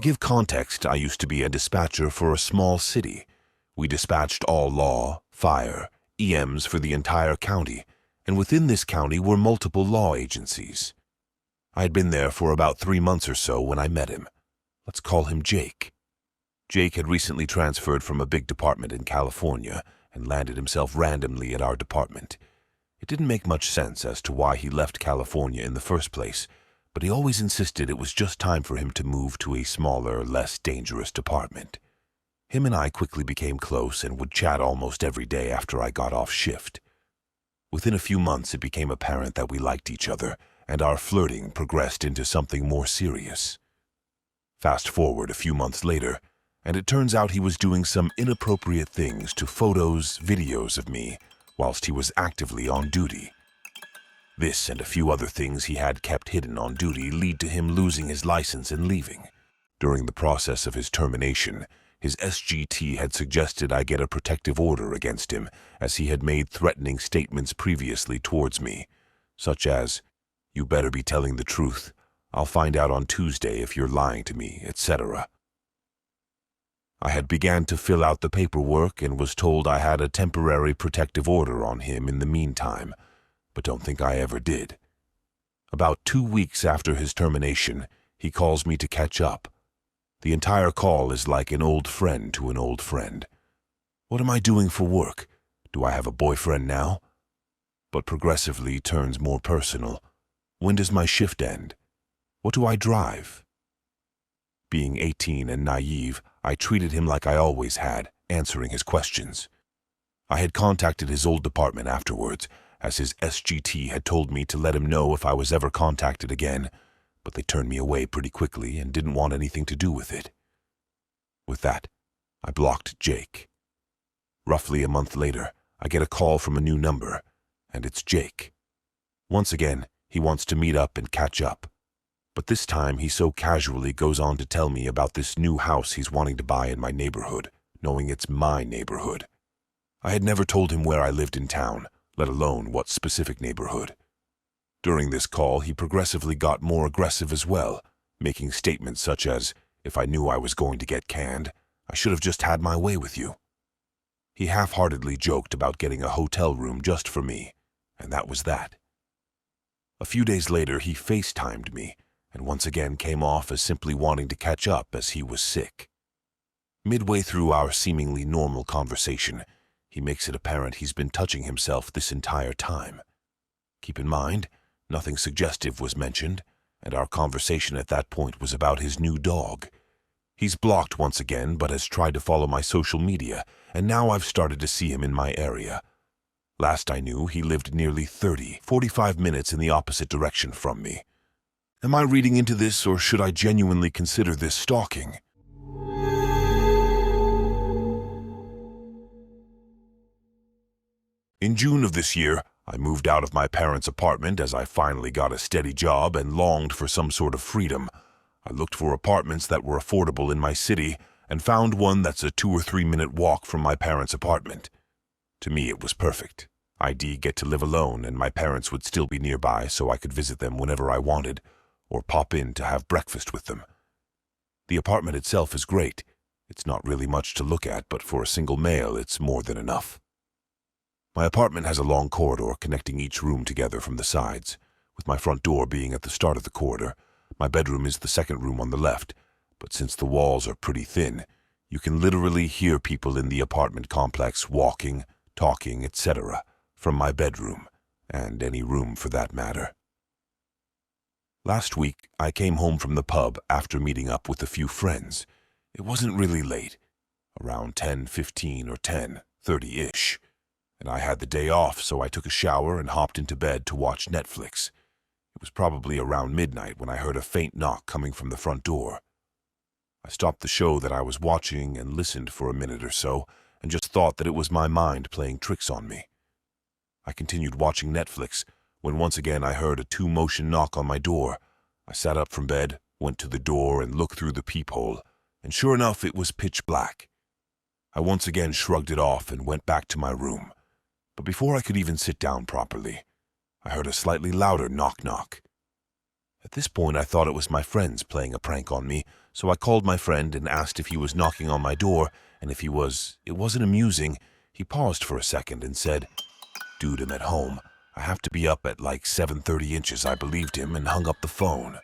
give context, I used to be a dispatcher for a small city. We dispatched all law, fire, EMs for the entire county, and within this county were multiple law agencies. I had been there for about 3 months or so when I met him. Let's call him Jake. Jake had recently transferred from a big department in California and landed himself randomly at our department. It didn't make much sense as to why he left California in the first place, but he always insisted it was just time for him to move to a smaller, less dangerous department. Him and I quickly became close and would chat almost every day after I got off shift. Within a few months, it became apparent that we liked each other, and our flirting progressed into something more serious. Fast forward a few months later, and it turns out he was doing some inappropriate things to photos, videos of me, whilst he was actively on duty. This and a few other things he had kept hidden on duty lead to him losing his license and leaving. During the process of his termination, his SGT had suggested I get a protective order against him, as he had made threatening statements previously towards me, such as, "You better be telling the truth. I'll find out on Tuesday if you're lying to me," etc. I had began to fill out the paperwork and was told I had a temporary protective order on him in the meantime, but don't think I ever did. About 2 weeks after his termination, he calls me to catch up. The entire call is like an old friend to an old friend. What am I doing for work? Do I have a boyfriend now? But progressively turns more personal. When does my shift end? What do I drive? Being 18 and naive, I treated him like I always had, answering his questions. I had contacted his old department afterwards, as his SGT had told me to let him know if I was ever contacted again, but they turned me away pretty quickly and didn't want anything to do with it. With that, I blocked Jake. Roughly a month later, I get a call from a new number, and it's Jake. Once again, he wants to meet up and catch up. But this time he so casually goes on to tell me about this new house he's wanting to buy in my neighborhood, knowing it's my neighborhood. I had never told him where I lived in town, let alone what specific neighborhood. During this call, he progressively got more aggressive as well, making statements such as, "If I knew I was going to get canned, I should have just had my way with you." He half-heartedly joked about getting a hotel room just for me, and that was that. A few days later, he FaceTimed me, and once again came off as simply wanting to catch up as he was sick. Midway through our seemingly normal conversation, he makes it apparent he's been touching himself this entire time. Keep in mind, nothing suggestive was mentioned, and our conversation at that point was about his new dog. He's blocked once again, but has tried to follow my social media, and now I've started to see him in my area. Last I knew, he lived nearly 45 minutes in the opposite direction from me. Am I reading into this, or should I genuinely consider this stalking? In June of this year, I moved out of my parents' apartment as I finally got a steady job and longed for some sort of freedom. I looked for apartments that were affordable in my city and found one that's a 2 or 3 minute walk from my parents' apartment. To me, it was perfect. I'd get to live alone, and my parents would still be nearby so I could visit them whenever I wanted, or pop in to have breakfast with them. The apartment itself is great. It's not really much to look at, but for a single male, it's more than enough. My apartment has a long corridor connecting each room together from the sides, with my front door being at the start of the corridor. My bedroom is the second room on the left, but since the walls are pretty thin, you can literally hear people in the apartment complex walking, talking, etc. from my bedroom, and any room for that matter. Last week, I came home from the pub after meeting up with a few friends. It wasn't really late, around 10:15 or 10:30-ish. And I had the day off, so I took a shower and hopped into bed to watch Netflix. It was probably around midnight when I heard a faint knock coming from the front door. I stopped the show that I was watching and listened for a minute or so, and just thought that it was my mind playing tricks on me. I continued watching Netflix when once again I heard a 2-motion knock on my door. I sat up from bed, went to the door and looked through the peephole, and sure enough it was pitch black. I once again shrugged it off and went back to my room. But before I could even sit down properly, I heard a slightly louder knock-knock. At this point, I thought it was my friends playing a prank on me, so I called my friend and asked if he was knocking on my door, and if he was, it wasn't amusing. He paused for a second and said, "Dude, I'm at home. I have to be up at like 7:30 inches." I believed him and hung up the phone.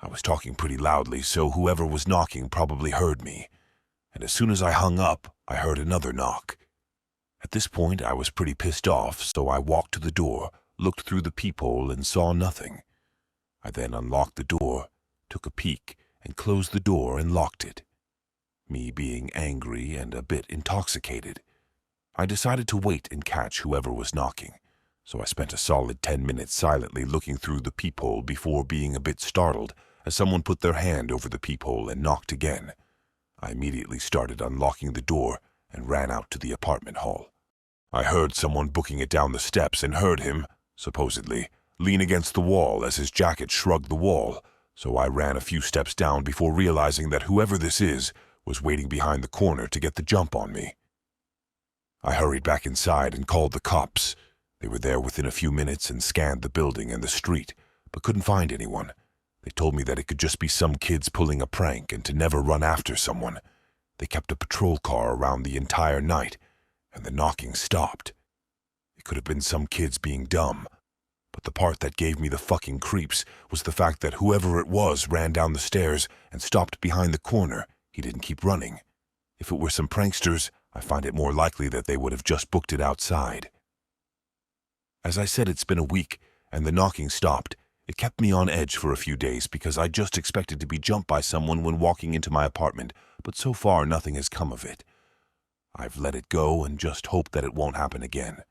I was talking pretty loudly, so whoever was knocking probably heard me. And as soon as I hung up, I heard another knock. At this point, I was pretty pissed off, so I walked to the door, looked through the peephole, and saw nothing. I then unlocked the door, took a peek, and closed the door and locked it. Me being angry and a bit intoxicated, I decided to wait and catch whoever was knocking, so I spent a solid 10 minutes silently looking through the peephole before being a bit startled as someone put their hand over the peephole and knocked again. I immediately started unlocking the door and ran out to the apartment hall. I heard someone booking it down the steps and heard him, supposedly, lean against the wall as his jacket shrugged the wall, so I ran a few steps down before realizing that whoever this is was waiting behind the corner to get the jump on me. I hurried back inside and called the cops. They were there within a few minutes and scanned the building and the street, but couldn't find anyone. They told me that it could just be some kids pulling a prank and to never run after someone. They kept a patrol car around the entire night, and the knocking stopped. It could have been some kids being dumb, but the part that gave me the fucking creeps was the fact that whoever it was ran down the stairs and stopped behind the corner. He didn't keep running. If it were some pranksters, I find it more likely that they would have just booked it outside. As I said, it's been a week, and the knocking stopped. It kept me on edge for a few days because I just expected to be jumped by someone when walking into my apartment, but so far nothing has come of it. I've let it go and just hope that it won't happen again.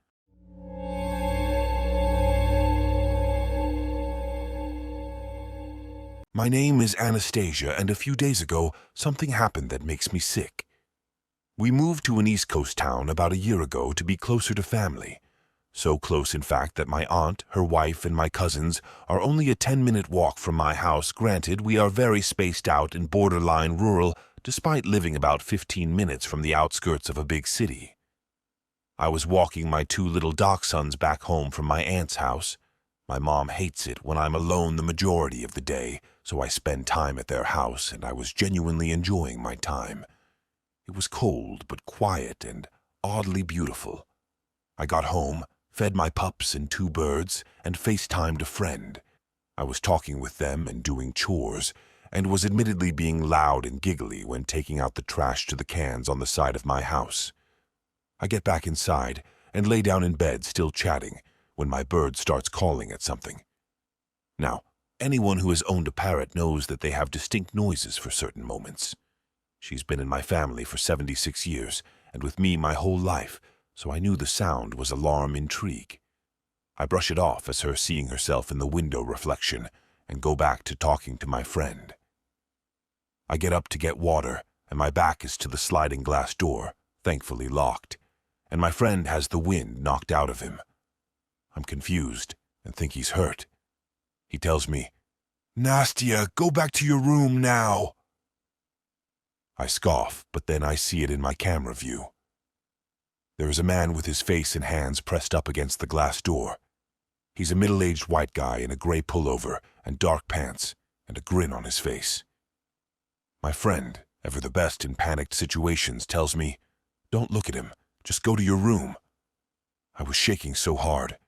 My name is Anastasia, and a few days ago, something happened that makes me sick. We moved to an East Coast town about a year ago to be closer to family. So close, in fact, that my aunt, her wife, and my cousins are only a 10-minute walk from my house. Granted, we are very spaced out and borderline rural, despite living about 15 minutes from the outskirts of a big city. I was walking my two little dachshunds back home from my aunt's house. My mom hates it when I'm alone the majority of the day, so I spend time at their house, and I was genuinely enjoying my time. It was cold but quiet and oddly beautiful. I got home, fed my pups and two birds, and FaceTimed a friend. I was talking with them and doing chores, and was admittedly being loud and giggly when taking out the trash to the cans on the side of my house. I get back inside and lay down in bed still chatting when my bird starts calling at something. Now, anyone who has owned a parrot knows that they have distinct noises for certain moments. She's been in my family for 76 years, and with me my whole life, so I knew the sound was alarm intrigue. I brush it off as her seeing herself in the window reflection and go back to talking to my friend. I get up to get water, and my back is to the sliding glass door, thankfully locked, and my friend has the wind knocked out of him. I'm confused and think he's hurt. He tells me, "Nastia, go back to your room now." I scoff, but then I see it in my camera view. There is a man with his face and hands pressed up against the glass door. He's a middle-aged white guy in a gray pullover and dark pants and a grin on his face. My friend, ever the best in panicked situations, tells me, "Don't look at him, just go to your room." I was shaking so hard.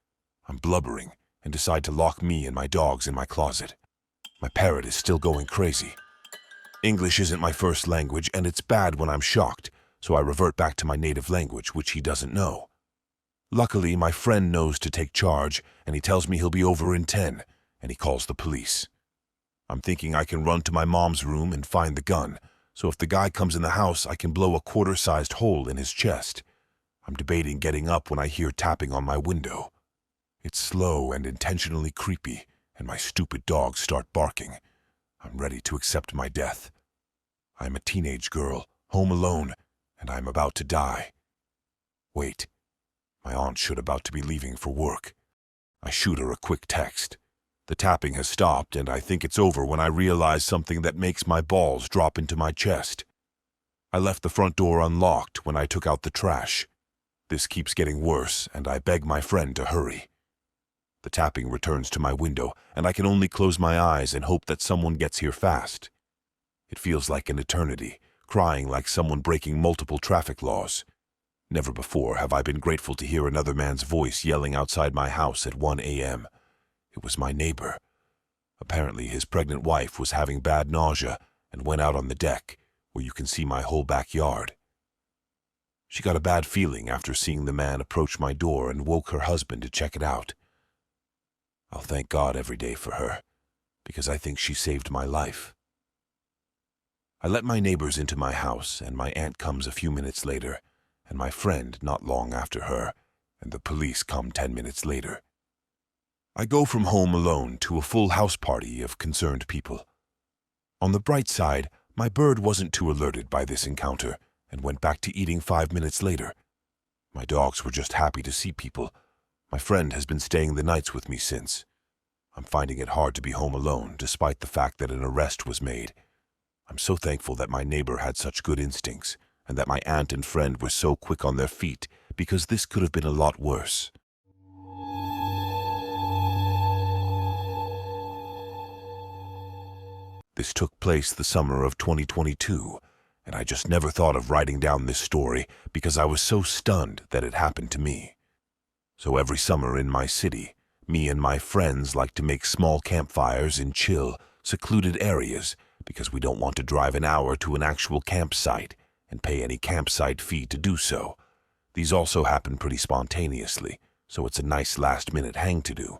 I'm blubbering and decide to lock me and my dogs in my closet. My parrot is still going crazy. English isn't my first language, and it's bad when I'm shocked, so I revert back to my native language, which he doesn't know. Luckily, my friend knows to take charge, and he tells me he'll be over in 10, and he calls the police. I'm thinking I can run to my mom's room and find the gun, so if the guy comes in the house, I can blow a quarter-sized hole in his chest. I'm debating getting up when I hear tapping on my window. It's slow and intentionally creepy, and my stupid dogs start barking. I'm ready to accept my death. I'm a teenage girl, home alone, and I'm about to die. Wait, my aunt should about to be leaving for work. I shoot her a quick text. The tapping has stopped, and I think it's over when I realize something that makes my balls drop into my chest. I left the front door unlocked when I took out the trash. This keeps getting worse, and I beg my friend to hurry. The tapping returns to my window, and I can only close my eyes and hope that someone gets here fast. It feels like an eternity, crying like someone breaking multiple traffic laws. Never before have I been grateful to hear another man's voice yelling outside my house at 1 a.m. It was my neighbor. Apparently his pregnant wife was having bad nausea and went out on the deck, where you can see my whole backyard. She got a bad feeling after seeing the man approach my door and woke her husband to check it out. I'll thank God every day for her, because I think she saved my life. I let my neighbors into my house, and my aunt comes a few minutes later, and my friend not long after her, and the police come 10 minutes later. I go from home alone to a full house party of concerned people. On the bright side, my bird wasn't too alerted by this encounter and went back to eating 5 minutes later. My dogs were just happy to see people. My friend has been staying the nights with me since. I'm finding it hard to be home alone, despite the fact that an arrest was made. I'm so thankful that my neighbor had such good instincts, and that my aunt and friend were so quick on their feet, because this could have been a lot worse. This took place the summer of 2022, and I just never thought of writing down this story because I was so stunned that it happened to me. So every summer in my city, me and my friends like to make small campfires in chill, secluded areas because we don't want to drive an hour to an actual campsite and pay any campsite fee to do so. These also happen pretty spontaneously, so it's a nice last-minute hang-to-do.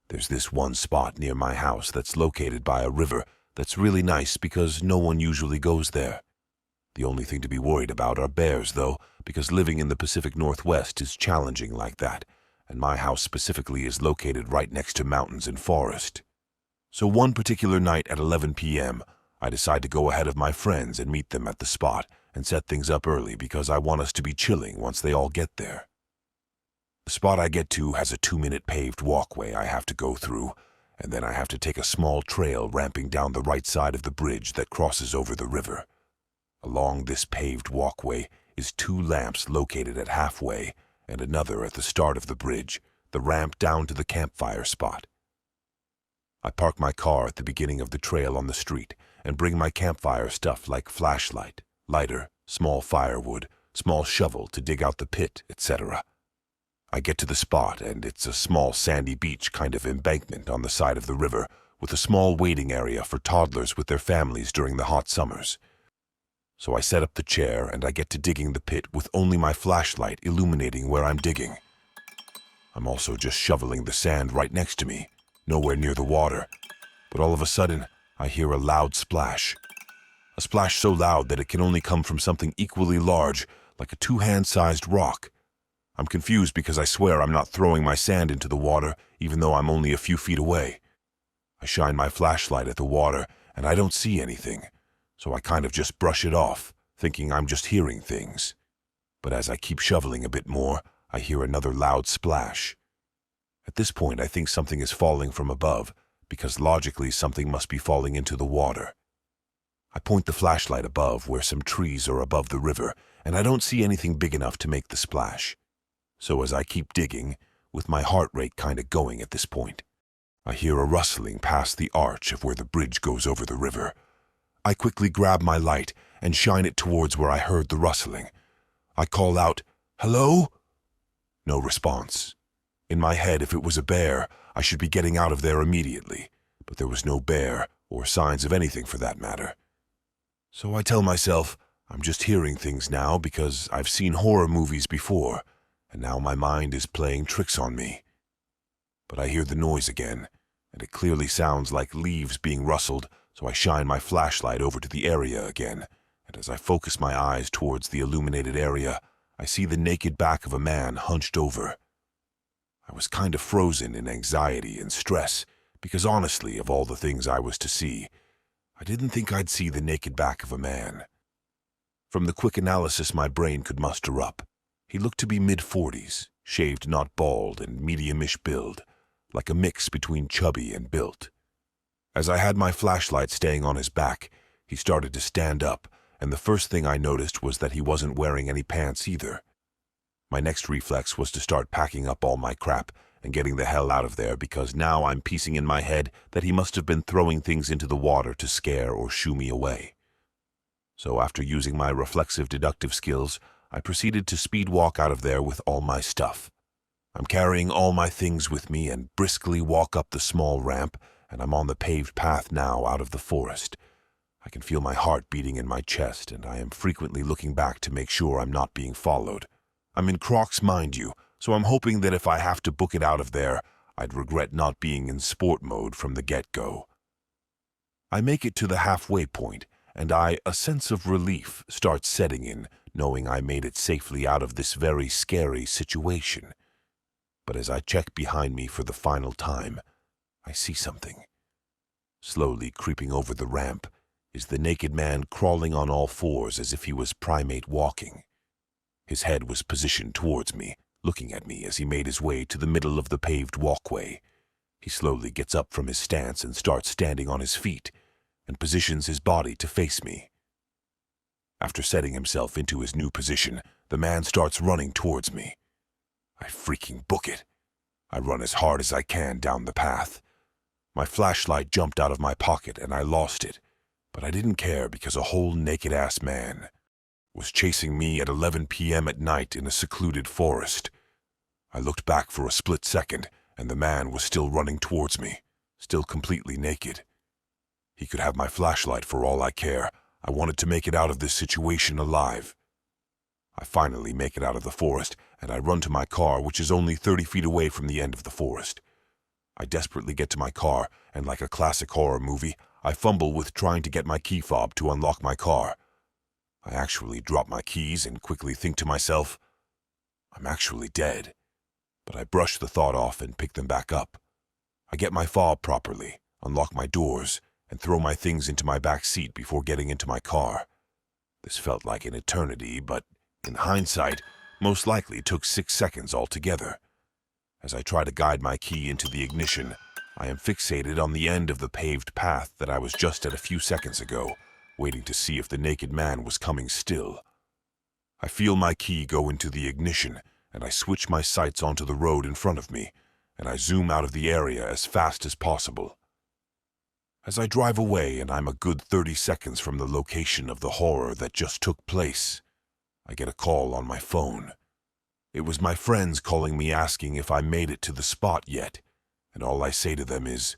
There's this one spot near my house that's located by a river that's really nice because no one usually goes there. The only thing to be worried about are bears, though, because living in the Pacific Northwest is challenging like that, and my house specifically is located right next to mountains and forest. So one particular night at 11 p.m., I decide to go ahead of my friends and meet them at the spot and set things up early because I want us to be chilling once they all get there. The spot I get to has a 2-minute paved walkway I have to go through, and then I have to take a small trail ramping down the right side of the bridge that crosses over the river. Along this paved walkway is 2 lamps located at halfway and another at the start of the bridge, the ramp down to the campfire spot. I park my car at the beginning of the trail on the street and bring my campfire stuff like flashlight, lighter, small firewood, small shovel to dig out the pit, etc. I get to the spot, and it's a small sandy beach kind of embankment on the side of the river with a small waiting area for toddlers with their families during the hot summers. So I set up the chair, and I get to digging the pit with only my flashlight illuminating where I'm digging. I'm also just shoveling the sand right next to me, nowhere near the water, but all of a sudden, I hear a loud splash. A splash so loud that it can only come from something equally large, like a 2-hand-sized rock. I'm confused because I swear I'm not throwing my sand into the water, even though I'm only a few feet away. I shine my flashlight at the water, and I don't see anything, so I kind of just brush it off, thinking I'm just hearing things. But as I keep shoveling a bit more, I hear another loud splash. At this point, I think something is falling from above, because logically something must be falling into the water. I point the flashlight above where some trees are above the river, and I don't see anything big enough to make the splash. So as I keep digging, with my heart rate kind of going at this point, I hear a rustling past the arch of where the bridge goes over the river. I quickly grab my light and shine it towards where I heard the rustling. I call out, "Hello?" No response. In my head, if it was a bear, I should be getting out of there immediately, but there was no bear, or signs of anything for that matter. So I tell myself, I'm just hearing things now because I've seen horror movies before, and now my mind is playing tricks on me. But I hear the noise again, and it clearly sounds like leaves being rustled, so I shine my flashlight over to the area again, and as I focus my eyes towards the illuminated area, I see the naked back of a man hunched over. I was kind of frozen in anxiety and stress, because honestly, of all the things I was to see, I didn't think I'd see the naked back of a man. From the quick analysis my brain could muster up, he looked to be mid-40s, shaved not bald and medium-ish build, like a mix between chubby and built. As I had my flashlight staying on his back, he started to stand up, and the first thing I noticed was that he wasn't wearing any pants either. My next reflex was to start packing up all my crap and getting the hell out of there because now I'm piecing in my head that he must have been throwing things into the water to scare or shoo me away. So after using my reflexive deductive skills, I proceeded to speed walk out of there with all my stuff. I'm carrying all my things with me and briskly walk up the small ramp, and I'm on the paved path now out of the forest. I can feel my heart beating in my chest, and I am frequently looking back to make sure I'm not being followed. I'm in Crocs, mind you, so I'm hoping that if I have to book it out of there, I'd regret not being in sport mode from the get-go. I make it to the halfway point, and a sense of relief starts setting in, knowing I made it safely out of this very scary situation. But as I check behind me for the final time, I see something. Slowly creeping over the ramp is the naked man crawling on all fours as if he was primate walking. His head was positioned towards me, looking at me as he made his way to the middle of the paved walkway. He slowly gets up from his stance and starts standing on his feet, and positions his body to face me. After setting himself into his new position, the man starts running towards me. I freaking book it. I run as hard as I can down the path. My flashlight jumped out of my pocket and I lost it, but I didn't care because a whole naked-ass man was chasing me at 11 p.m. at night in a secluded forest. I looked back for a split second, and the man was still running towards me, still completely naked. He could have my flashlight for all I care. I wanted to make it out of this situation alive. I finally make it out of the forest, and I run to my car, which is only 30 feet away from the end of the forest. I desperately get to my car, and like a classic horror movie, I fumble with trying to get my key fob to unlock my car. I actually drop my keys and quickly think to myself, I'm actually dead. But I brush the thought off and pick them back up. I get my fob properly, unlock my doors, and throw my things into my back seat before getting into my car. This felt like an eternity, but in hindsight, most likely took 6 seconds altogether. As I try to guide my key into the ignition, I am fixated on the end of the paved path that I was just at a few seconds ago, waiting to see if the naked man was coming still. I feel my key go into the ignition, and I switch my sights onto the road in front of me, and I zoom out of the area as fast as possible. As I drive away and I'm a good 30 seconds from the location of the horror that just took place, I get a call on my phone. It was my friends calling me asking if I made it to the spot yet, and all I say to them is,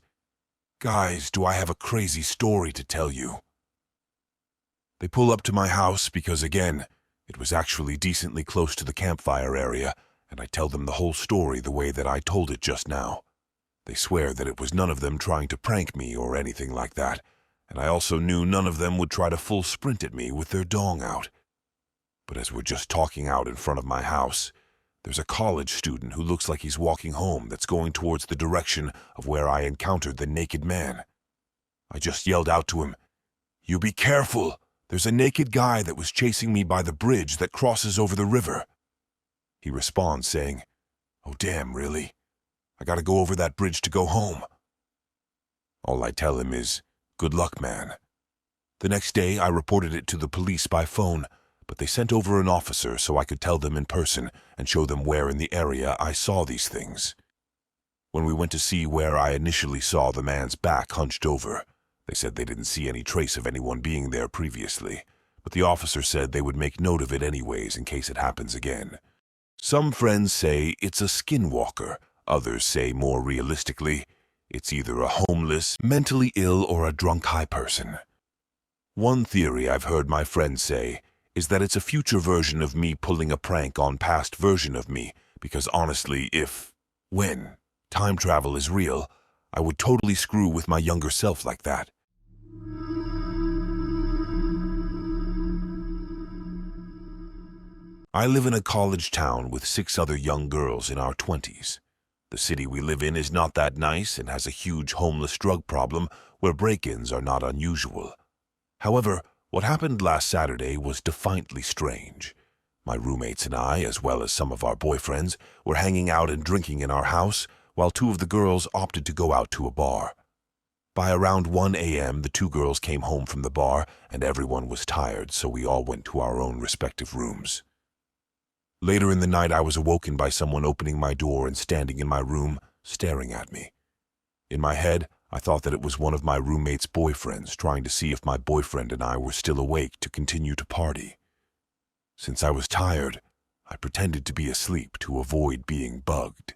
"Guys, do I have a crazy story to tell you?" They pull up to my house because, again, it was actually decently close to the campfire area, and I tell them the whole story the way that I told it just now. They swear that it was none of them trying to prank me or anything like that, and I also knew none of them would try to full sprint at me with their dong out. But as we're just talking out in front of my house, there's a college student who looks like he's walking home that's going towards the direction of where I encountered the naked man. I just yelled out to him, "You be careful! There's a naked guy that was chasing me by the bridge that crosses over the river." He responds saying, "Oh damn, really? I gotta go over that bridge to go home." All I tell him is, "Good luck, man." The next day I reported it to the police by phone, but they sent over an officer so I could tell them in person and show them where in the area I saw these things. When we went to see where I initially saw the man's back hunched over, they said they didn't see any trace of anyone being there previously, but the officer said they would make note of it anyways in case it happens again. Some friends say it's a skinwalker. Others say more realistically, it's either a homeless, mentally ill, or a drunk high person. One theory I've heard my friends say is that it's a future version of me pulling a prank on past version of me, because honestly, when time travel is real, I would totally screw with my younger self like that. I live in a college town with 6 other young girls in our 20s. The city we live in is not that nice and has a huge homeless drug problem where break-ins are not unusual. However, what happened last Saturday was defiantly strange. My roommates and I, as well as some of our boyfriends, were hanging out and drinking in our house, while 2 of the girls opted to go out to a bar. By around 1 a.m., the 2 girls came home from the bar, and everyone was tired, so we all went to our own respective rooms. Later in the night, I was awoken by someone opening my door and standing in my room, staring at me. In my head, I thought that it was one of my roommate's boyfriends trying to see if my boyfriend and I were still awake to continue to party. Since I was tired, I pretended to be asleep to avoid being bugged.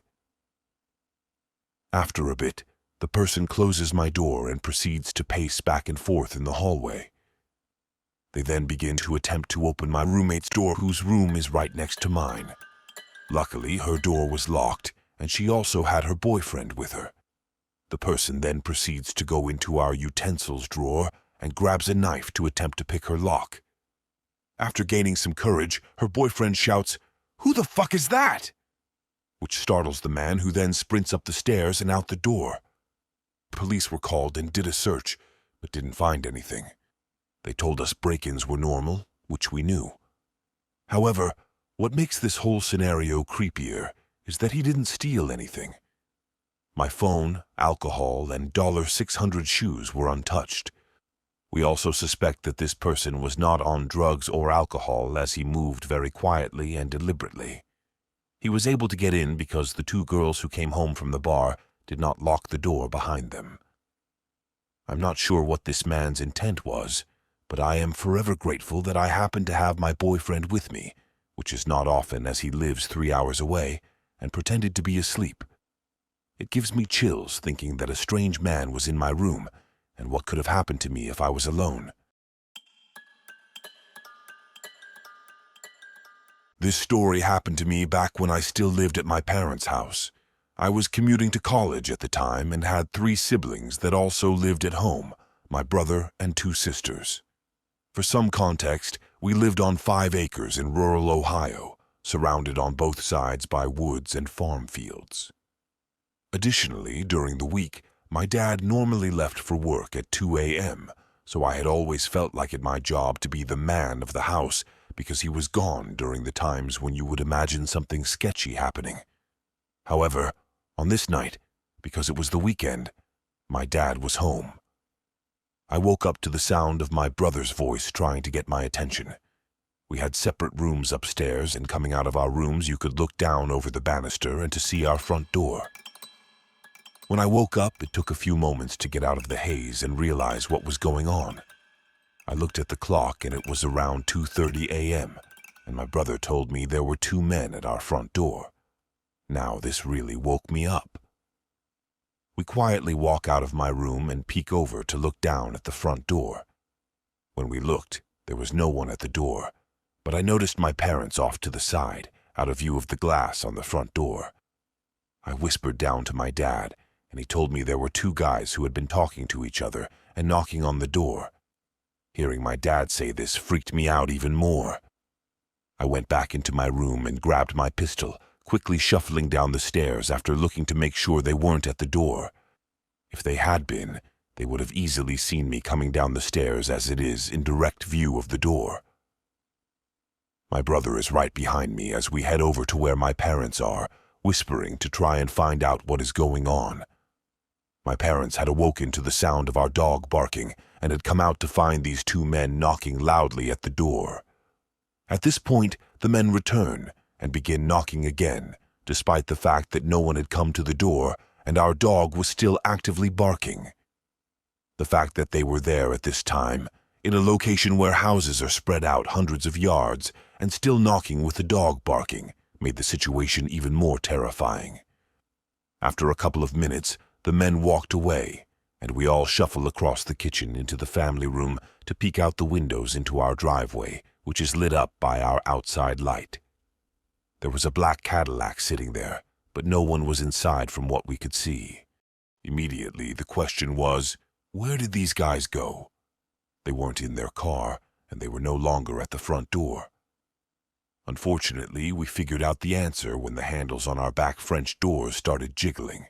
After a bit, the person closes my door and proceeds to pace back and forth in the hallway. They then begin to attempt to open my roommate's door, whose room is right next to mine. Luckily, her door was locked, and she also had her boyfriend with her. The person then proceeds to go into our utensils drawer and grabs a knife to attempt to pick her lock. After gaining some courage, her boyfriend shouts, "Who the fuck is that?" which startles the man, who then sprints up the stairs and out the door. Police were called and did a search, but didn't find anything. They told us break-ins were normal, which we knew. However, what makes this whole scenario creepier is that he didn't steal anything. My phone, alcohol, and $600 shoes were untouched. We also suspect that this person was not on drugs or alcohol, as he moved very quietly and deliberately. He was able to get in because the two girls who came home from the bar did not lock the door behind them. I'm not sure what this man's intent was, but I am forever grateful that I happened to have my boyfriend with me, which is not often as he lives 3 hours away, and pretended to be asleep. It gives me chills thinking that a strange man was in my room, and what could have happened to me if I was alone. This story happened to me back when I still lived at my parents' house. I was commuting to college at the time and had 3 siblings that also lived at home, my brother and 2 sisters. For some context, we lived on 5 acres in rural Ohio, surrounded on both sides by woods and farm fields. Additionally, during the week, my dad normally left for work at 2 a.m., so I had always felt like it my job to be the man of the house because he was gone during the times when you would imagine something sketchy happening. However, on this night, because it was the weekend, my dad was home. I woke up to the sound of my brother's voice trying to get my attention. We had separate rooms upstairs, and coming out of our rooms you could look down over the banister and to see our front door. When I woke up, it took a few moments to get out of the haze and realize what was going on. I looked at the clock and it was around 2:30 a.m., and my brother told me there were 2 men at our front door. Now this really woke me up. We quietly walk out of my room and peek over to look down at the front door. When we looked, there was no one at the door, but I noticed my parents off to the side, out of view of the glass on the front door. I whispered down to my dad, and he told me there were 2 guys who had been talking to each other and knocking on the door. Hearing my dad say this freaked me out even more. I went back into my room and grabbed my pistol, quickly shuffling down the stairs after looking to make sure they weren't at the door. If they had been, they would have easily seen me coming down the stairs as it is in direct view of the door. My brother is right behind me as we head over to where my parents are, whispering to try and find out what is going on. My parents had awoken to the sound of our dog barking and had come out to find these 2 men knocking loudly at the door. At this point, the men return and begin knocking again, despite the fact that no one had come to the door and our dog was still actively barking. The fact that they were there at this time, in a location where houses are spread out hundreds of yards, and still knocking with the dog barking, made the situation even more terrifying. After a couple of minutes, the men walked away, and we all shuffle across the kitchen into the family room to peek out the windows into our driveway, which is lit up by our outside light. There was a black Cadillac sitting there, but no one was inside from what we could see. Immediately, the question was, where did these guys go? They weren't in their car, and they were no longer at the front door. Unfortunately, we figured out the answer when the handles on our back French doors started jiggling.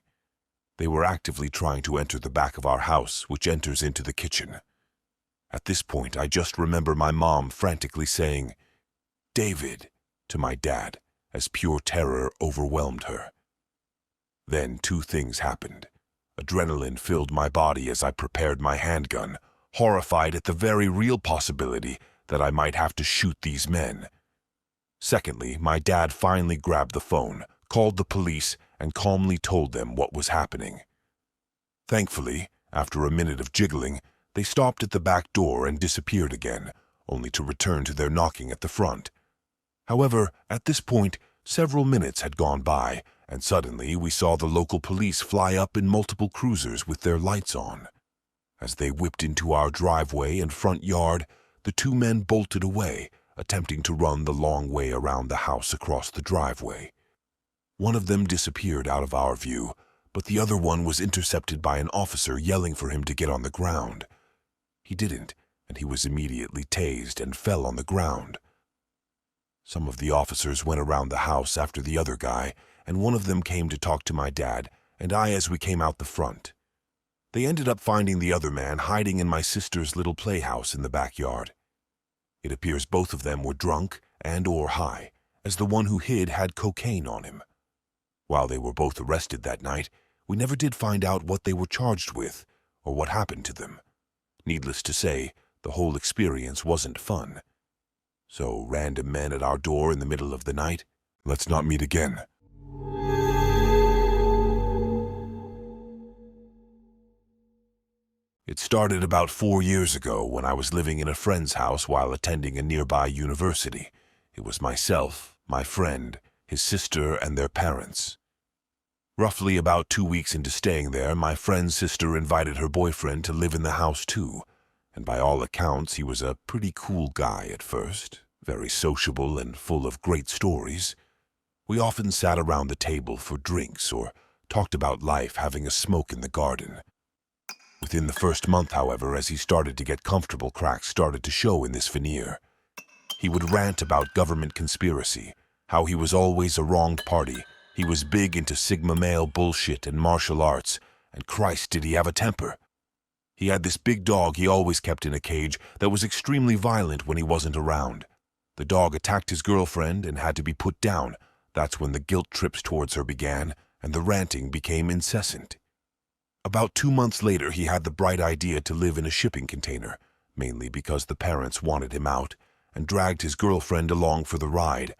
They were actively trying to enter the back of our house, which enters into the kitchen. At this point, I just remember my mom frantically saying, "David," to my dad, as pure terror overwhelmed her. Then 2 things happened. Adrenaline filled my body as I prepared my handgun, horrified at the very real possibility that I might have to shoot these men. Secondly, my dad finally grabbed the phone, called the police, and calmly told them what was happening. Thankfully, after a minute of jiggling, they stopped at the back door and disappeared again, only to return to their knocking at the front. However, at this point, several minutes had gone by, and suddenly we saw the local police fly up in multiple cruisers with their lights on. As they whipped into our driveway and front yard, the two men bolted away, attempting to run the long way around the house across the driveway. One of them disappeared out of our view, but the other one was intercepted by an officer yelling for him to get on the ground. He didn't, and he was immediately tased and fell on the ground. Some of the officers went around the house after the other guy, and one of them came to talk to my dad, and I as we came out the front. They ended up finding the other man hiding in my sister's little playhouse in the backyard. It appears both of them were drunk and/or high, as the one who hid had cocaine on him. While they were both arrested that night, we never did find out what they were charged with or what happened to them. Needless to say, the whole experience wasn't fun. So, random men at our door in the middle of the night, let's not meet again. It started about 4 years ago when I was living in a friend's house while attending a nearby university. It was myself, my friend, his sister, and their parents. Roughly about 2 weeks into staying there, my friend's sister invited her boyfriend to live in the house too, and by all accounts he was a pretty cool guy at first, very sociable and full of great stories. We often sat around the table for drinks or talked about life having a smoke in the garden. Within the first month, however, as he started to get comfortable, cracks started to show in this veneer. He would rant about government conspiracy, how he was always a wronged party. He was big into Sigma male bullshit and martial arts, and Christ, did he have a temper. He had this big dog he always kept in a cage that was extremely violent when he wasn't around. The dog attacked his girlfriend and had to be put down. That's when the guilt trips towards her began, and the ranting became incessant. About 2 months later, he had the bright idea to live in a shipping container, mainly because the parents wanted him out, and dragged his girlfriend along for the ride.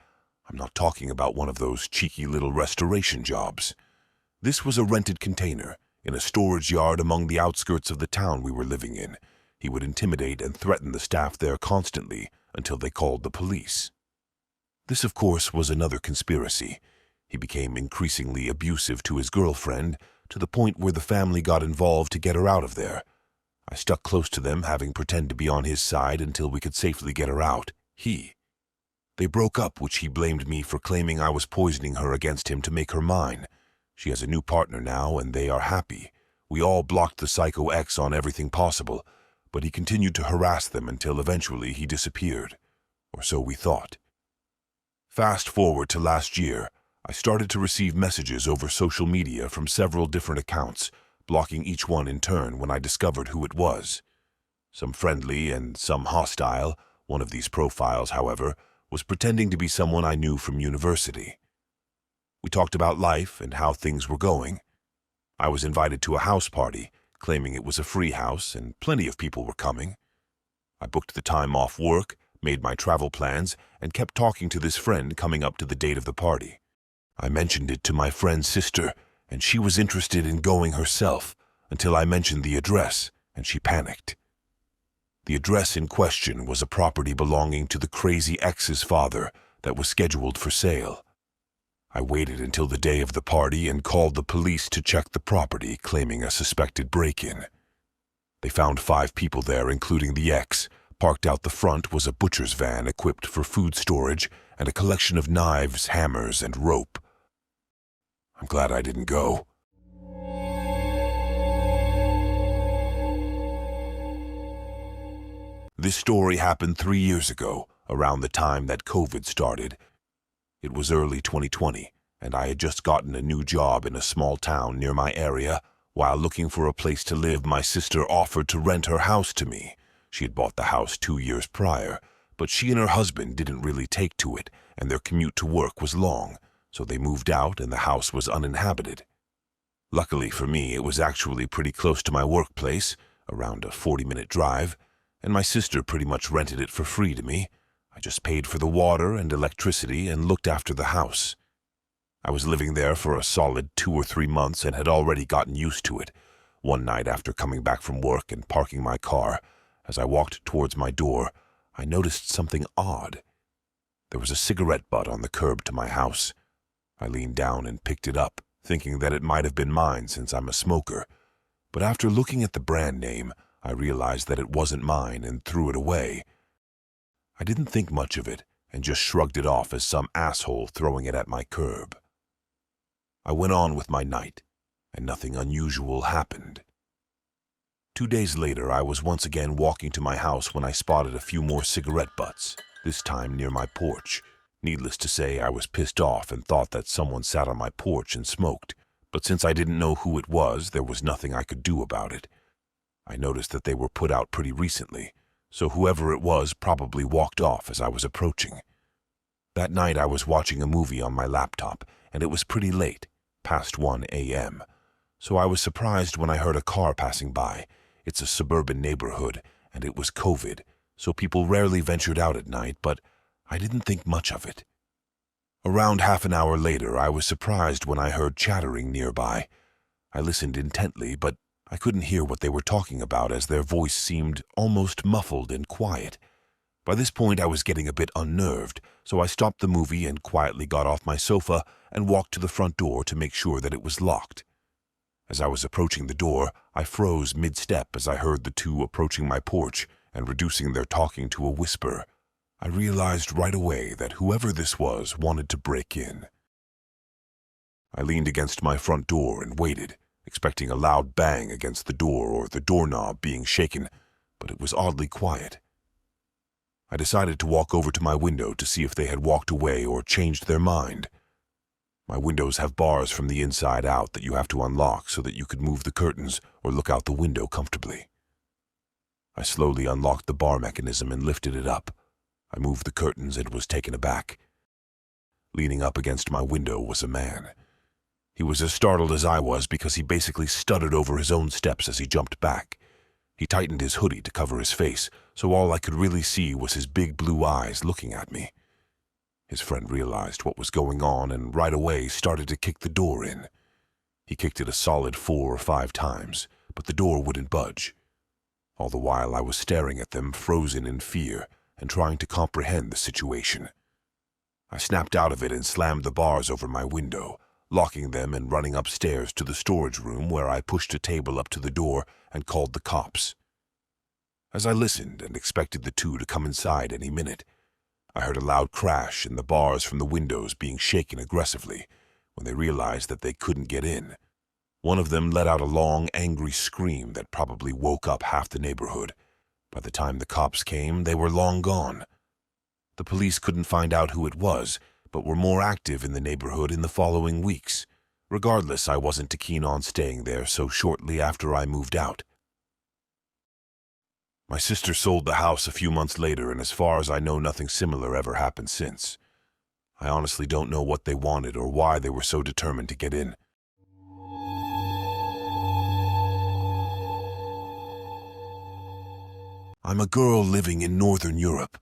I'm not talking about one of those cheeky little restoration jobs. This was a rented container, in a storage yard among the outskirts of the town we were living in. He would intimidate and threaten the staff there constantly until they called the police. This, of course, was another conspiracy. He became increasingly abusive to his girlfriend, to the point where the family got involved to get her out of there. I stuck close to them, having pretended to be on his side until we could safely get her out. They broke up, which he blamed me for claiming I was poisoning her against him to make her mine. She has a new partner now, and they are happy. We all blocked the Psycho X on everything possible, but he continued to harass them until eventually he disappeared. Or so we thought. Fast forward to last year, I started to receive messages over social media from several different accounts, blocking each one in turn when I discovered who it was. Some friendly and some hostile. One of these profiles, however, was pretending to be someone I knew from university. We talked about life and how things were going. I was invited to a house party, claiming it was a free house and plenty of people were coming. I booked the time off work, made my travel plans, and kept talking to this friend coming up to the date of the party. I mentioned it to my friend's sister, and she was interested in going herself, until I mentioned the address, and she panicked. The address in question was a property belonging to the crazy ex's father that was scheduled for sale. I waited until the day of the party and called the police to check the property, claiming a suspected break-in. They found 5 people there, including the ex. Parked out the front was a butcher's van equipped for food storage and a collection of knives, hammers, and rope. I'm glad I didn't go. This story happened 3 years ago, around the time that COVID started. It was early 2020, and I had just gotten a new job in a small town near my area. While looking for a place to live, my sister offered to rent her house to me. She had bought the house 2 years prior, but she and her husband didn't really take to it, and their commute to work was long, so they moved out and the house was uninhabited. Luckily for me, it was actually pretty close to my workplace, around a 40-minute drive, and my sister pretty much rented it for free to me. I just paid for the water and electricity and looked after the house. I was living there for a solid 2 or 3 months and had already gotten used to it. One night after coming back from work and parking my car, as I walked towards my door, I noticed something odd. There was a cigarette butt on the curb to my house. I leaned down and picked it up, thinking that it might have been mine since I'm a smoker. But after looking at the brand name, I realized that it wasn't mine and threw it away. I didn't think much of it and just shrugged it off as some asshole throwing it at my curb. I went on with my night, and nothing unusual happened. 2 days later, I was once again walking to my house when I spotted a few more cigarette butts, this time near my porch. Needless to say, I was pissed off and thought that someone sat on my porch and smoked, but since I didn't know who it was, there was nothing I could do about it. I noticed that they were put out pretty recently, so whoever it was probably walked off as I was approaching. That night I was watching a movie on my laptop, and it was pretty late, past 1 a.m., so I was surprised when I heard a car passing by. It's a suburban neighborhood, and it was COVID, so people rarely ventured out at night, but I didn't think much of it. Around half an hour later, I was surprised when I heard chattering nearby. I listened intently, but I couldn't hear what they were talking about as their voice seemed almost muffled and quiet. By this point, I was getting a bit unnerved, so I stopped the movie and quietly got off my sofa and walked to the front door to make sure that it was locked. As I was approaching the door, I froze mid-step as I heard the two approaching my porch and reducing their talking to a whisper. I realized right away that whoever this was wanted to break in. I leaned against my front door and waited, expecting a loud bang against the door or the doorknob being shaken, but it was oddly quiet. I decided to walk over to my window to see if they had walked away or changed their mind. My windows have bars from the inside out that you have to unlock so that you could move the curtains or look out the window comfortably. I slowly unlocked the bar mechanism and lifted it up. I moved the curtains and was taken aback. Leaning up against my window was a man. He was as startled as I was because he basically stuttered over his own steps as he jumped back. He tightened his hoodie to cover his face, so all I could really see was his big blue eyes looking at me. His friend realized what was going on and right away started to kick the door in. He kicked it a solid 4 or 5 times, but the door wouldn't budge. All the while I was staring at them, frozen in fear, and trying to comprehend the situation. I snapped out of it and slammed the bars over my window, locking them and running upstairs to the storage room where I pushed a table up to the door and called the cops. As I listened and expected the two to come inside any minute, I heard a loud crash and the bars from the windows being shaken aggressively when they realized that they couldn't get in. One of them let out a long, angry scream that probably woke up half the neighborhood. By the time the cops came, they were long gone. The police couldn't find out who it was, but were more active in the neighborhood in the following weeks. Regardless, I wasn't too keen on staying there, so shortly after I moved out. My sister sold the house a few months later, and as far as I know, nothing similar ever happened since. I honestly don't know what they wanted or why they were so determined to get in. I'm a girl living in Northern Europe.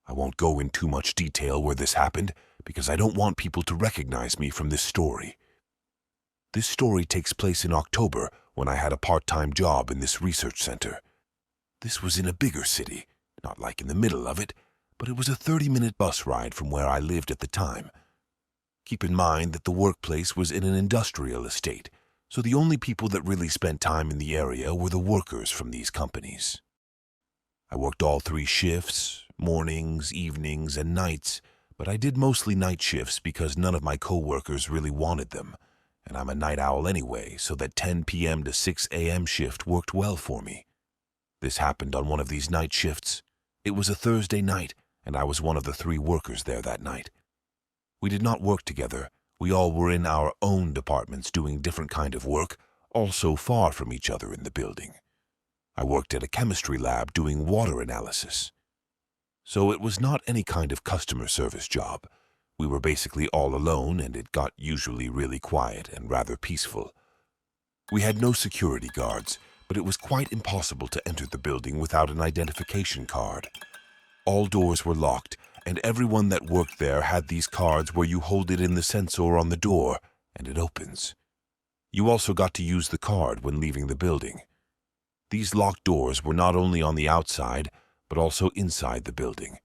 I won't go in too much detail where this happened because I don't want people to recognize me from this story. This story takes place in October when I had a part-time job in this research center. This was in a bigger city, not like in the middle of it, but it was a 30-minute bus ride from where I lived at the time. Keep in mind that the workplace was in an industrial estate, so the only people that really spent time in the area were the workers from these companies. I worked all 3 shifts, mornings, evenings, and nights, but I did mostly night shifts because none of my co-workers really wanted them, and I'm a night owl anyway, so that 10 p.m. to 6 a.m. shift worked well for me. This happened on one of these night shifts. It was a Thursday night, and I was one of the 3 workers there that night. We did not work together. We all were in our own departments doing different kind of work, all so far from each other in the building. I worked at a chemistry lab doing water analysis. So it was not any kind of customer service job. We were basically all alone, and it got usually really quiet and rather peaceful. We had no security guards, but it was quite impossible to enter the building without an identification card. All doors were locked, and everyone that worked there had these cards where you hold it in the sensor on the door, and it opens. You also got to use the card when leaving the building. These locked doors were not only on the outside, but also inside the building.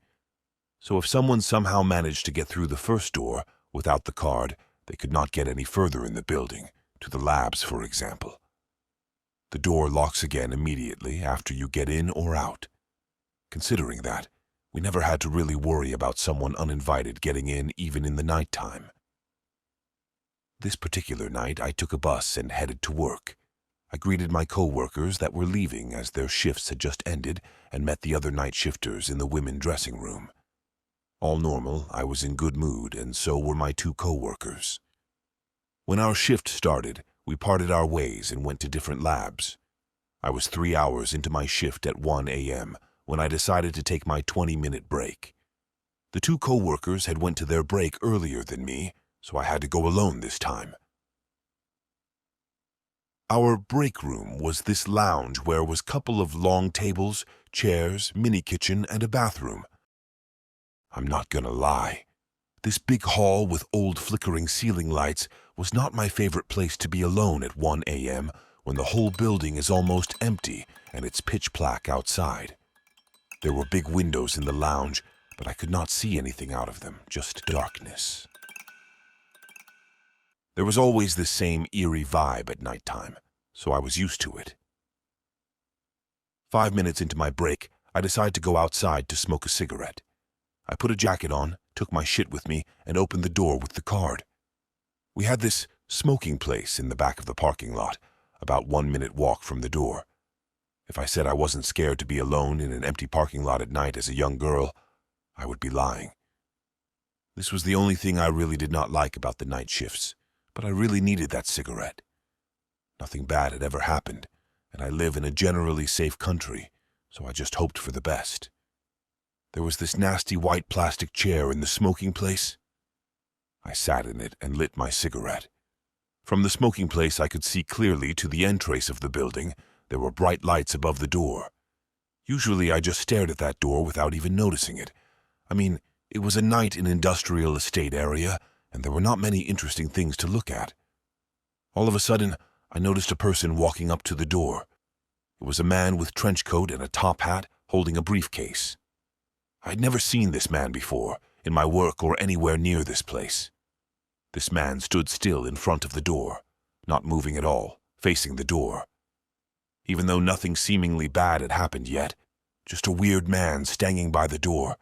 So if someone somehow managed to get through the first door without the card, they could not get any further in the building, to the labs, for example. The door locks again immediately after you get in or out. Considering that, we never had to really worry about someone uninvited getting in even in the nighttime. This particular night, I took a bus and headed to work. I greeted my co-workers that were leaving as their shifts had just ended and met the other night shifters in the women dressing room. All normal, I was in good mood, and so were my two co-workers. When our shift started, we parted our ways and went to different labs. I was 3 hours into my shift at 1 a.m. when I decided to take my 20-minute break. The two co-workers had went to their break earlier than me, so I had to go alone this time. Our break room was this lounge where was a couple of long tables, chairs, mini-kitchen, and a bathroom. I'm not gonna lie. This big hall with old flickering ceiling lights was not my favorite place to be alone at 1 a.m. when the whole building is almost empty and it's pitch black outside. There were big windows in the lounge, but I could not see anything out of them, just darkness. There was always this same eerie vibe at nighttime, so I was used to it. 5 minutes into my break, I decided to go outside to smoke a cigarette. I put a jacket on, took my shit with me, and opened the door with the card. We had this smoking place in the back of the parking lot, about 1 minute walk from the door. If I said I wasn't scared to be alone in an empty parking lot at night as a young girl, I would be lying. This was the only thing I really did not like about the night shifts, but I really needed that cigarette. Nothing bad had ever happened, and I live in a generally safe country, so I just hoped for the best. There was this nasty white plastic chair in the smoking place. I sat in it and lit my cigarette. From the smoking place I could see clearly to the entrance of the building. There were bright lights above the door. Usually I just stared at that door without even noticing it. I mean, it was a night in industrial estate area, and there were not many interesting things to look at. All of a sudden, I noticed a person walking up to the door. It was a man with trench coat and a top hat holding a briefcase. I had never seen this man before, in my work or anywhere near this place. This man stood still in front of the door, not moving at all, facing the door. Even though nothing seemingly bad had happened yet, just a weird man standing by the door,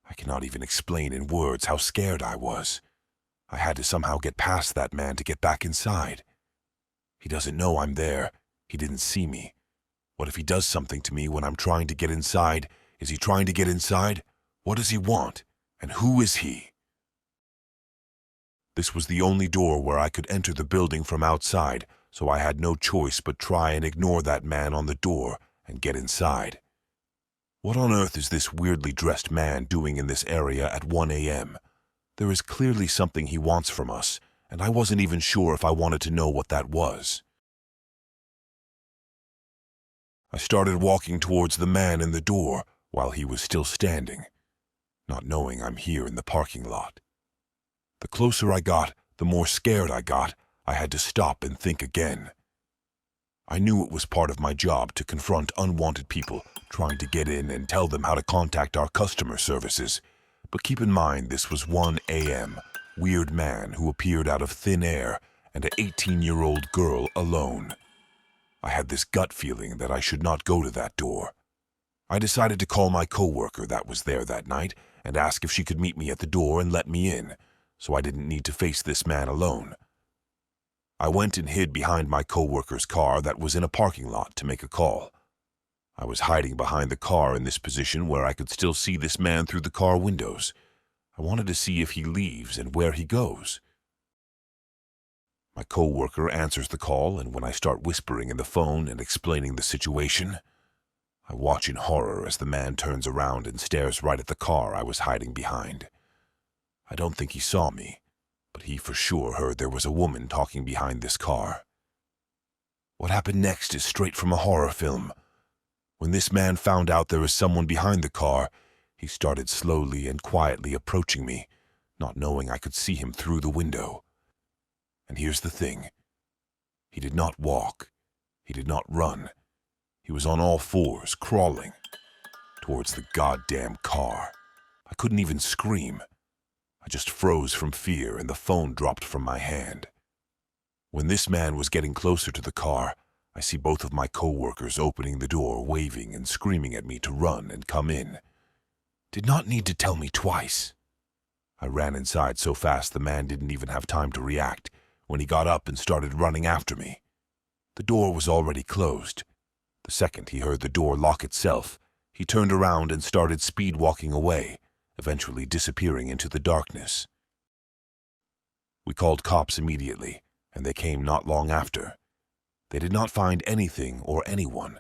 I cannot even explain in words how scared I was. I had to somehow get past that man to get back inside. He doesn't know I'm there. He didn't see me. What if he does something to me when I'm trying to get inside? Is he trying to get inside? What does he want? And who is he? This was the only door where I could enter the building from outside, so I had no choice but try and ignore that man on the door and get inside. What on earth is this weirdly dressed man doing in this area at 1 a.m.? There is clearly something he wants from us, and I wasn't even sure if I wanted to know what that was. I started walking towards the man in the door while he was still standing, not knowing I'm here in the parking lot. The closer I got, the more scared I got. I had to stop and think again. I knew it was part of my job to confront unwanted people trying to get in and tell them how to contact our customer services. But keep in mind this was 1 a.m., weird man who appeared out of thin air, and an 18-year-old girl alone. I had this gut feeling that I should not go to that door. I decided to call my coworker that was there that night and ask if she could meet me at the door and let me in, so I didn't need to face this man alone. I went and hid behind my coworker's car that was in a parking lot to make a call. I was hiding behind the car in this position where I could still see this man through the car windows. I wanted to see if he leaves and where he goes. My coworker answers the call, and when I start whispering in the phone and explaining the situation, I watch in horror as the man turns around and stares right at the car I was hiding behind. I don't think he saw me, but he for sure heard there was a woman talking behind this car. What happened next is straight from a horror film. When this man found out there was someone behind the car, he started slowly and quietly approaching me, not knowing I could see him through the window. And here's the thing. He did not walk. He did not run. He was on all fours, crawling towards the goddamn car. I couldn't even scream. I just froze from fear and the phone dropped from my hand. When this man was getting closer to the car, I see both of my co-workers opening the door, waving and screaming at me to run and come in. Did not need to tell me twice. I ran inside so fast the man didn't even have time to react when he got up and started running after me. The door was already closed. The second he heard the door lock itself, he turned around and started speed walking away, eventually disappearing into the darkness. We called cops immediately, and they came not long after. They did not find anything or anyone.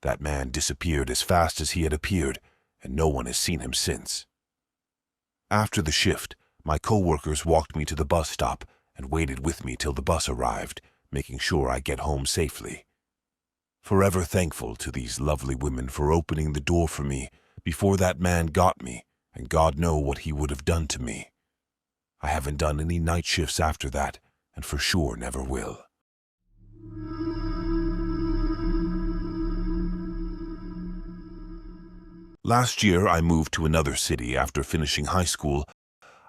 That man disappeared as fast as he had appeared, and no one has seen him since. After the shift, my co-workers walked me to the bus stop and waited with me till the bus arrived, making sure I get home safely. Forever thankful to these lovely women for opening the door for me before that man got me, and God know what he would have done to me. I haven't done any night shifts after that, and for sure never will. Last year, I moved to another city after finishing high school.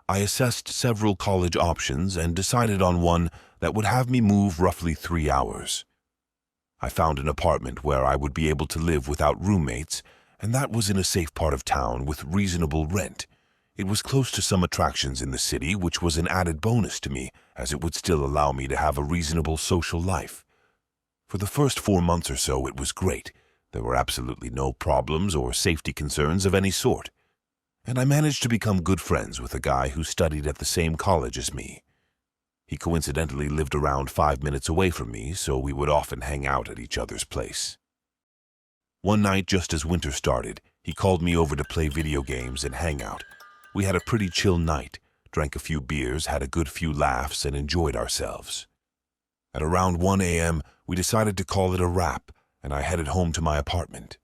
I assessed several college options and decided on one that would have me move roughly 3 hours. I found an apartment where I would be able to live without roommates, and that was in a safe part of town with reasonable rent. It was close to some attractions in the city, which was an added bonus to me, as it would still allow me to have a reasonable social life. For the first 4 months or so, it was great. There were absolutely no problems or safety concerns of any sort. And I managed to become good friends with a guy who studied at the same college as me. He coincidentally lived around 5 minutes away from me, so we would often hang out at each other's place. One night, just as winter started, he called me over to play video games and hang out. We had a pretty chill night, drank a few beers, had a good few laughs, and enjoyed ourselves. At around 1 a.m., we decided to call it a wrap, and I headed home to my apartment.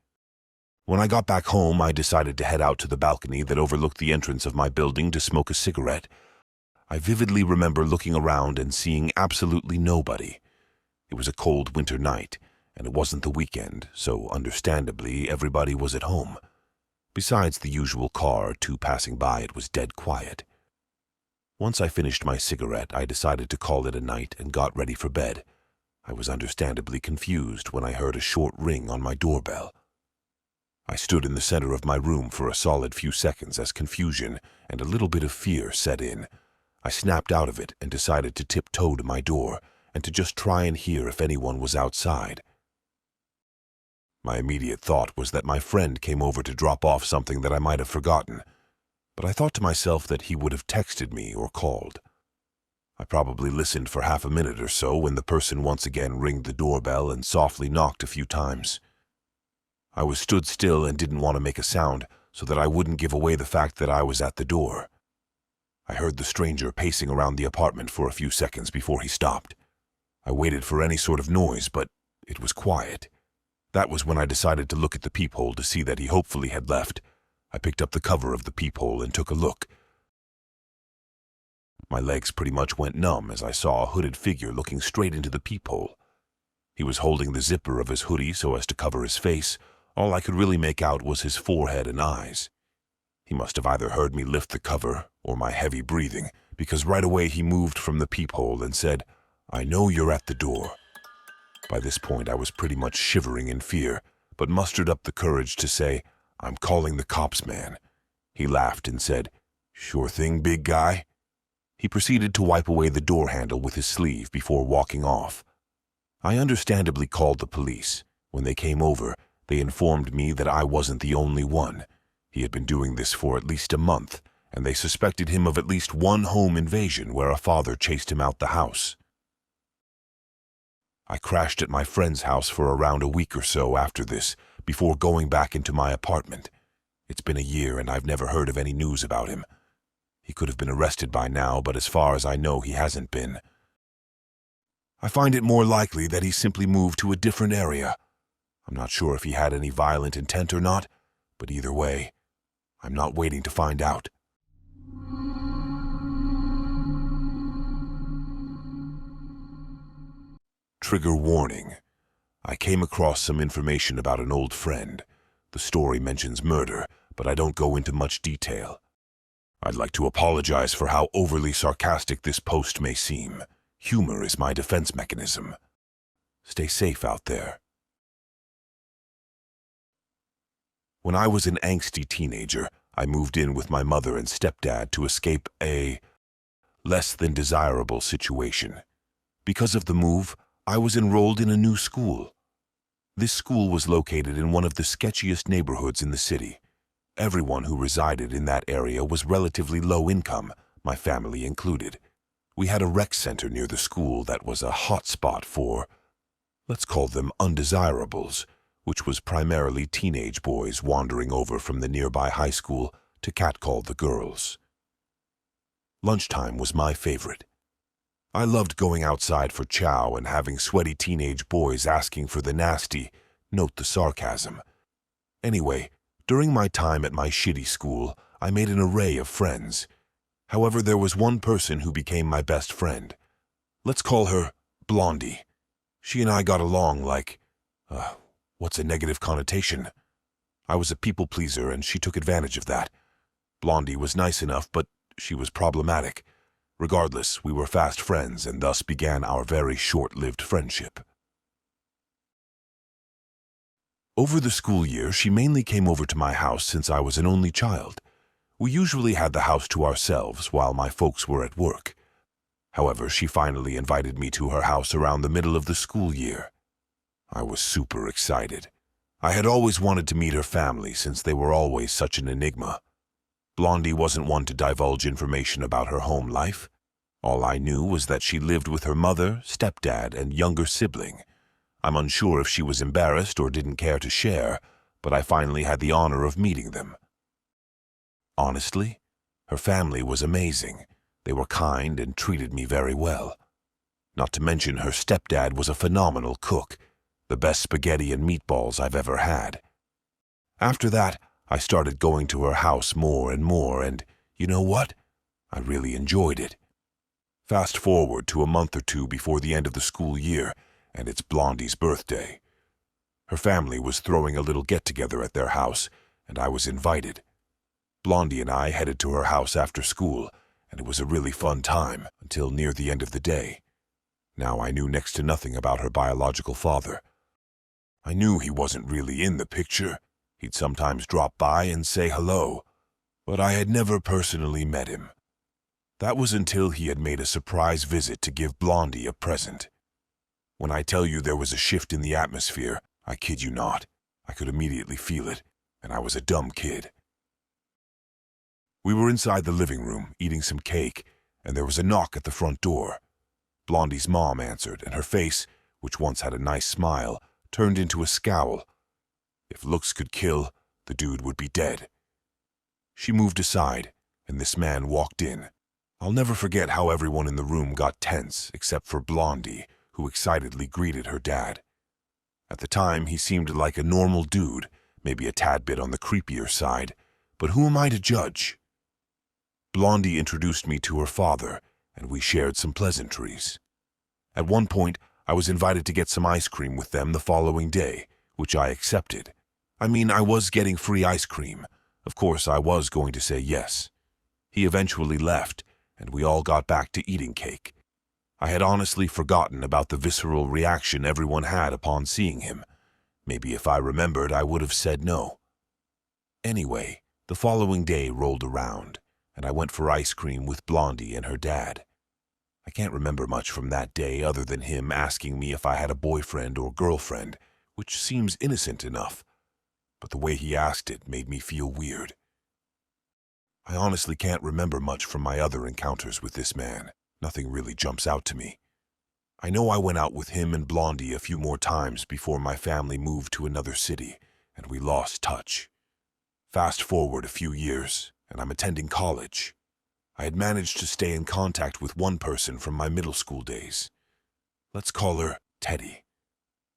When I got back home, I decided to head out to the balcony that overlooked the entrance of my building to smoke a cigarette. I vividly remember looking around and seeing absolutely nobody. It was a cold winter night, and it wasn't the weekend, so understandably everybody was at home. Besides the usual car or two passing by, it was dead quiet. Once I finished my cigarette, I decided to call it a night and got ready for bed. I was understandably confused when I heard a short ring on my doorbell. I stood in the center of my room for a solid few seconds as confusion and a little bit of fear set in. I snapped out of it and decided to tiptoe to my door and to just try and hear if anyone was outside. My immediate thought was that my friend came over to drop off something that I might have forgotten, but I thought to myself that he would have texted me or called. I probably listened for half a minute or so when the person once again ringed the doorbell and softly knocked a few times. I was stood still and didn't want to make a sound so that I wouldn't give away the fact that I was at the door. I heard the stranger pacing around the apartment for a few seconds before he stopped. I waited for any sort of noise, but it was quiet. That was when I decided to look at the peephole to see that he hopefully had left. I picked up the cover of the peephole and took a look. My legs pretty much went numb as I saw a hooded figure looking straight into the peephole. He was holding the zipper of his hoodie so as to cover his face. All I could really make out was his forehead and eyes. He must have either heard me lift the cover or my heavy breathing, because right away he moved from the peephole and said, "I know you're at the door." By this point I was pretty much shivering in fear, but mustered up the courage to say, "I'm calling the cops, man." He laughed and said, "Sure thing, big guy." He proceeded to wipe away the door handle with his sleeve before walking off. I understandably called the police. When they came over, they informed me that I wasn't the only one. He had been doing this for at least a month, and they suspected him of at least one home invasion where a father chased him out the house. I crashed at my friend's house for around a week or so after this, before going back into my apartment. It's been a year and I've never heard of any news about him. He could have been arrested by now, but as far as I know, he hasn't been. I find it more likely that he simply moved to a different area. I'm not sure if he had any violent intent or not, but either way, I'm not waiting to find out. Trigger warning. I came across some information about an old friend. The story mentions murder, but I don't go into much detail. I'd like to apologize for how overly sarcastic this post may seem. Humor is my defense mechanism. Stay safe out there. When I was an angsty teenager, I moved in with my mother and stepdad to escape a less than desirable situation. Because of the move, I was enrolled in a new school. This school was located in one of the sketchiest neighborhoods in the city. Everyone who resided in that area was relatively low income, my family included. We had a rec center near the school that was a hot spot for, let's call them undesirables, which was primarily teenage boys wandering over from the nearby high school to catcall the girls. Lunchtime was my favorite. I loved going outside for chow and having sweaty teenage boys asking for the nasty, note the sarcasm. Anyway, during my time at my shitty school, I made an array of friends. However, there was one person who became my best friend. Let's call her Blondie. She and I got along like, what's a negative connotation? I was a people pleaser and she took advantage of that. Blondie was nice enough, but she was problematic. Regardless, we were fast friends and thus began our very short-lived friendship. Over the school year, she mainly came over to my house since I was an only child. We usually had the house to ourselves while my folks were at work. However, she finally invited me to her house around the middle of the school year. I was super excited. I had always wanted to meet her family since they were always such an enigma. Blondie wasn't one to divulge information about her home life. All I knew was that she lived with her mother, stepdad, and younger sibling. I'm unsure if she was embarrassed or didn't care to share, but I finally had the honor of meeting them. Honestly, her family was amazing. They were kind and treated me very well. Not to mention her stepdad was a phenomenal cook, the best spaghetti and meatballs I've ever had. After that, I started going to her house more and more, and you know what? I really enjoyed it. Fast forward to a month or two before the end of the school year, and it's Blondie's birthday. Her family was throwing a little get-together at their house, and I was invited. Blondie and I headed to her house after school, and it was a really fun time until near the end of the day. Now I knew next to nothing about her biological father. I knew he wasn't really in the picture. He'd sometimes drop by and say hello, but I had never personally met him. That was until he had made a surprise visit to give Blondie a present. When I tell you there was a shift in the atmosphere, I kid you not. I could immediately feel it, and I was a dumb kid. We were inside the living room, eating some cake, and there was a knock at the front door. Blondie's mom answered, and her face, which once had a nice smile, turned into a scowl. If looks could kill, the dude would be dead. She moved aside, and this man walked in. I'll never forget how everyone in the room got tense, except for Blondie, who excitedly greeted her dad. At the time, he seemed like a normal dude, maybe a tad bit on the creepier side, but who am I to judge? Blondie introduced me to her father, and we shared some pleasantries. At one point, I was invited to get some ice cream with them the following day, which I accepted. I mean, I was getting free ice cream. Of course, I was going to say yes. He eventually left, and we all got back to eating cake. I had honestly forgotten about the visceral reaction everyone had upon seeing him. Maybe if I remembered, I would have said no. Anyway, the following day rolled around, and I went for ice cream with Blondie and her dad. I can't remember much from that day other than him asking me if I had a boyfriend or girlfriend, which seems innocent enough, but the way he asked it made me feel weird. I honestly can't remember much from my other encounters with this man. Nothing really jumps out to me. I know I went out with him and Blondie a few more times before my family moved to another city, and we lost touch. Fast forward a few years, and I'm attending college. I had managed to stay in contact with one person from my middle school days. Let's call her Teddy.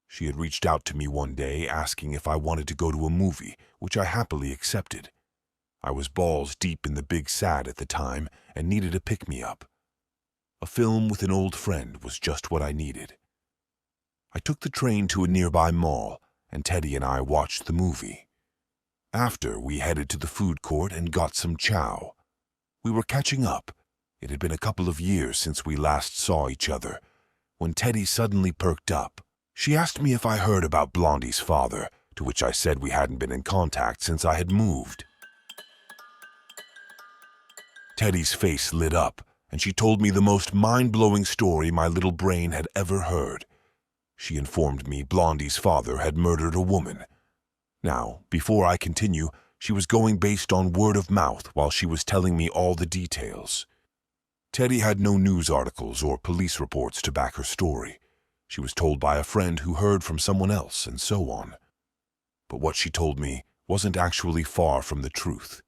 She had reached out to me one day asking if I wanted to go to a movie, which I happily accepted. I was balls deep in the big sad at the time and needed a pick-me-up. A film with an old friend was just what I needed. I took the train to a nearby mall, and Teddy and I watched the movie. After, we headed to the food court and got some chow. We were catching up. It had been a couple of years since we last saw each other, when Teddy suddenly perked up. She asked me if I heard about Blondie's father, to which I said we hadn't been in contact since I had moved. Teddy's face lit up, and she told me the most mind-blowing story my little brain had ever heard. She informed me Blondie's father had murdered a woman. Now, before I continue, she was going based on word of mouth while she was telling me all the details. Teddy had no news articles or police reports to back her story. She was told by a friend who heard from someone else, and so on. But what she told me wasn't actually far from the truth.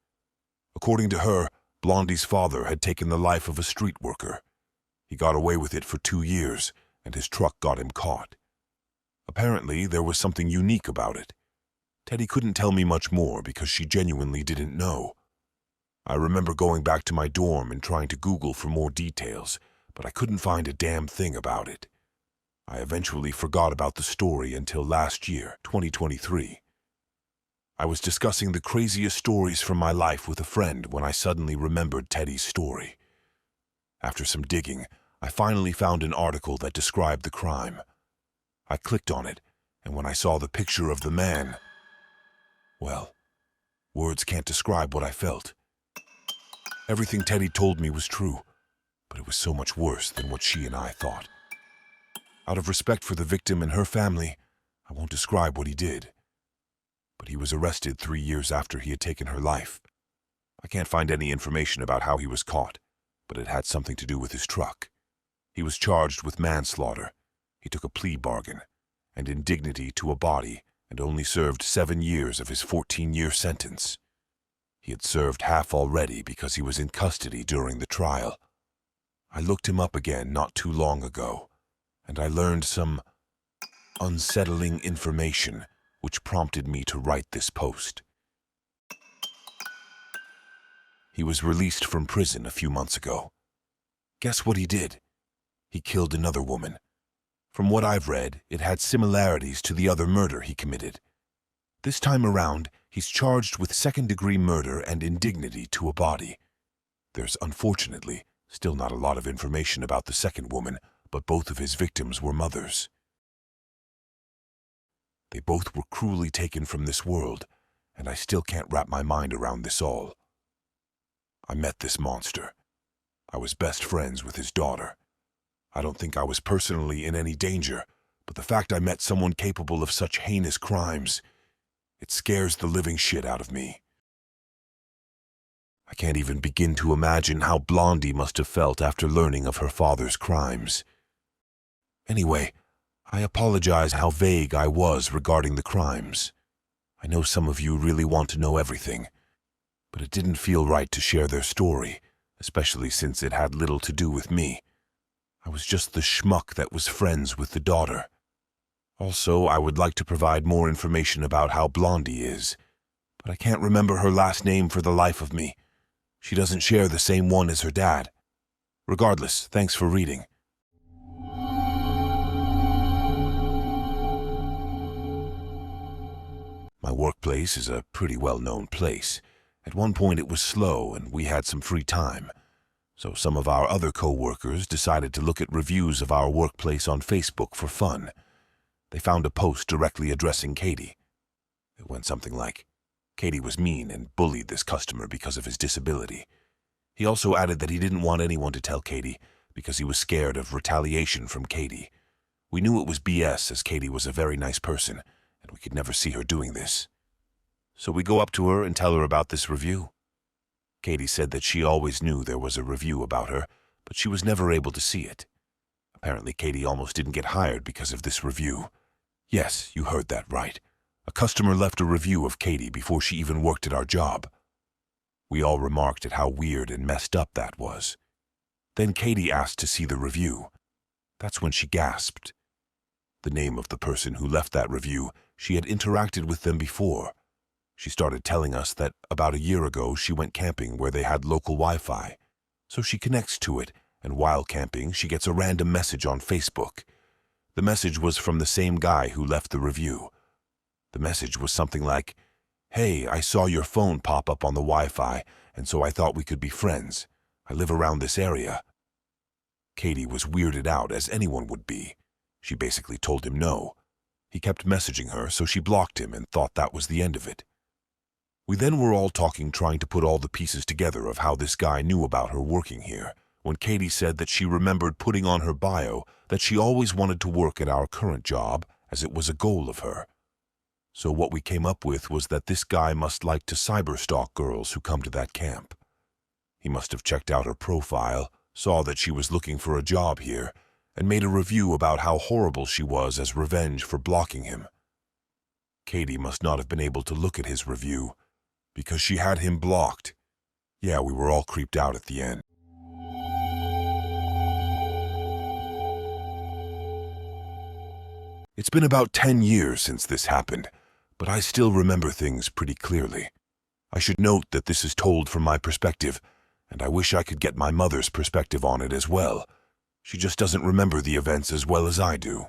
According to her, Blondie's father had taken the life of a street worker. He got away with it for 2 years, and his truck got him caught. Apparently, there was something unique about it. Teddy couldn't tell me much more because she genuinely didn't know. I remember going back to my dorm and trying to Google for more details, but I couldn't find a damn thing about it. I eventually forgot about the story until last year, 2023. I was discussing the craziest stories from my life with a friend when I suddenly remembered Teddy's story. After some digging, I finally found an article that described the crime. I clicked on it, and when I saw the picture of the man, well, words can't describe what I felt. Everything Teddy told me was true, but it was so much worse than what she and I thought. Out of respect for the victim and her family, I won't describe what he did. But he was arrested 3 years after he had taken her life. I can't find any information about how he was caught, but it had something to do with his truck. He was charged with manslaughter. He took a plea bargain and indignity to a body and only served 7 years of his 14-year sentence. He had served half already because he was in custody during the trial. I looked him up again not too long ago, and I learned some unsettling information which prompted me to write this post. He was released from prison a few months ago. Guess what he did? He killed another woman. From what I've read, it had similarities to the other murder he committed. This time around, he's charged with second-degree murder and indignity to a body. There's unfortunately still not a lot of information about the second woman, but both of his victims were mothers. They both were cruelly taken from this world, and I still can't wrap my mind around this all. I met this monster. I was best friends with his daughter. I don't think I was personally in any danger, but the fact I met someone capable of such heinous crimes, it scares the living shit out of me. I can't even begin to imagine how Blondie must have felt after learning of her father's crimes. Anyway, I apologize how vague I was regarding the crimes. I know some of you really want to know everything, but it didn't feel right to share their story, especially since it had little to do with me. I was just the schmuck that was friends with the daughter. Also, I would like to provide more information about how Blondie is, but I can't remember her last name for the life of me. She doesn't share the same one as her dad. Regardless, thanks for reading. My workplace is a pretty well-known place. At one point it was slow and we had some free time. So some of our other co-workers decided to look at reviews of our workplace on Facebook for fun. They found a post directly addressing Katie. It went something like, Katie was mean and bullied this customer because of his disability. He also added that he didn't want anyone to tell Katie because he was scared of retaliation from Katie. We knew it was BS as Katie was a very nice person and we could never see her doing this. So we go up to her and tell her about this review. Katie said that she always knew there was a review about her, but she was never able to see it. Apparently, Katie almost didn't get hired because of this review. Yes, you heard that right. A customer left a review of Katie before she even worked at our job. We all remarked at how weird and messed up that was. Then Katie asked to see the review. That's when she gasped. The name of the person who left that review, she had interacted with them before. She started telling us that about a year ago she went camping where they had local Wi-Fi. So she connects to it, and while camping, she gets a random message on Facebook. The message was from the same guy who left the review. The message was something like, "Hey, I saw your phone pop up on the Wi-Fi, and so I thought we could be friends. I live around this area." Katie was weirded out, as anyone would be. She basically told him no. He kept messaging her, so she blocked him and thought that was the end of it. We then were all talking, trying to put all the pieces together of how this guy knew about her working here, when Katie said that she remembered putting on her bio that she always wanted to work at our current job, as it was a goal of her. So what we came up with was that this guy must like to cyberstalk girls who come to that camp. He must have checked out her profile, saw that she was looking for a job here, and made a review about how horrible she was as revenge for blocking him. Katie must not have been able to look at his review, because she had him blocked. Yeah, we were all creeped out at the end. It's been about 10 years since this happened, but I still remember things pretty clearly. I should note that this is told from my perspective, and I wish I could get my mother's perspective on it as well. She just doesn't remember the events as well as I do.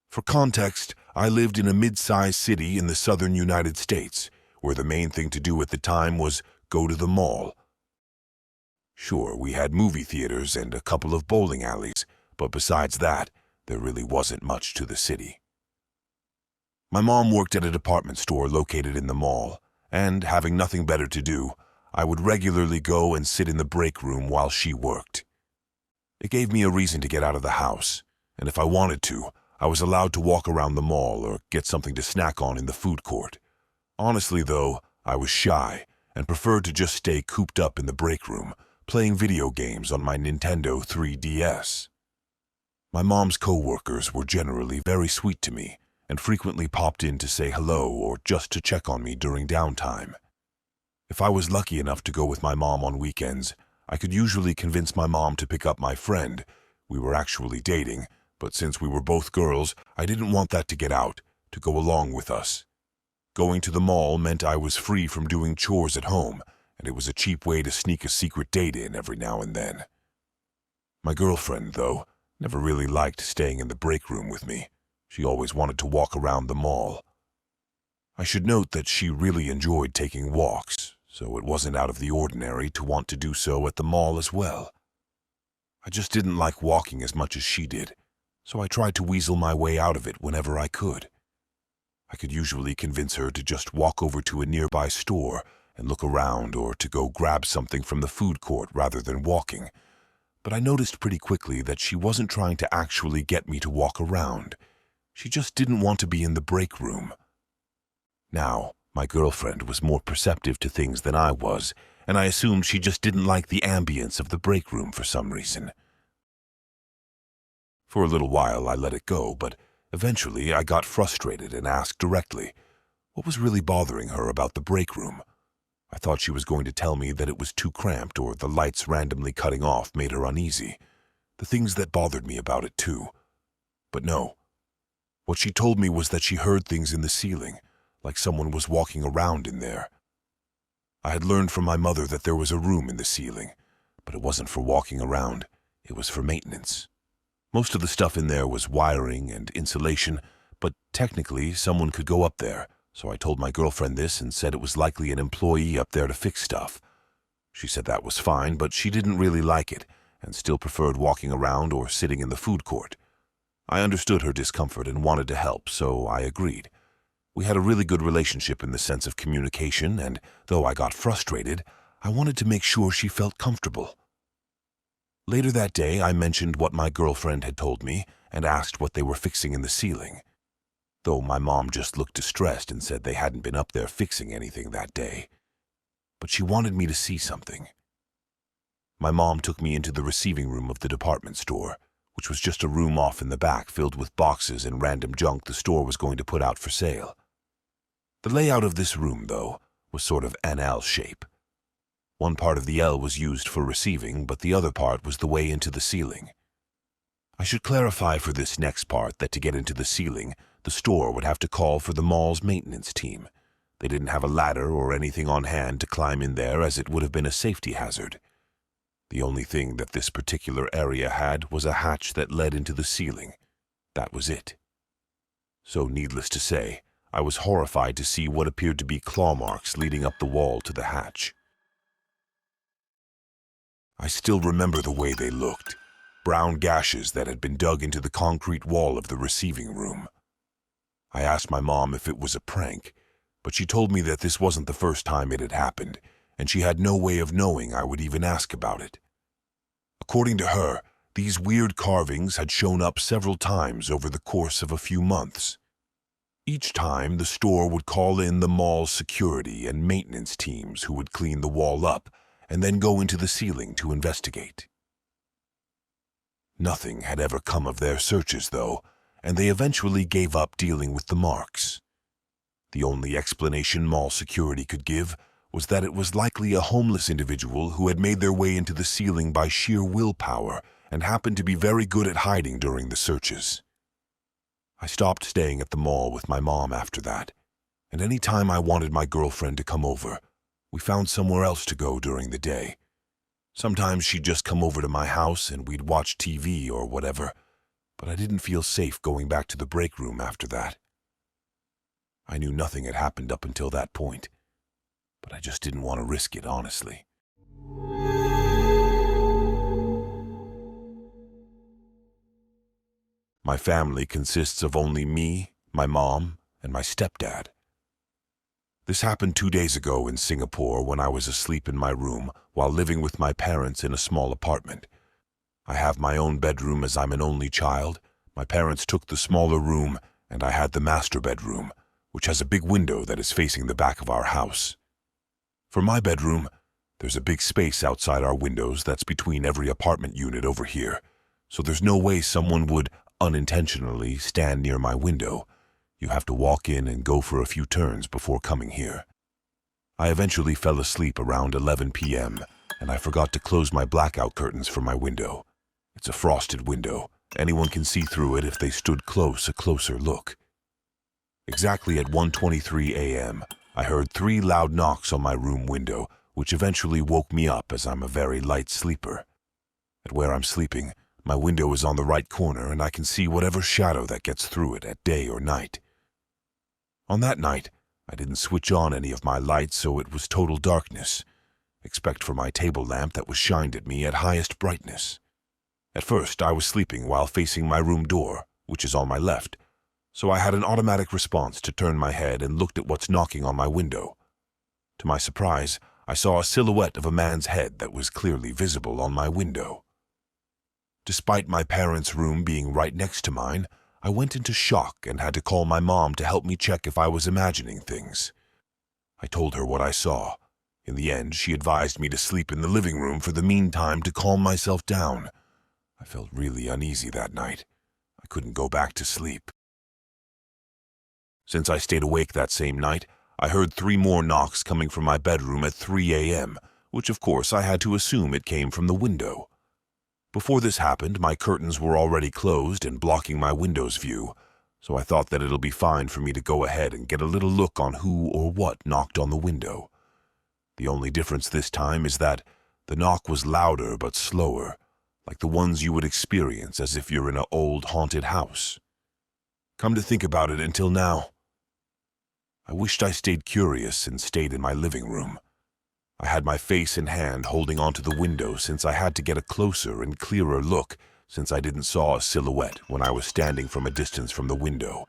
For context, I lived in a mid-sized city in the southern United States, where the main thing to do at the time was go to the mall. Sure, we had movie theaters and a couple of bowling alleys, but besides that, there really wasn't much to the city. My mom worked at a department store located in the mall, and having nothing better to do, I would regularly go and sit in the break room while she worked. It gave me a reason to get out of the house, and if I wanted to, I was allowed to walk around the mall or get something to snack on in the food court. Honestly, though, I was shy and preferred to just stay cooped up in the break room, playing video games on my Nintendo 3DS. My mom's co-workers were generally very sweet to me and frequently popped in to say hello or just to check on me during downtime. If I was lucky enough to go with my mom on weekends, I could usually convince my mom to pick up my friend. We were actually dating, but since we were both girls, I didn't want that to get out, to go along with us. Going to the mall meant I was free from doing chores at home, and it was a cheap way to sneak a secret date in every now and then. My girlfriend, though, never really liked staying in the break room with me. She always wanted to walk around the mall. I should note that she really enjoyed taking walks, so it wasn't out of the ordinary to want to do so at the mall as well. I just didn't like walking as much as she did, so I tried to weasel my way out of it whenever I could. I could usually convince her to just walk over to a nearby store and look around or to go grab something from the food court rather than walking, but I noticed pretty quickly that she wasn't trying to actually get me to walk around. She just didn't want to be in the break room. Now, my girlfriend was more perceptive to things than I was, and I assumed she just didn't like the ambience of the break room for some reason. For a little while I let it go, but eventually I got frustrated and asked directly what was really bothering her about the break room. I thought she was going to tell me that it was too cramped or the lights randomly cutting off made her uneasy, the things that bothered me about it too. But no. What she told me was that she heard things in the ceiling, like someone was walking around in there. I had learned from my mother that there was a room in the ceiling, but it wasn't for walking around, it was for maintenance. Most of the stuff in there was wiring and insulation, but technically someone could go up there, so I told my girlfriend this and said it was likely an employee up there to fix stuff. She said that was fine, but she didn't really like it, and still preferred walking around or sitting in the food court. I understood her discomfort and wanted to help, so I agreed. We had a really good relationship in the sense of communication, and though I got frustrated, I wanted to make sure she felt comfortable. Later that day, I mentioned what my girlfriend had told me and asked what they were fixing in the ceiling, though my mom just looked distressed and said they hadn't been up there fixing anything that day. But she wanted me to see something. My mom took me into the receiving room of the department store, which was just a room off in the back filled with boxes and random junk the store was going to put out for sale. The layout of this room, though, was sort of an L shape. One part of the L was used for receiving, but the other part was the way into the ceiling. I should clarify for this next part that to get into the ceiling, the store would have to call for the mall's maintenance team. They didn't have a ladder or anything on hand to climb in there, as it would have been a safety hazard. The only thing that this particular area had was a hatch that led into the ceiling. That was it. So, needless to say, I was horrified to see what appeared to be claw marks leading up the wall to the hatch. I still remember the way they looked, brown gashes that had been dug into the concrete wall of the receiving room. I asked my mom if it was a prank, but she told me that this wasn't the first time it had happened, and she had no way of knowing I would even ask about it. According to her, these weird carvings had shown up several times over the course of a few months. Each time, the store would call in the mall's security and maintenance teams who would clean the wall up and then go into the ceiling to investigate. Nothing had ever come of their searches, though, and they eventually gave up dealing with the marks. The only explanation mall security could give was that it was likely a homeless individual who had made their way into the ceiling by sheer willpower and happened to be very good at hiding during the searches. I stopped staying at the mall with my mom after that, and any time I wanted my girlfriend to come over, we found somewhere else to go during the day. Sometimes she'd just come over to my house and we'd watch TV or whatever, but I didn't feel safe going back to the break room after that. I knew nothing had happened up until that point, but I just didn't want to risk it, honestly. My family consists of only me, my mom, and my stepdad. This happened 2 days ago in Singapore when I was asleep in my room while living with my parents in a small apartment. I have my own bedroom as I'm an only child. My parents took the smaller room, and I had the master bedroom, which has a big window that is facing the back of our house. For my bedroom, there's a big space outside our windows that's between every apartment unit over here, so there's no way someone would unintentionally stand near my window. You have to walk in and go for a few turns before coming here. I eventually fell asleep around 11 p.m., and I forgot to close my blackout curtains for my window. It's a frosted window. Anyone can see through it if they stood a closer look. Exactly at 1:23 a.m., I heard 3 loud knocks on my room window, which eventually woke me up as I'm a very light sleeper. At where I'm sleeping, my window is on the right corner and I can see whatever shadow that gets through it at day or night. On that night, I didn't switch on any of my lights, so it was total darkness, except for my table lamp that was shined at me at highest brightness. At first, I was sleeping while facing my room door, which is on my left, so I had an automatic response to turn my head and looked at what's knocking on my window. To my surprise, I saw a silhouette of a man's head that was clearly visible on my window. Despite my parents' room being right next to mine, I went into shock and had to call my mom to help me check if I was imagining things. I told her what I saw. In the end, she advised me to sleep in the living room for the meantime to calm myself down. I felt really uneasy that night. I couldn't go back to sleep. Since I stayed awake that same night, I heard 3 more knocks coming from my bedroom at 3 a.m., which of course I had to assume it came from the window. Before this happened, my curtains were already closed and blocking my window's view, so I thought that it'll be fine for me to go ahead and get a little look on who or what knocked on the window. The only difference this time is that the knock was louder but slower, like the ones you would experience as if you're in an old haunted house. Come to think about it, until now, I wished I stayed curious and stayed in my living room. I had my face in hand holding onto the window since I had to get a closer and clearer look since I didn't saw a silhouette when I was standing from a distance from the window,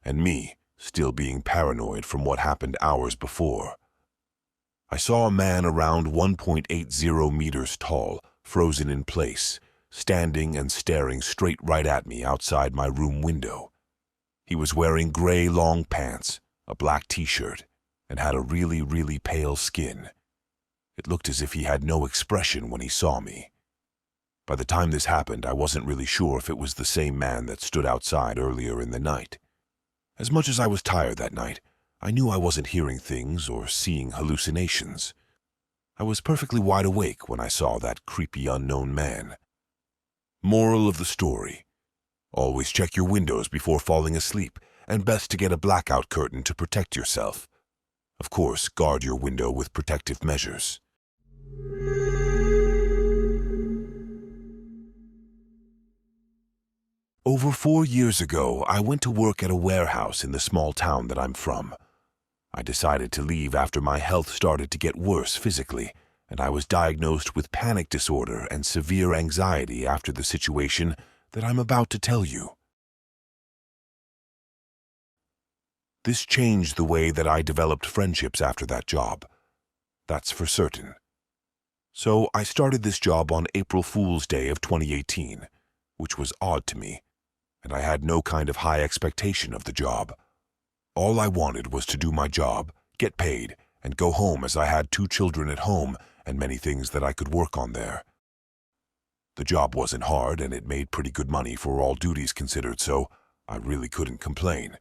and me still being paranoid from what happened hours before. I saw a man around 1.80 meters tall, frozen in place, standing and staring straight right at me outside my room window. He was wearing gray long pants, a black t-shirt, and had a really, really pale skin. It looked as if he had no expression when he saw me. By the time this happened, I wasn't really sure if it was the same man that stood outside earlier in the night. As much as I was tired that night, I knew I wasn't hearing things or seeing hallucinations. I was perfectly wide awake when I saw that creepy unknown man. Moral of the story: always check your windows before falling asleep, and best to get a blackout curtain to protect yourself. Of course, guard your window with protective measures. Over 4 years ago, I went to work at a warehouse in the small town that I'm from. I decided to leave after my health started to get worse physically, and I was diagnosed with panic disorder and severe anxiety after the situation that I'm about to tell you. This changed the way that I developed friendships after that job. That's for certain. So I started this job on April Fool's Day of 2018, which was odd to me, and I had no kind of high expectation of the job. All I wanted was to do my job, get paid, and go home, as I had 2 children at home and many things that I could work on there. The job wasn't hard, and it made pretty good money for all duties considered, so I really couldn't complain.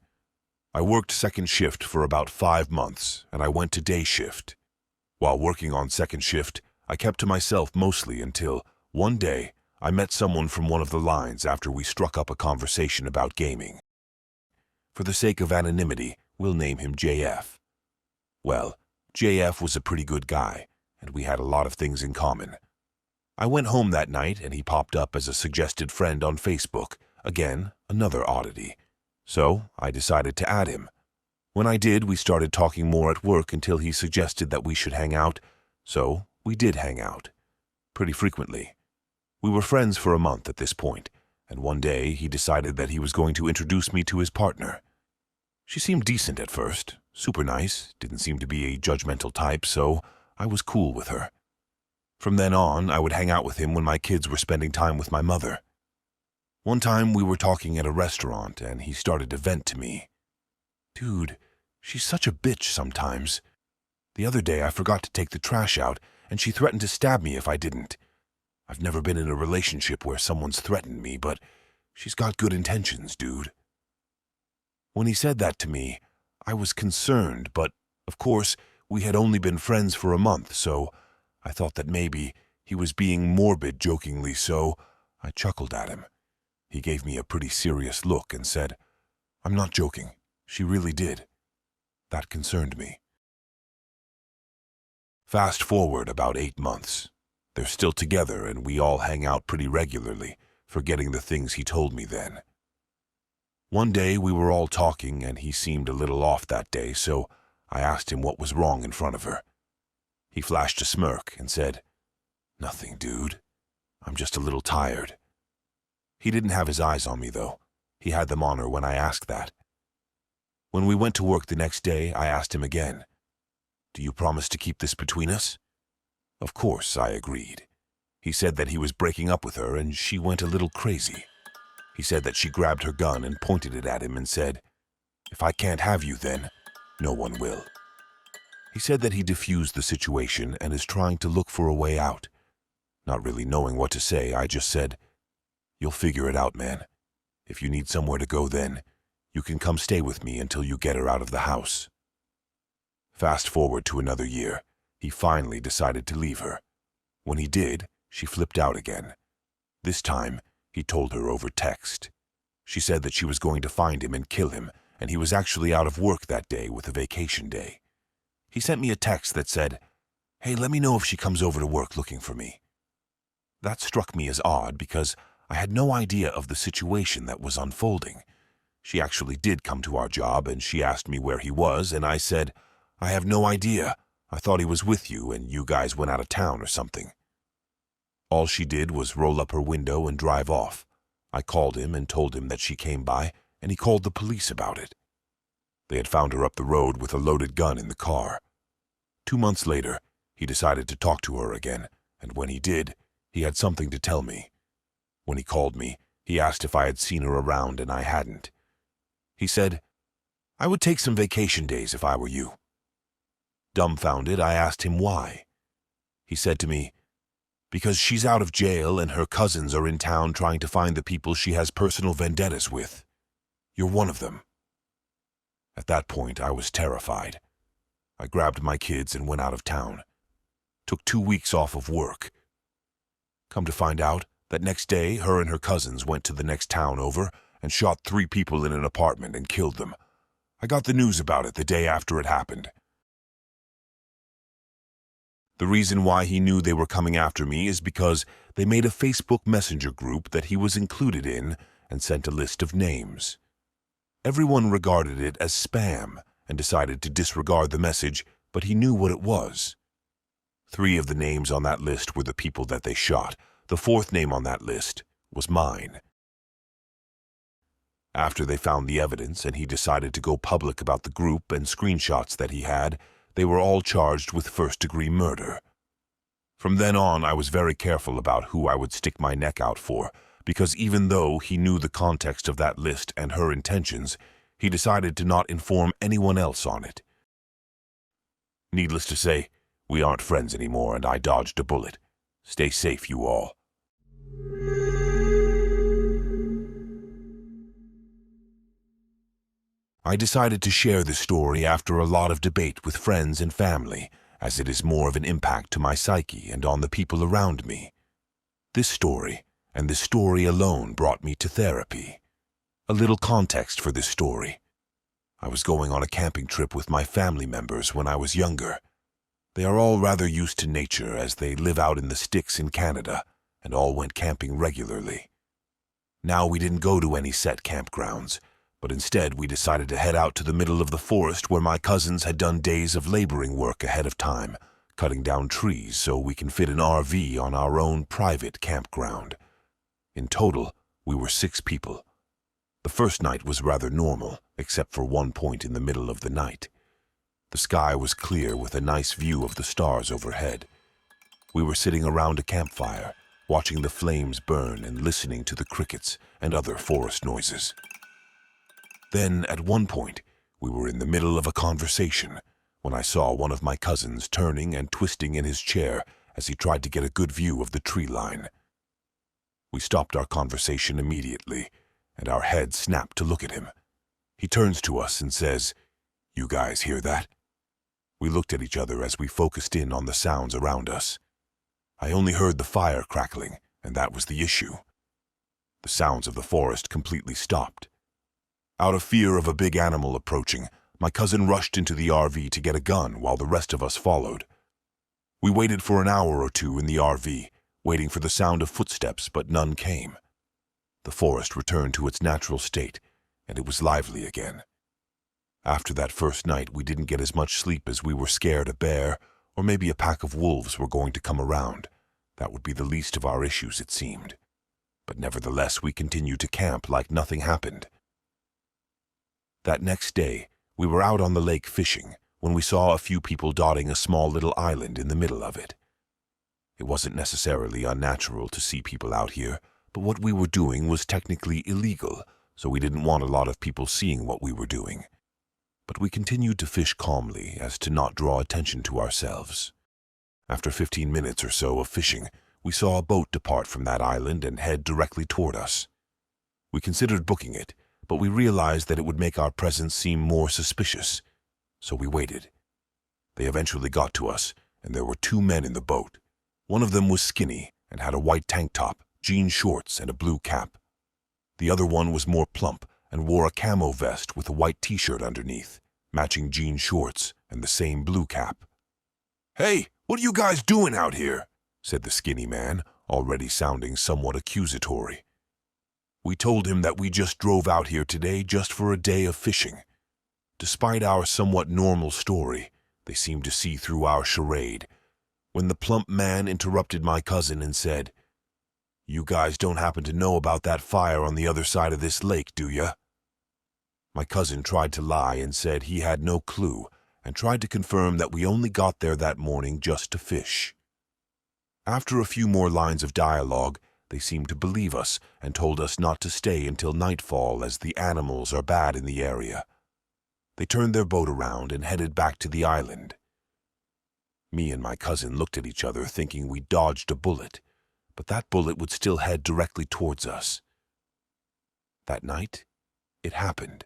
I worked second shift for about 5 months, and I went to day shift. While working on second shift, I kept to myself mostly until, one day, I met someone from one of the lines after we struck up a conversation about gaming. For the sake of anonymity, we'll name him JF. Well, JF was a pretty good guy, and we had a lot of things in common. I went home that night, and he popped up as a suggested friend on Facebook. Again, another oddity. So I decided to add him. When I did, we started talking more at work until he suggested that we should hang out, so we did hang out. Pretty frequently. We were friends for a month at this point, and one day he decided that he was going to introduce me to his partner. She seemed decent at first, super nice, didn't seem to be a judgmental type, so I was cool with her. From then on, I would hang out with him when my kids were spending time with my mother. One time we were talking at a restaurant, and he started to vent to me. Dude, she's such a bitch sometimes. The other day I forgot to take the trash out, and she threatened to stab me if I didn't. I've never been in a relationship where someone's threatened me, but she's got good intentions, dude. When he said that to me, I was concerned, but, of course, we had only been friends for a month, so I thought that maybe he was being morbid jokingly, so I chuckled at him. He gave me a pretty serious look and said, "I'm not joking. She really did." That concerned me. Fast forward about 8 months. They're still together, and we all hang out pretty regularly, forgetting the things he told me then. One day we were all talking, and he seemed a little off that day, so I asked him what was wrong in front of her. He flashed a smirk and said, "Nothing, dude. I'm just a little tired." He didn't have his eyes on me, though. He had them on her when I asked that. When we went to work the next day, I asked him again, "Do you promise to keep this between us?" Of course, I agreed. He said that he was breaking up with her, and she went a little crazy. He said that she grabbed her gun and pointed it at him and said, "If I can't have you, then no one will." He said that he diffused the situation and is trying to look for a way out. Not really knowing what to say, I just said, "You'll figure it out, man. If you need somewhere to go then, you can come stay with me until you get her out of the house." Fast forward to another year. He finally decided to leave her. When he did, she flipped out again. This time, he told her over text. She said that she was going to find him and kill him, and he was actually out of work that day with a vacation day. He sent me a text that said, "Hey, let me know if she comes over to work looking for me." That struck me as odd because I had no idea of the situation that was unfolding. She actually did come to our job, and she asked me where he was, and I said, "I have no idea. I thought he was with you, and you guys went out of town or something." All she did was roll up her window and drive off. I called him and told him that she came by, and he called the police about it. They had found her up the road with a loaded gun in the car. 2 months later, he decided to talk to her again, and when he did, he had something to tell me. When he called me, he asked if I had seen her around, and I hadn't. He said, "I would take some vacation days if I were you." Dumbfounded, I asked him why. He said to me, "Because she's out of jail and her cousins are in town trying to find the people she has personal vendettas with. You're one of them." At that point, I was terrified. I grabbed my kids and went out of town. Took 2 weeks off of work. Come to find out, that next day, her and her cousins went to the next town over and shot 3 people in an apartment and killed them. I got the news about it the day after it happened. The reason why he knew they were coming after me is because they made a Facebook Messenger group that he was included in, and sent a list of names. Everyone regarded it as spam and decided to disregard the message, but he knew what it was. 3 of the names on that list were the people that they shot. The 4th name on that list was mine. After they found the evidence and he decided to go public about the group and screenshots that he had, they were all charged with first-degree murder. From then on, I was very careful about who I would stick my neck out for, because even though he knew the context of that list and her intentions, he decided to not inform anyone else on it. Needless to say, we aren't friends anymore and I dodged a bullet. Stay safe, you all. I decided to share this story after a lot of debate with friends and family, as it is more of an impact to my psyche and on the people around me. This story, and this story alone, brought me to therapy. A little context for this story. I was going on a camping trip with my family members when I was younger. They are all rather used to nature as they live out in the sticks in Canada, and all went camping regularly. Now we didn't go to any set campgrounds, but instead we decided to head out to the middle of the forest where my cousins had done days of laboring work ahead of time, cutting down trees so we can fit an RV on our own private campground. In total, we were 6 people. The first night was rather normal, except for one point in the middle of the night. The sky was clear with a nice view of the stars overhead. We were sitting around a campfire, watching the flames burn and listening to the crickets and other forest noises. Then, at one point, we were in the middle of a conversation when I saw one of my cousins turning and twisting in his chair as he tried to get a good view of the tree line. We stopped our conversation immediately, and our heads snapped to look at him. He turns to us and says, "You guys hear that?" We looked at each other as we focused in on the sounds around us. I only heard the fire crackling, and that was the issue. The sounds of the forest completely stopped. Out of fear of a big animal approaching, my cousin rushed into the RV to get a gun while the rest of us followed. We waited for an hour or 2 in the RV, waiting for the sound of footsteps, but none came. The forest returned to its natural state, and it was lively again. After that first night, we didn't get as much sleep as we were scared a bear or maybe a pack of wolves were going to come around. That would be the least of our issues, it seemed. But nevertheless, we continued to camp like nothing happened. That next day, we were out on the lake fishing when we saw a few people dotting a small little island in the middle of it. It wasn't necessarily unnatural to see people out here, but what we were doing was technically illegal, so we didn't want a lot of people seeing what we were doing. But we continued to fish calmly as to not draw attention to ourselves. After 15 minutes or so of fishing, we saw a boat depart from that island and head directly toward us. We considered booking it, but we realized that it would make our presence seem more suspicious, so we waited. They eventually got to us, and there were 2 men in the boat. One of them was skinny and had a white tank top, jean shorts, and a blue cap. The other one was more plump and wore a camo vest with a white t-shirt underneath, matching jean shorts and the same blue cap. "Hey, what are you guys doing out here?" said the skinny man, already sounding somewhat accusatory. We told him that we just drove out here today just for a day of fishing. Despite our somewhat normal story, they seemed to see through our charade, when the plump man interrupted my cousin and said, "You guys don't happen to know about that fire on the other side of this lake, do ya?" My cousin tried to lie and said he had no clue, and tried to confirm that we only got there that morning just to fish. After a few more lines of dialogue, they seemed to believe us and told us not to stay until nightfall as the animals are bad in the area. They turned their boat around and headed back to the island. Me and my cousin looked at each other thinking we dodged a bullet, but that bullet would still head directly towards us. That night, it happened.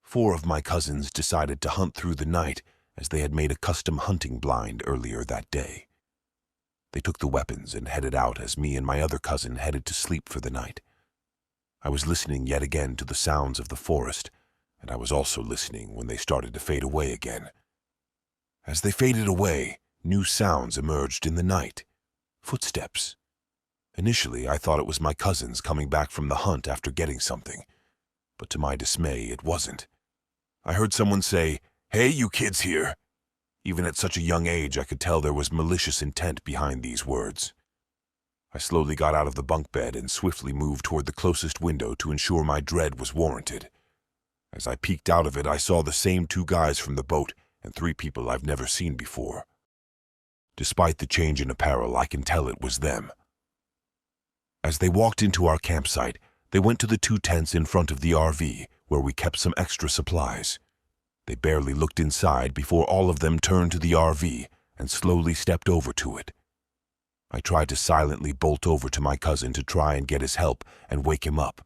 4 of my cousins decided to hunt through the night as they had made a custom hunting blind earlier that day. They took the weapons and headed out as me and my other cousin headed to sleep for the night. I was listening yet again to the sounds of the forest, and I was also listening when they started to fade away again. As they faded away, new sounds emerged in the night. Footsteps. Initially, I thought it was my cousins coming back from the hunt after getting something, but to my dismay, it wasn't. I heard someone say, "Hey, you kids here." Even at such a young age, I could tell there was malicious intent behind these words. I slowly got out of the bunk bed and swiftly moved toward the closest window to ensure my dread was warranted. As I peeked out of it, I saw the same 2 guys from the boat and 3 people I've never seen before. Despite the change in apparel, I can tell it was them. As they walked into our campsite, they went to the 2 tents in front of the RV, where we kept some extra supplies. They barely looked inside before all of them turned to the RV and slowly stepped over to it. I tried to silently bolt over to my cousin to try and get his help and wake him up.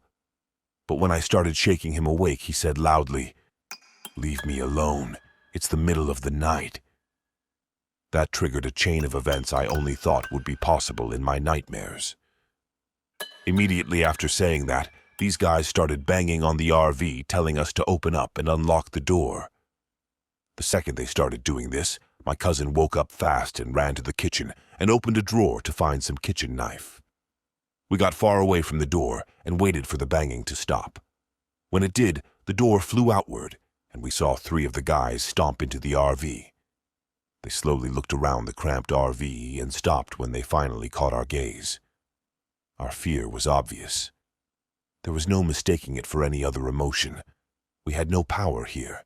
But when I started shaking him awake, he said loudly, "Leave me alone. It's the middle of the night." That triggered a chain of events I only thought would be possible in my nightmares. Immediately after saying that, these guys started banging on the RV, telling us to open up and unlock the door. The second they started doing this, my cousin woke up fast and ran to the kitchen and opened a drawer to find some kitchen knife. We got far away from the door and waited for the banging to stop. When it did, the door flew outward, and we saw 3 of the guys stomp into the RV. They slowly looked around the cramped RV and stopped when they finally caught our gaze. Our fear was obvious. There was no mistaking it for any other emotion. We had no power here.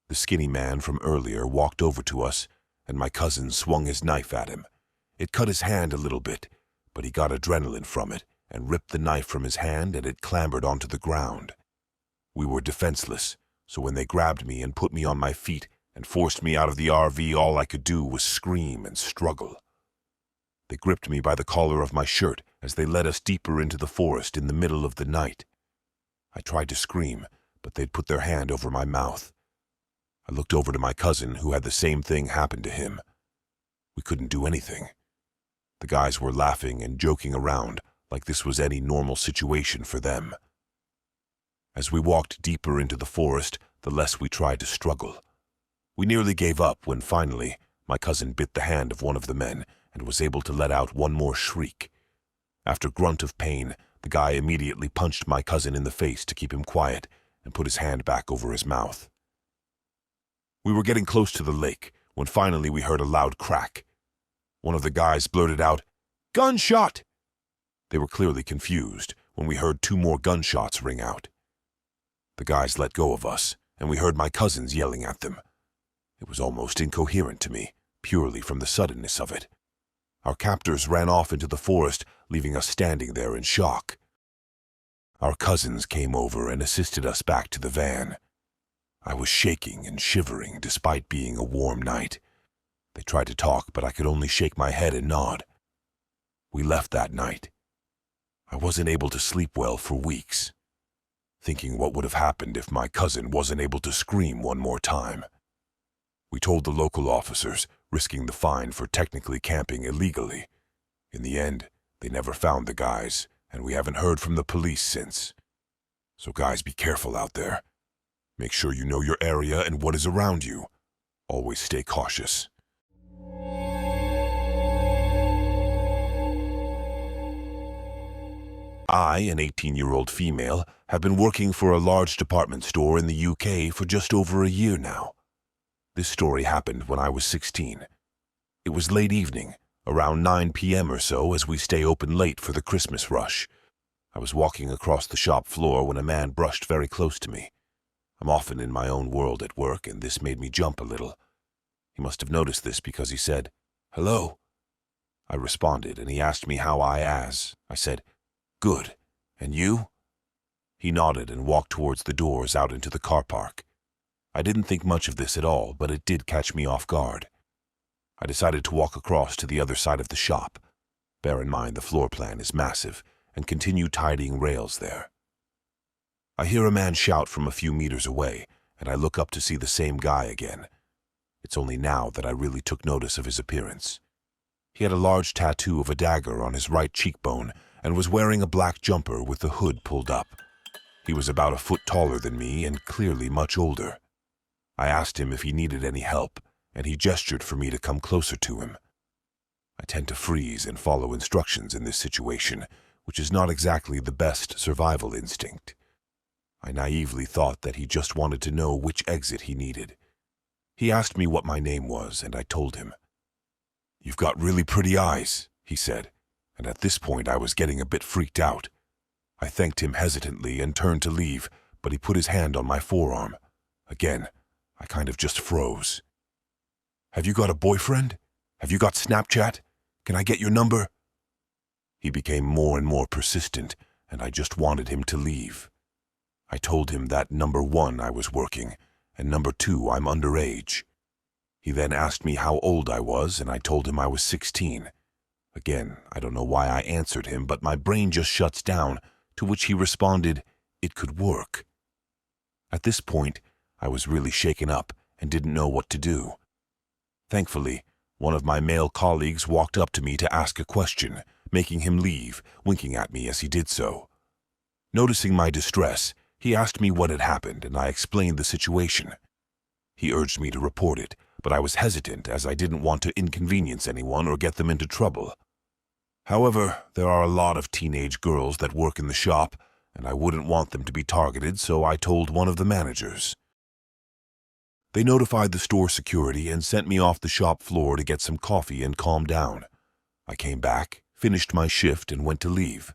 The skinny man from earlier walked over to us, and my cousin swung his knife at him. It cut his hand a little bit, but he got adrenaline from it and ripped the knife from his hand, and it clambered onto the ground. We were defenseless, so when they grabbed me and put me on my feet and forced me out of the RV, all I could do was scream and struggle. They gripped me by the collar of my shirt as they led us deeper into the forest in the middle of the night. I tried to scream, but they'd put their hand over my mouth. I looked over to my cousin, who had the same thing happen to him. We couldn't do anything. The guys were laughing and joking around like this was any normal situation for them. As we walked deeper into the forest, the less we tried to struggle. We nearly gave up when finally my cousin bit the hand of one of the men and was able to let out one more shriek. After a grunt of pain, the guy immediately punched my cousin in the face to keep him quiet and put his hand back over his mouth. We were getting close to the lake when finally we heard a loud crack. One of the guys blurted out, "Gunshot!" They were clearly confused when we heard 2 more gunshots ring out. The guys let go of us, and we heard my cousins yelling at them. It was almost incoherent to me, purely from the suddenness of it. Our captors ran off into the forest, leaving us standing there in shock. Our cousins came over and assisted us back to the van. I was shaking and shivering despite being a warm night. They tried to talk, but I could only shake my head and nod. We left that night. I wasn't able to sleep well for weeks, thinking what would have happened if my cousin wasn't able to scream one more time. We told the local officers, risking the fine for technically camping illegally. In the end, they never found the guys, and we haven't heard from the police since. So guys, be careful out there. Make sure you know your area and what is around you. Always stay cautious. I, an 18-year-old female, have been working for a large department store in the UK for just over a year now. This story happened when I was 16. It was late evening, around 9 p.m. or so, as we stay open late for the Christmas rush. I was walking across the shop floor when a man brushed very close to me. I'm often in my own world at work, and this made me jump a little. He must have noticed this because he said, "Hello." I responded, and he asked me how I said, "Good. And you?" He nodded and walked towards the doors out into the car park. I didn't think much of this at all, but it did catch me off guard. I decided to walk across to the other side of the shop. Bear in mind the floor plan is massive, and continue tidying rails there. I hear a man shout from a few meters away, and I look up to see the same guy again. It's only now that I really took notice of his appearance. He had a large tattoo of a dagger on his right cheekbone and was wearing a black jumper with the hood pulled up. He was about a foot taller than me and clearly much older. I asked him if he needed any help, and he gestured for me to come closer to him. I tend to freeze and follow instructions in this situation, which is not exactly the best survival instinct. I naively thought that he just wanted to know which exit he needed. He asked me what my name was, and I told him. "You've got really pretty eyes," he said, and at this point I was getting a bit freaked out. I thanked him hesitantly and turned to leave, but he put his hand on my forearm. Again, I kind of just froze. "Have you got a boyfriend? Have you got Snapchat? Can I get your number?" He became more and more persistent, and I just wanted him to leave. I told him that number 1, I was working, and number 2, I'm underage. He then asked me how old I was, and I told him I was 16. Again, I don't know why I answered him, but my brain just shuts down, to which he responded, "It could work." At this point, I was really shaken up and didn't know what to do. Thankfully, one of my male colleagues walked up to me to ask a question, making him leave, winking at me as he did so. Noticing my distress, he asked me what had happened, and I explained the situation. He urged me to report it, but I was hesitant as I didn't want to inconvenience anyone or get them into trouble. However, there are a lot of teenage girls that work in the shop, and I wouldn't want them to be targeted, so I told one of the managers. They notified the store security and sent me off the shop floor to get some coffee and calm down. I came back, finished my shift, and went to leave.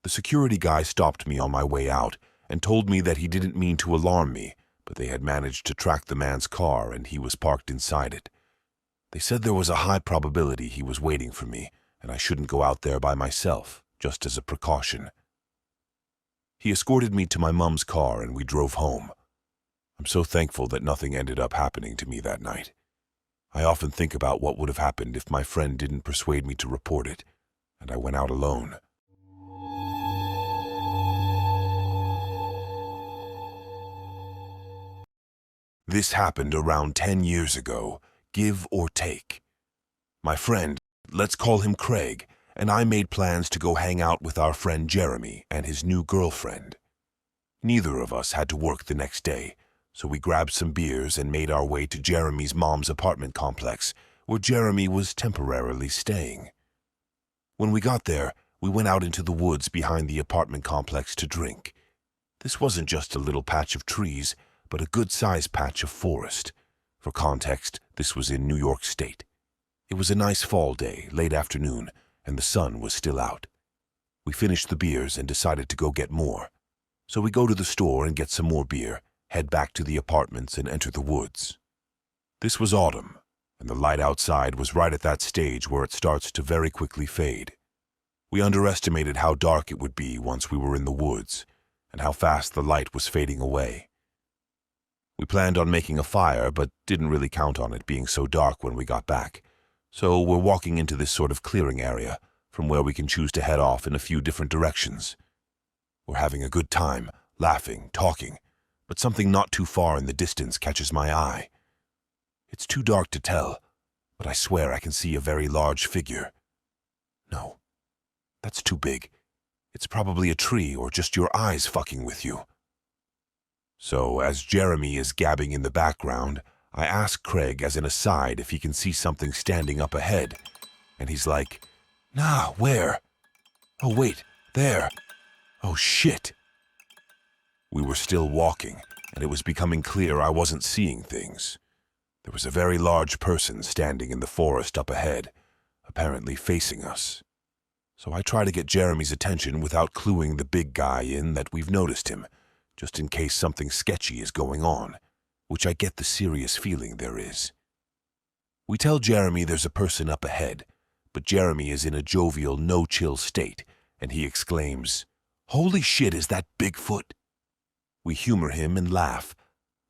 The security guy stopped me on my way out and told me that he didn't mean to alarm me, but they had managed to track the man's car and he was parked inside it. They said there was a high probability he was waiting for me, and I shouldn't go out there by myself, just as a precaution. He escorted me to my mom's car and we drove home. I'm so thankful that nothing ended up happening to me that night. I often think about what would have happened if my friend didn't persuade me to report it, and I went out alone. This happened around 10 years ago, give or take. My friend, let's call him Craig, and I made plans to go hang out with our friend Jeremy and his new girlfriend. Neither of us had to work the next day, so we grabbed some beers and made our way to Jeremy's mom's apartment complex, where Jeremy was temporarily staying. When we got there, we went out into the woods behind the apartment complex to drink. This wasn't just a little patch of trees, but a good-sized patch of forest. For context, this was in New York State. It was a nice fall day, late afternoon, and the sun was still out. We finished the beers and decided to go get more. So we go to the store and get some more beer, head back to the apartments and enter the woods. This was autumn, and the light outside was right at that stage where it starts to very quickly fade. We underestimated how dark it would be once we were in the woods, and how fast the light was fading away. We planned on making a fire, but didn't really count on it being so dark when we got back. So we're walking into this sort of clearing area, from where we can choose to head off in a few different directions. We're having a good time, laughing, talking, but something not too far in the distance catches my eye. It's too dark to tell, but I swear I can see a very large figure. No, that's too big. It's probably a tree or just your eyes fucking with you. So, as Jeremy is gabbing in the background, I ask Craig as an aside if he can see something standing up ahead, and he's like, "Nah, where? Oh wait, there. Oh shit." We were still walking, and it was becoming clear I wasn't seeing things. There was a very large person standing in the forest up ahead, apparently facing us. So I try to get Jeremy's attention without cluing the big guy in that we've noticed him, just in case something sketchy is going on, which I get the serious feeling there is. We tell Jeremy there's a person up ahead, but Jeremy is in a jovial, no-chill state, and he exclaims, "Holy shit, is that Bigfoot?" We humor him and laugh,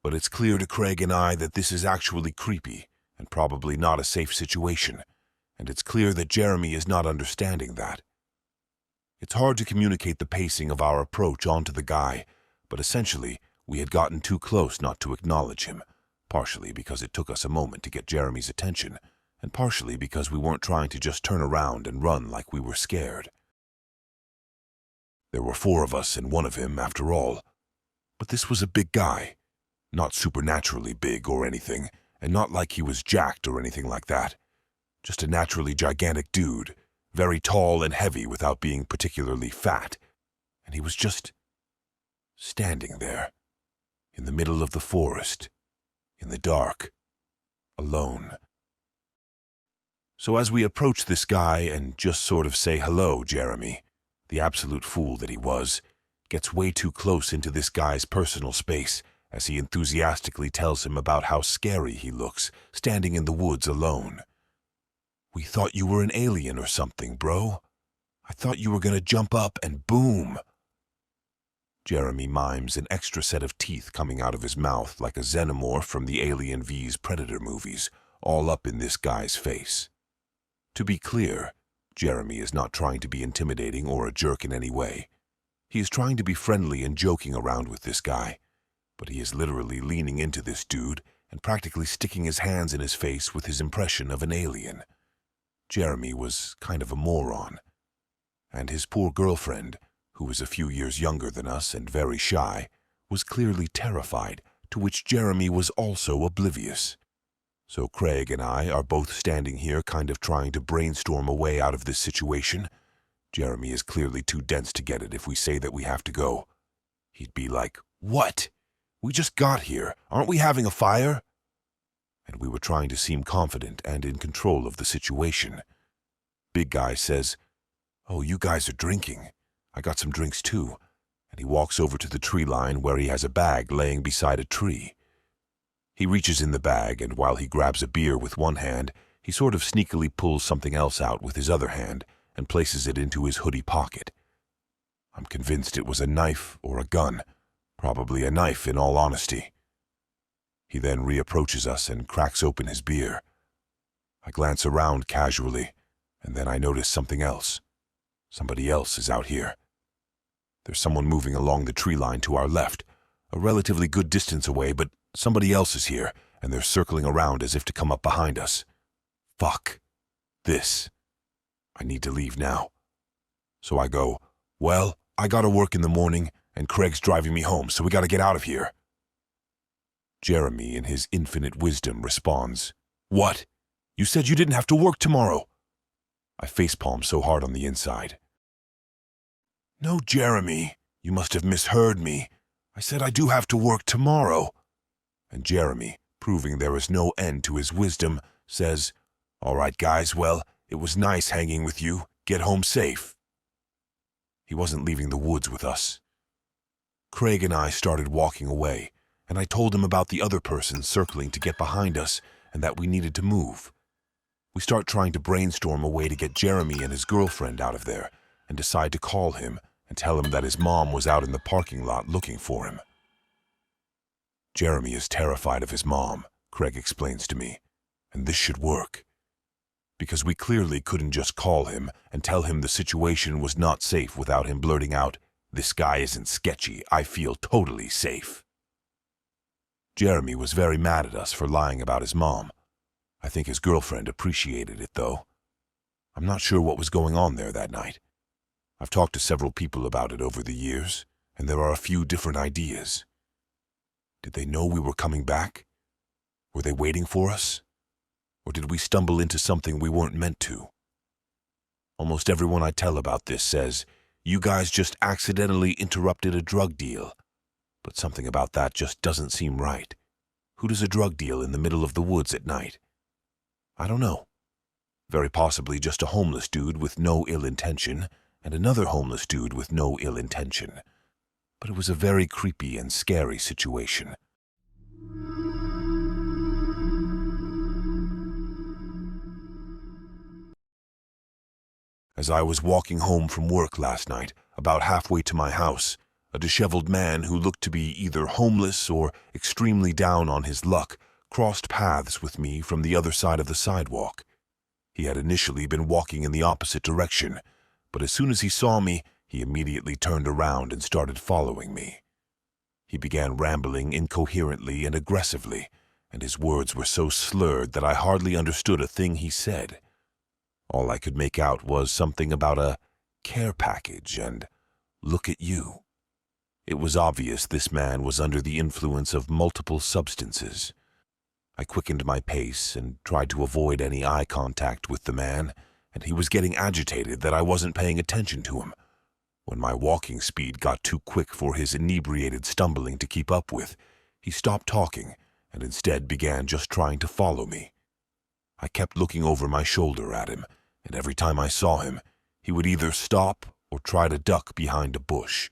but it's clear to Craig and I that this is actually creepy and probably not a safe situation, and it's clear that Jeremy is not understanding that. It's hard to communicate the pacing of our approach onto the guy, but essentially, we had gotten too close not to acknowledge him, partially because it took us a moment to get Jeremy's attention, and partially because we weren't trying to just turn around and run like we were scared. There were 4 of us and 1 of him, after all. But this was a big guy. Not supernaturally big or anything, and not like he was jacked or anything like that. Just a naturally gigantic dude, very tall and heavy without being particularly fat. And he was just standing there, in the middle of the forest, in the dark, alone. So as we approach this guy and just sort of say hello, Jeremy, the absolute fool that he was, gets way too close into this guy's personal space as he enthusiastically tells him about how scary he looks, standing in the woods alone. "We thought you were an alien or something, bro. I thought you were gonna jump up and boom." Jeremy mimes an extra set of teeth coming out of his mouth like a xenomorph from the Alien vs. Predator movies, all up in this guy's face. To be clear, Jeremy is not trying to be intimidating or a jerk in any way. He is trying to be friendly and joking around with this guy, but he is literally leaning into this dude and practically sticking his hands in his face with his impression of an alien. Jeremy was kind of a moron, and his poor girlfriend, who was a few years younger than us and very shy, was clearly terrified, to which Jeremy was also oblivious. So Craig and I are both standing here kind of trying to brainstorm a way out of this situation. Jeremy is clearly too dense to get it if we say that we have to go. He'd be like, "What? We just got here. Aren't we having a fire?" And we were trying to seem confident and in control of the situation. Big guy says, "Oh, you guys are drinking. I got some drinks too." And he walks over to the tree line where he has a bag laying beside a tree. He reaches in the bag, and while he grabs a beer with one hand, he sort of sneakily pulls something else out with his other hand and places it into his hoodie pocket. I'm convinced it was a knife or a gun, probably a knife in all honesty. He then reapproaches us and cracks open his beer. I glance around casually, and then I notice something else. Somebody else is out here. There's someone moving along the tree line to our left, a relatively good distance away, but somebody else is here, and they're circling around as if to come up behind us. Fuck. This. I need to leave now. So I go, "Well, I gotta work in the morning, and Craig's driving me home, so we gotta get out of here." Jeremy, in his infinite wisdom, responds, "What? You said you didn't have to work tomorrow." I facepalm so hard on the inside. "No, Jeremy, you must have misheard me. I said I do have to work tomorrow." And Jeremy, proving there is no end to his wisdom, says, "All right, guys, well, it was nice hanging with you. Get home safe." He wasn't leaving the woods with us. Craig and I started walking away, and I told him about the other person circling to get behind us and that we needed to move. We start trying to brainstorm a way to get Jeremy and his girlfriend out of there and decide to call him and tell him that his mom was out in the parking lot looking for him. Jeremy is terrified of his mom, Craig explains to me, and this should work. Because we clearly couldn't just call him and tell him the situation was not safe without him blurting out, "This guy isn't sketchy, I feel totally safe." Jeremy was very mad at us for lying about his mom. I think his girlfriend appreciated it, though. I'm not sure what was going on there that night. I've talked to several people about it over the years, and there are a few different ideas. Did they know we were coming back? Were they waiting for us? Or did we stumble into something we weren't meant to? Almost everyone I tell about this says, "You guys just accidentally interrupted a drug deal." But something about that just doesn't seem right. Who does a drug deal in the middle of the woods at night? I don't know. Very possibly just a homeless dude with no ill intention, and another homeless dude with no ill intention. But it was a very creepy and scary situation. As I was walking home from work last night, about halfway to my house, a disheveled man who looked to be either homeless or extremely down on his luck crossed paths with me from the other side of the sidewalk. He had initially been walking in the opposite direction, but as soon as he saw me, he immediately turned around and started following me. He began rambling incoherently and aggressively, and his words were so slurred that I hardly understood a thing he said. All I could make out was something about a care package and "look at you." It was obvious this man was under the influence of multiple substances. I quickened my pace and tried to avoid any eye contact with the man, and he was getting agitated that I wasn't paying attention to him. When my walking speed got too quick for his inebriated stumbling to keep up with, he stopped talking and instead began just trying to follow me. I kept looking over my shoulder at him, and every time I saw him, he would either stop or try to duck behind a bush.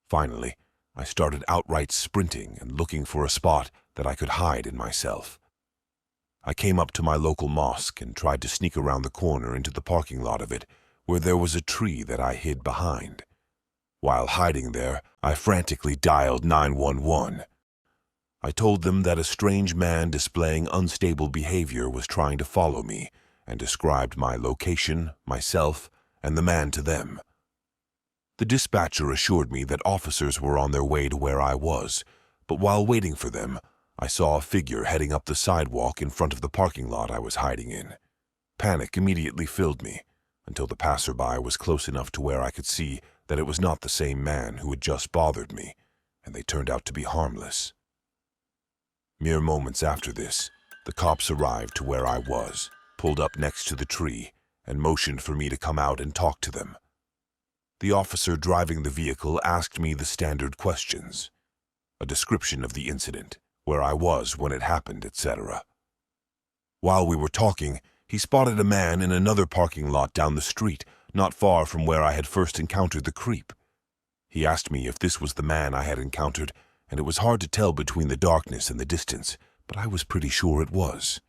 Finally, I started outright sprinting and looking for a spot that I could hide in myself. I came up to my local mosque and tried to sneak around the corner into the parking lot of it, where there was a tree that I hid behind. While hiding there, I frantically dialed 911. I told them that a strange man displaying unstable behavior was trying to follow me, and described my location, myself, and the man to them. The dispatcher assured me that officers were on their way to where I was, but while waiting for them, I saw a figure heading up the sidewalk in front of the parking lot I was hiding in. Panic immediately filled me, until the passerby was close enough to where I could see that it was not the same man who had just bothered me, and they turned out to be harmless. Mere moments after this, the cops arrived to where I was, pulled up next to the tree, and motioned for me to come out and talk to them. The officer driving the vehicle asked me the standard questions: a description of the incident, where I was when it happened, etc. While we were talking, he spotted a man in another parking lot down the street, not far from where I had first encountered the creep. He asked me if this was the man I had encountered, and it was hard to tell between the darkness and the distance, but I was pretty sure it was.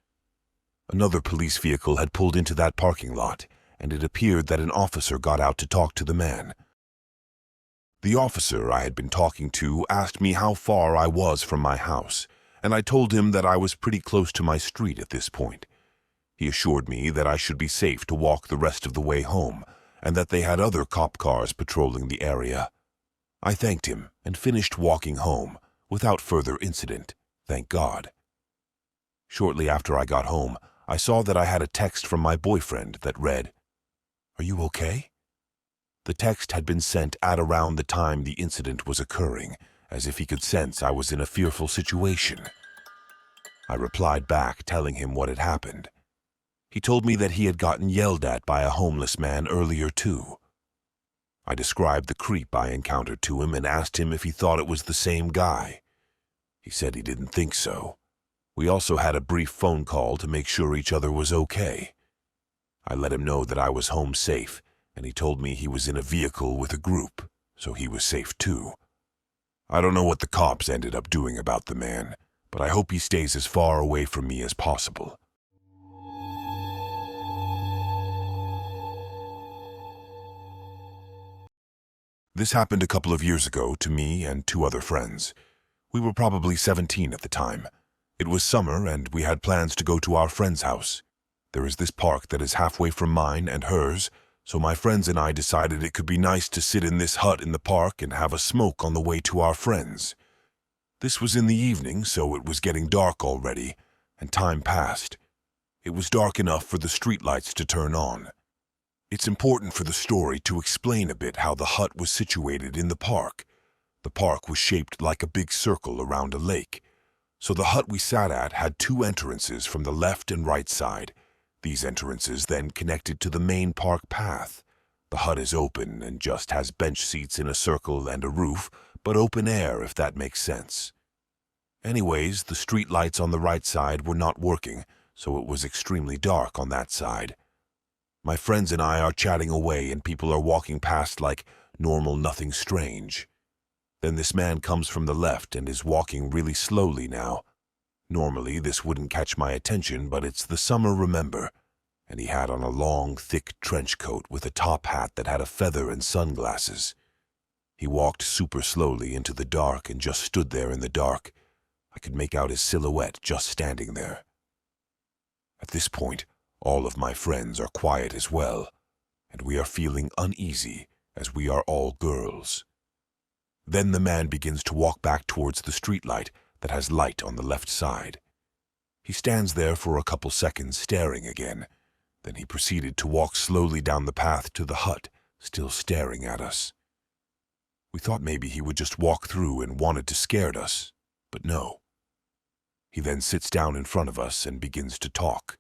Another police vehicle had pulled into that parking lot, and it appeared that an officer got out to talk to the man. The officer I had been talking to asked me how far I was from my house, and I told him that I was pretty close to my street at this point. He assured me that I should be safe to walk the rest of the way home, and that they had other cop cars patrolling the area. I thanked him and finished walking home, without further incident, thank God. Shortly after I got home, I saw that I had a text from my boyfriend that read, "Are you okay?" The text had been sent at around the time the incident was occurring, as if he could sense I was in a fearful situation. I replied back telling him what had happened. He told me that he had gotten yelled at by a homeless man earlier too. I described the creep I encountered to him and asked him if he thought it was the same guy. He said he didn't think so. We also had a brief phone call to make sure each other was okay. I let him know that I was home safe, and he told me he was in a vehicle with a group, so he was safe too. I don't know what the cops ended up doing about the man, but I hope he stays as far away from me as possible. This happened a couple of years ago to me and two other friends. We were probably 17 at the time. It was summer and we had plans to go to our friend's house. There is this park that is halfway from mine and hers, so my friends and I decided it could be nice to sit in this hut in the park and have a smoke on the way to our friends. This was in the evening, so it was getting dark already, and time passed. It was dark enough for the streetlights to turn on. It's important for the story to explain a bit how the hut was situated in the park. The park was shaped like a big circle around a lake. So the hut we sat at had two entrances from the left and right side. These entrances then connected to the main park path. The hut is open and just has bench seats in a circle and a roof, but open air if that makes sense. Anyways, the street lights on the right side were not working, so it was extremely dark on that side. My friends and I are chatting away and people are walking past like normal, nothing strange. Then this man comes from the left and is walking really slowly now. Normally this wouldn't catch my attention, but it's the summer, remember, and he had on a long, thick trench coat with a top hat that had a feather and sunglasses. He walked super slowly into the dark and just stood there in the dark. I could make out his silhouette just standing there. At this point, all of my friends are quiet as well, and we are feeling uneasy as we are all girls. Then the man begins to walk back towards the streetlight that has light on the left side. He stands there for a couple seconds staring again. Then he proceeded to walk slowly down the path to the hut, still staring at us. We thought maybe he would just walk through and wanted to scare us, but no. He then sits down in front of us and begins to talk.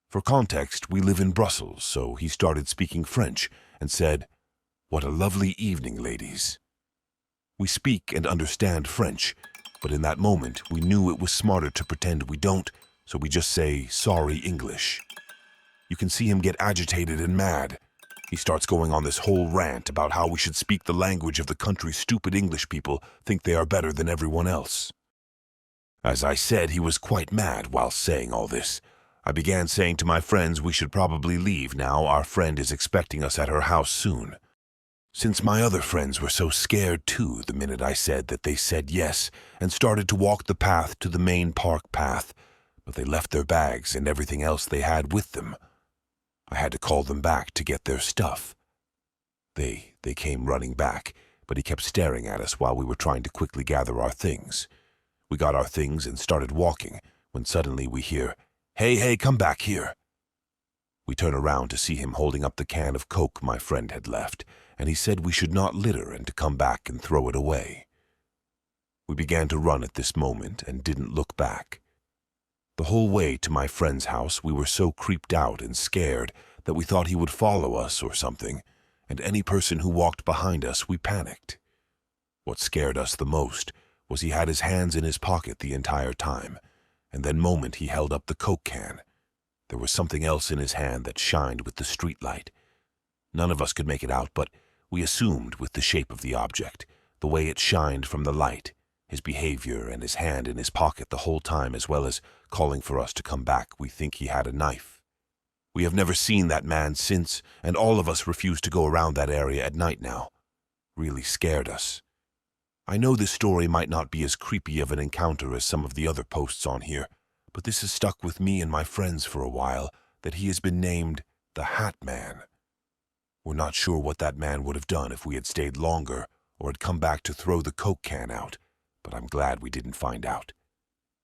For context, we live in Brussels, so he started speaking French and said, "What a lovely evening, ladies." We speak and understand French, but in that moment we knew it was smarter to pretend we don't, so we just say, "Sorry, English." You can see him get agitated and mad. He starts going on this whole rant about how we should speak the language of the country stupid English people think they are better than everyone else. As I said, he was quite mad while saying all this. I began saying to my friends we should probably leave now. Our friend is expecting us at her house soon. Since my other friends were so scared too the minute I said that, they said yes and started to walk the path to the main park path, but they left their bags and everything else they had with them. I had to call them back to get their stuff. They came running back, but he kept staring at us while we were trying to quickly gather our things. We got our things and started walking when suddenly we hear, Hey, come back here." We turn around to see him holding up the can of Coke my friend had left, and he said we should not litter and to come back and throw it away. We began to run at this moment and didn't look back. The whole way to my friend's house we were so creeped out and scared that we thought he would follow us or something, and any person who walked behind us we panicked. What scared us the most was he had his hands in his pocket the entire time, and then moment he held up the Coke can. There was something else in his hand that shined with the street light. None of us could make it out, but we assumed with the shape of the object, the way it shined from the light, his behavior and his hand in his pocket the whole time, as well as calling for us to come back, we think he had a knife. We have never seen that man since, and all of us refuse to go around that area at night now. Really scared us. I know this story might not be as creepy of an encounter as some of the other posts on here, but this has stuck with me and my friends for a while, that he has been named the Hat Man. We're not sure what that man would have done if we had stayed longer or had come back to throw the Coke can out, but I'm glad we didn't find out.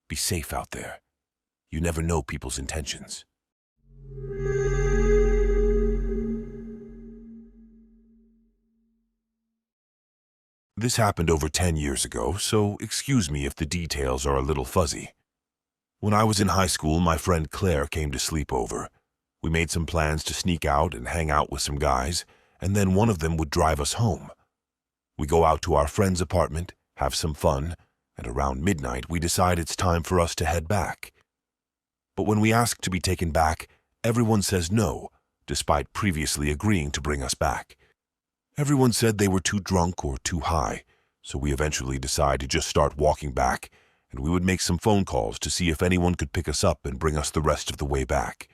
Be safe out there. You never know people's intentions. This happened over 10 years ago, so excuse me if the details are a little fuzzy. When I was in high school, my friend Claire came to sleep over. We made some plans to sneak out and hang out with some guys, and then one of them would drive us home. We go out to our friend's apartment, have some fun, and around midnight we decide it's time for us to head back. But when we ask to be taken back, everyone says no, despite previously agreeing to bring us back. Everyone said they were too drunk or too high, so we eventually decided to just start walking back, and we would make some phone calls to see if anyone could pick us up and bring us the rest of the way back.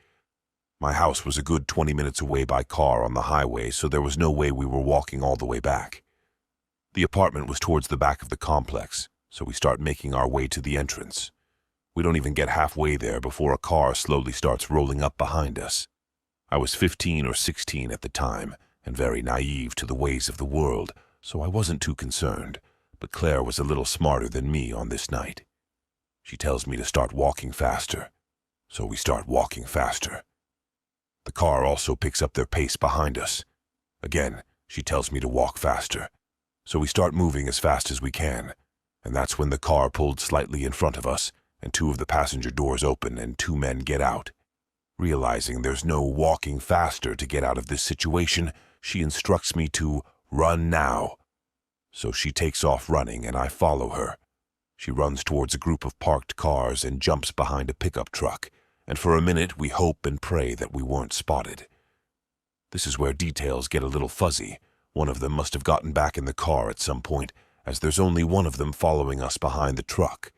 My house was a good 20 minutes away by car on the highway, so there was no way we were walking all the way back. The apartment was towards the back of the complex, so we start making our way to the entrance. We don't even get halfway there before a car slowly starts rolling up behind us. I was 15 or 16 at the time, and very naive to the ways of the world, so I wasn't too concerned, but Claire was a little smarter than me on this night. She tells me to start walking faster, so we start walking faster. The car also picks up their pace behind us. Again, she tells me to walk faster, so we start moving as fast as we can, and that's when the car pulled slightly in front of us, and two of the passenger doors open and two men get out. Realizing there's no walking faster to get out of this situation, she instructs me to run now. So she takes off running and I follow her. She runs towards a group of parked cars and jumps behind a pickup truck, and for a minute we hope and pray that we weren't spotted. This is where details get a little fuzzy. One of them must have gotten back in the car at some point, as there's only one of them following us behind the truck.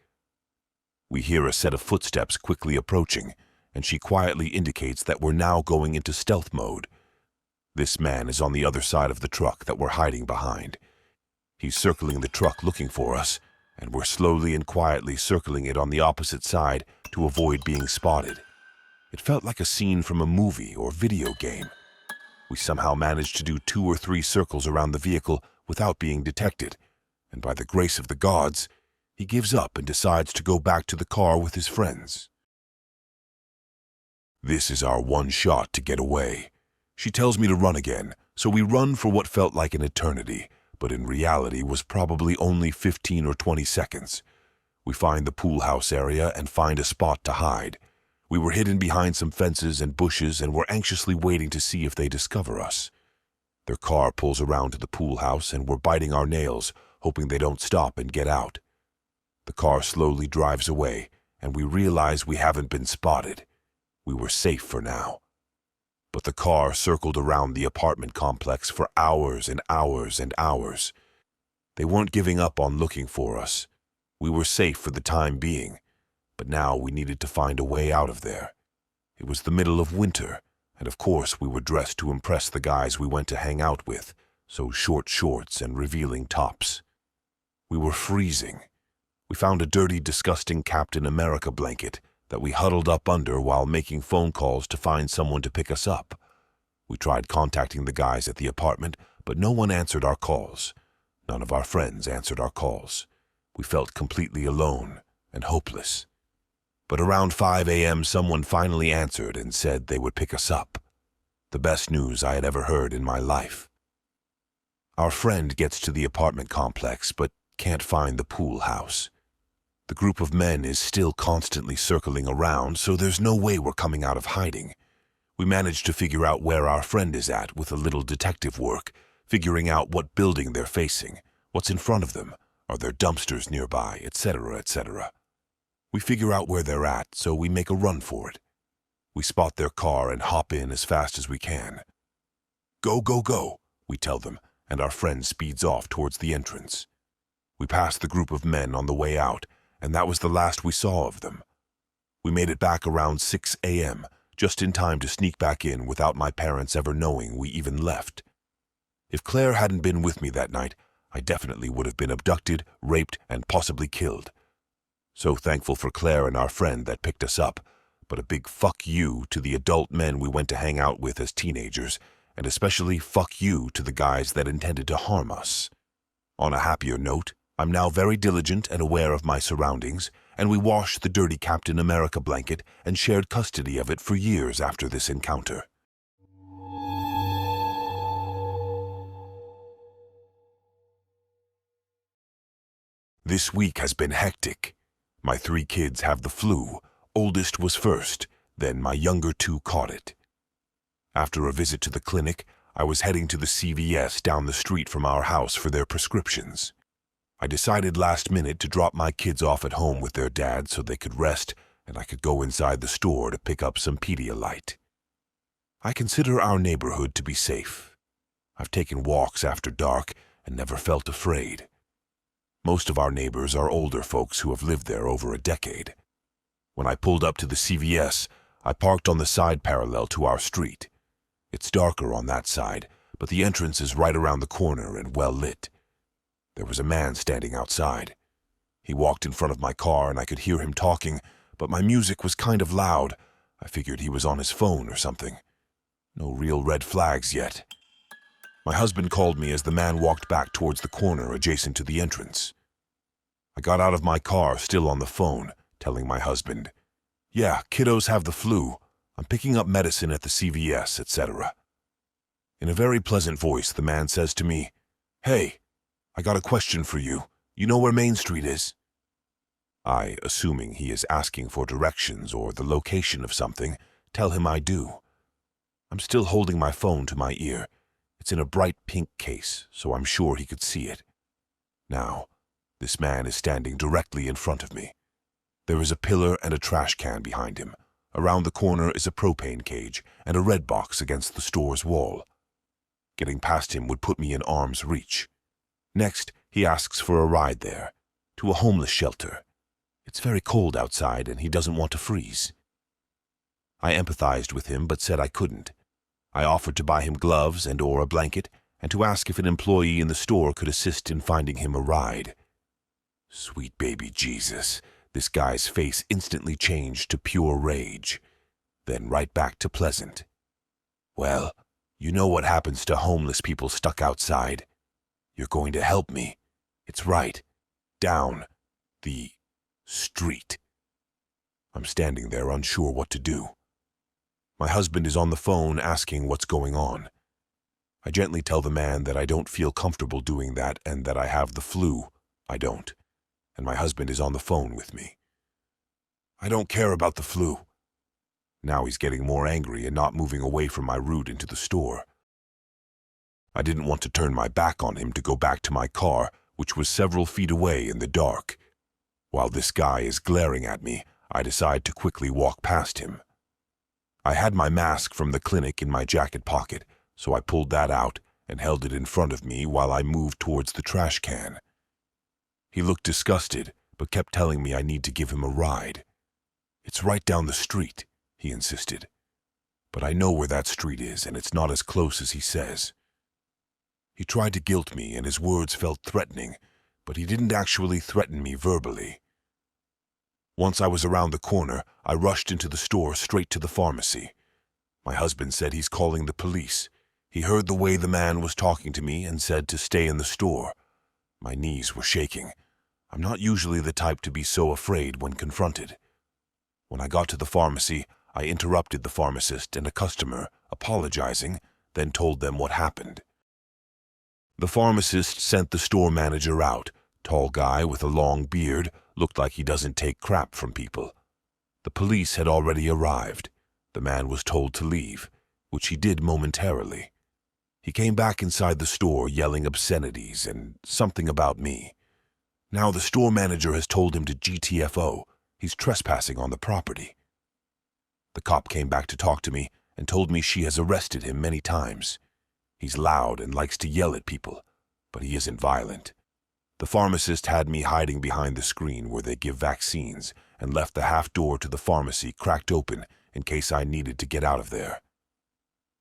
We hear a set of footsteps quickly approaching, and she quietly indicates that we're now going into stealth mode. This man is on the other side of the truck that we're hiding behind. He's circling the truck looking for us, and we're slowly and quietly circling it on the opposite side to avoid being spotted. It felt like a scene from a movie or video game. We somehow managed to do 2 or 3 circles around the vehicle without being detected, and by the grace of the gods, he gives up and decides to go back to the car with his friends. This is our one shot to get away. She tells me to run again, so we run for what felt like an eternity, but in reality was probably only 15 or 20 seconds. We find the pool house area and find a spot to hide. We were hidden behind some fences and bushes and were anxiously waiting to see if they discover us. Their car pulls around to the pool house and we're biting our nails, hoping they don't stop and get out. The car slowly drives away and we realize we haven't been spotted. We were safe for now. But the car circled around the apartment complex for hours and hours and hours. They weren't giving up on looking for us. We were safe for the time being, but now we needed to find a way out of there. It was the middle of winter, and of course we were dressed to impress the guys we went to hang out with, so short shorts and revealing tops. We were freezing. We found a dirty, disgusting Captain America blanket that we huddled up under while making phone calls to find someone to pick us up. We tried contacting the guys at the apartment, but no one answered our calls. None of our friends answered our calls. We felt completely alone and hopeless. But around 5 a.m. someone finally answered and said they would pick us up. The best news I had ever heard in my life. Our friend gets to the apartment complex but can't find the pool house. The group of men is still constantly circling around, so there's no way we're coming out of hiding. We managed to figure out where our friend is at with a little detective work, figuring out what building they're facing, what's in front of them, are there dumpsters nearby, etc., etc. We figure out where they're at, so we make a run for it. We spot their car and hop in as fast as we can. Go, go, go, we tell them, and our friend speeds off towards the entrance. We pass the group of men on the way out, and that was the last we saw of them. We made it back around 6 a.m., just in time to sneak back in without my parents ever knowing we even left. If Claire hadn't been with me that night, I definitely would have been abducted, raped, and possibly killed. So thankful for Claire and our friend that picked us up, but a big fuck you to the adult men we went to hang out with as teenagers, and especially fuck you to the guys that intended to harm us. On a happier note, I'm now very diligent and aware of my surroundings, and we washed the dirty Captain America blanket and shared custody of it for years after this encounter. This week has been hectic. My 3 kids have the flu. Oldest was first, then my younger 2 caught it. After a visit to the clinic, I was heading to the CVS down the street from our house for their prescriptions. I decided last minute to drop my kids off at home with their dad so they could rest and I could go inside the store to pick up some Pedialyte. I consider our neighborhood to be safe. I've taken walks after dark and never felt afraid. Most of our neighbors are older folks who have lived there over a decade. When I pulled up to the CVS, I parked on the side parallel to our street. It's darker on that side, but the entrance is right around the corner and well lit. There was a man standing outside. He walked in front of my car and I could hear him talking, but my music was kind of loud. I figured he was on his phone or something. No real red flags yet. My husband called me as the man walked back towards the corner adjacent to the entrance. I got out of my car, still on the phone, telling my husband, "Yeah, kiddos have the flu. I'm picking up medicine at the CVS, etc." In a very pleasant voice, the man says to me, "Hey, I got a question for you. You know where Main Street is?" I, assuming he is asking for directions or the location of something, tell him I do. I'm still holding my phone to my ear. It's in a bright pink case, so I'm sure he could see it. Now, this man is standing directly in front of me. There is a pillar and a trash can behind him. Around the corner is a propane cage and a red box against the store's wall. Getting past him would put me in arm's reach. Next, he asks for a ride there, to a homeless shelter. It's very cold outside and he doesn't want to freeze. I empathized with him but said I couldn't. I offered to buy him gloves and or a blanket and to ask if an employee in the store could assist in finding him a ride. Sweet baby Jesus, this guy's face instantly changed to pure rage, then right back to pleasant. "Well, you know what happens to homeless people stuck outside. You're going to help me. It's right. Down the street." I'm standing there unsure what to do. My husband is on the phone asking what's going on. I gently tell the man that I don't feel comfortable doing that and that I have the flu. I don't. and my husband is on the phone with me. I don't care about the flu. Now he's getting more angry and not moving away from my route into the store. I didn't want to turn my back on him to go back to my car, which was several feet away in the dark. While this guy is glaring at me, I decide to quickly walk past him. I had my mask from the clinic in my jacket pocket, so I pulled that out and held it in front of me while I moved towards the trash can. He looked disgusted, but kept telling me I need to give him a ride. It's right down the street, he insisted. But I know where that street is, and it's not as close as he says. He tried to guilt me, and his words felt threatening, but he didn't actually threaten me verbally. Once I was around the corner, I rushed into the store straight to the pharmacy. My husband said he's calling the police. He heard the way the man was talking to me and said to stay in the store. My knees were shaking. I'm not usually the type to be so afraid when confronted. When I got to the pharmacy, I interrupted the pharmacist and a customer, apologizing, then told them what happened. The pharmacist sent the store manager out, tall guy with a long beard, looked like he doesn't take crap from people. The police had already arrived. The man was told to leave, which he did momentarily. He came back inside the store yelling obscenities and something about me. Now the store manager has told him to GTFO. He's trespassing on the property. The cop came back to talk to me and told me she has arrested him many times. He's loud and likes to yell at people, but he isn't violent. The pharmacist had me hiding behind the screen where they give vaccines and left the half door to the pharmacy cracked open in case I needed to get out of there.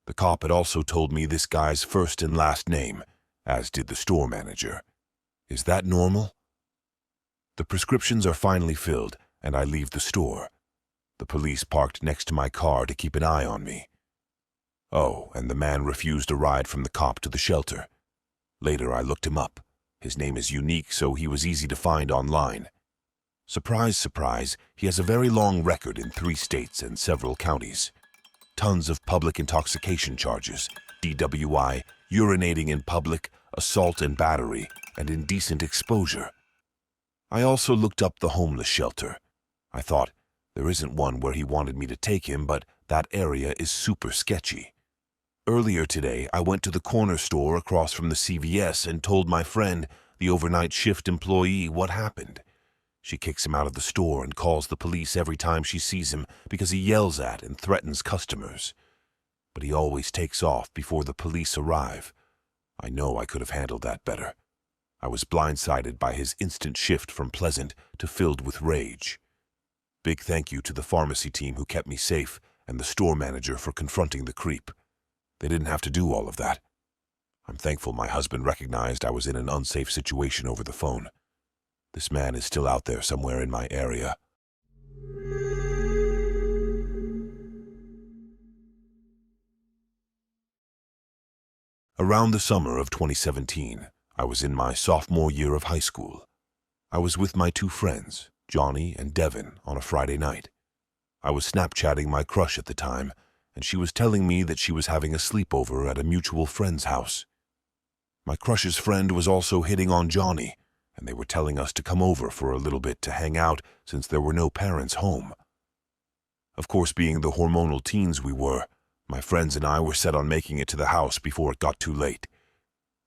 The cop had also told me this guy's first and last name, as did the store manager. Is that normal? The prescriptions are finally filled, and I leave the store. The police parked next to my car to keep an eye on me. Oh, and the man refused a ride from the cop to the shelter. Later I looked him up. His name is unique, so he was easy to find online. Surprise, surprise, he has a very long record in 3 states and several counties. Tons of public intoxication charges, DWI, urinating in public, assault and battery, and indecent exposure. I also looked up the homeless shelter. I thought, there isn't one where he wanted me to take him, but that area is super sketchy. Earlier today, I went to the corner store across from the CVS and told my friend, the overnight shift employee, what happened. She kicks him out of the store and calls the police every time she sees him because he yells at and threatens customers. But he always takes off before the police arrive. I know I could have handled that better. I was blindsided by his instant shift from pleasant to filled with rage. Big thank you to the pharmacy team who kept me safe and the store manager for confronting the creep. They didn't have to do all of that. I'm thankful my husband recognized I was in an unsafe situation over the phone. This man is still out there somewhere in my area. Around the summer of 2017, I was in my sophomore year of high school. I was with my 2 friends, Johnny and Devin, on a Friday night. I was Snapchatting my crush at the time, and she was telling me that she was having a sleepover at a mutual friend's house. My crush's friend was also hitting on Johnny, and they were telling us to come over for a little bit to hang out since there were no parents home. Of course, being the hormonal teens we were, my friends and I were set on making it to the house before it got too late.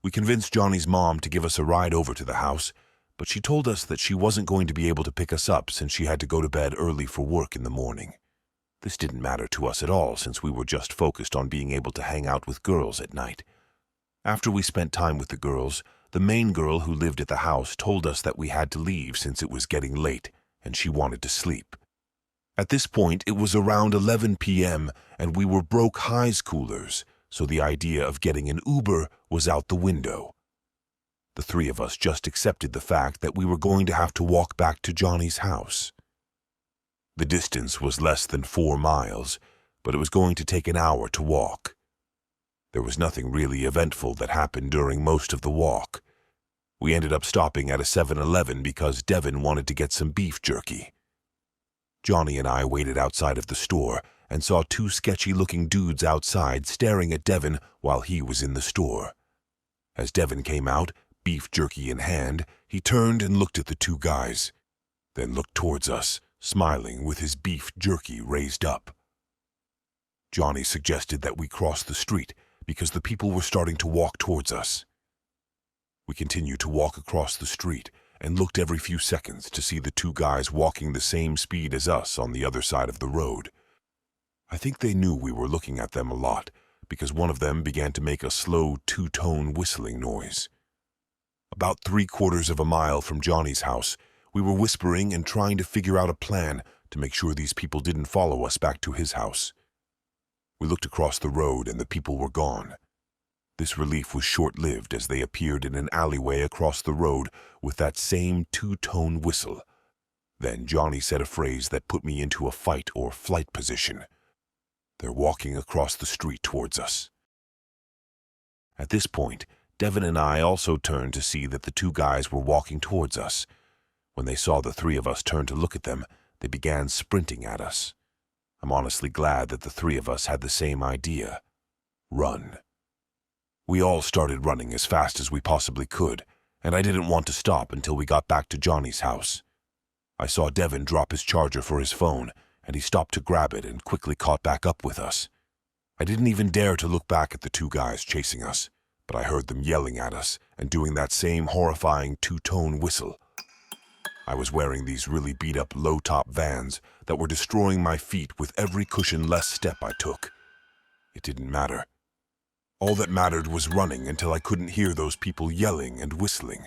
We convinced Johnny's mom to give us a ride over to the house, but she told us that she wasn't going to be able to pick us up since she had to go to bed early for work in the morning. This didn't matter to us at all since we were just focused on being able to hang out with girls at night. After we spent time with the girls, the main girl who lived at the house told us that we had to leave since it was getting late and she wanted to sleep. At this point, it was around 11 p.m. and we were broke high schoolers, so the idea of getting an Uber was out the window. The 3 of us just accepted the fact that we were going to have to walk back to Johnny's house. The distance was less than 4 miles, but it was going to take an hour to walk. There was nothing really eventful that happened during most of the walk. We ended up stopping at a 7-Eleven because Devin wanted to get some beef jerky. Johnny and I waited outside of the store and saw 2 sketchy-looking dudes outside staring at Devin while he was in the store. As Devin came out, Beef jerky in hand, he turned and looked at the two guys, then looked towards us, smiling with his beef jerky raised up. Johnny suggested that we cross the street because the people were starting to walk towards us. We continued to walk across the street and looked every few seconds to see the two guys walking the same speed as us on the other side of the road. I think they knew we were looking at them a lot because one of them began to make a slow two-tone whistling noise. About 3/4 of a mile from Johnny's house, we were whispering and trying to figure out a plan to make sure these people didn't follow us back to his house. We looked across the road and the people were gone. This relief was short-lived as they appeared in an alleyway across the road with that same two-tone whistle. Then Johnny said a phrase that put me into a fight or flight position. They're walking across the street towards us. At this point, Devin and I also turned to see that the two guys were walking towards us. When they saw the three of us turn to look at them, they began sprinting at us. I'm honestly glad that the three of us had the same idea. Run. We all started running as fast as we possibly could, and I didn't want to stop until we got back to Johnny's house. I saw Devin drop his charger for his phone, and he stopped to grab it and quickly caught back up with us. I didn't even dare to look back at the two guys chasing us, but I heard them yelling at us and doing that same horrifying two-tone whistle. I was wearing these really beat-up low-top Vans that were destroying my feet with every cushion-less step I took. It didn't matter. All that mattered was running until I couldn't hear those people yelling and whistling.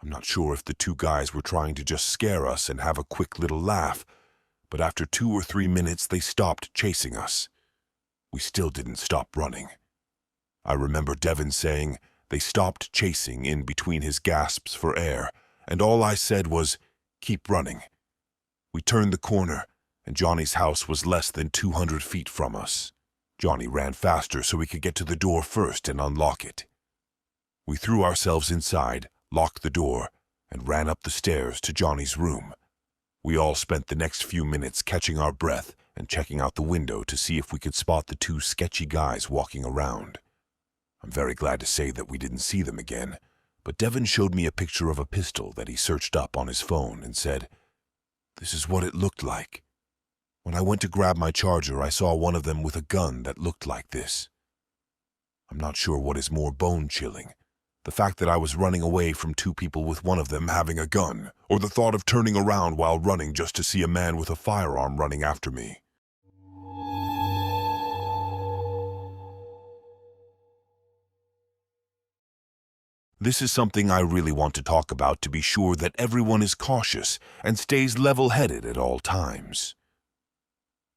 I'm not sure if the two guys were trying to just scare us and have a quick little laugh, but after 2 or 3 minutes they stopped chasing us. We still didn't stop running. I remember Devin saying they stopped chasing in between his gasps for air, and all I said was, "Keep running." We turned the corner, and Johnny's house was less than 200 feet from us. Johnny ran faster so we could get to the door first and unlock it. We threw ourselves inside, locked the door, and ran up the stairs to Johnny's room. We all spent the next few minutes catching our breath and checking out the window to see if we could spot the two sketchy guys walking around. I'm very glad to say that we didn't see them again, but Devin showed me a picture of a pistol that he searched up on his phone and said, "This is what it looked like. When I went to grab my charger, I saw one of them with a gun that looked like this." I'm not sure what is more bone-chilling, the fact that I was running away from two people with one of them having a gun, or the thought of turning around while running just to see a man with a firearm running after me. This is something I really want to talk about to be sure that everyone is cautious and stays level-headed at all times.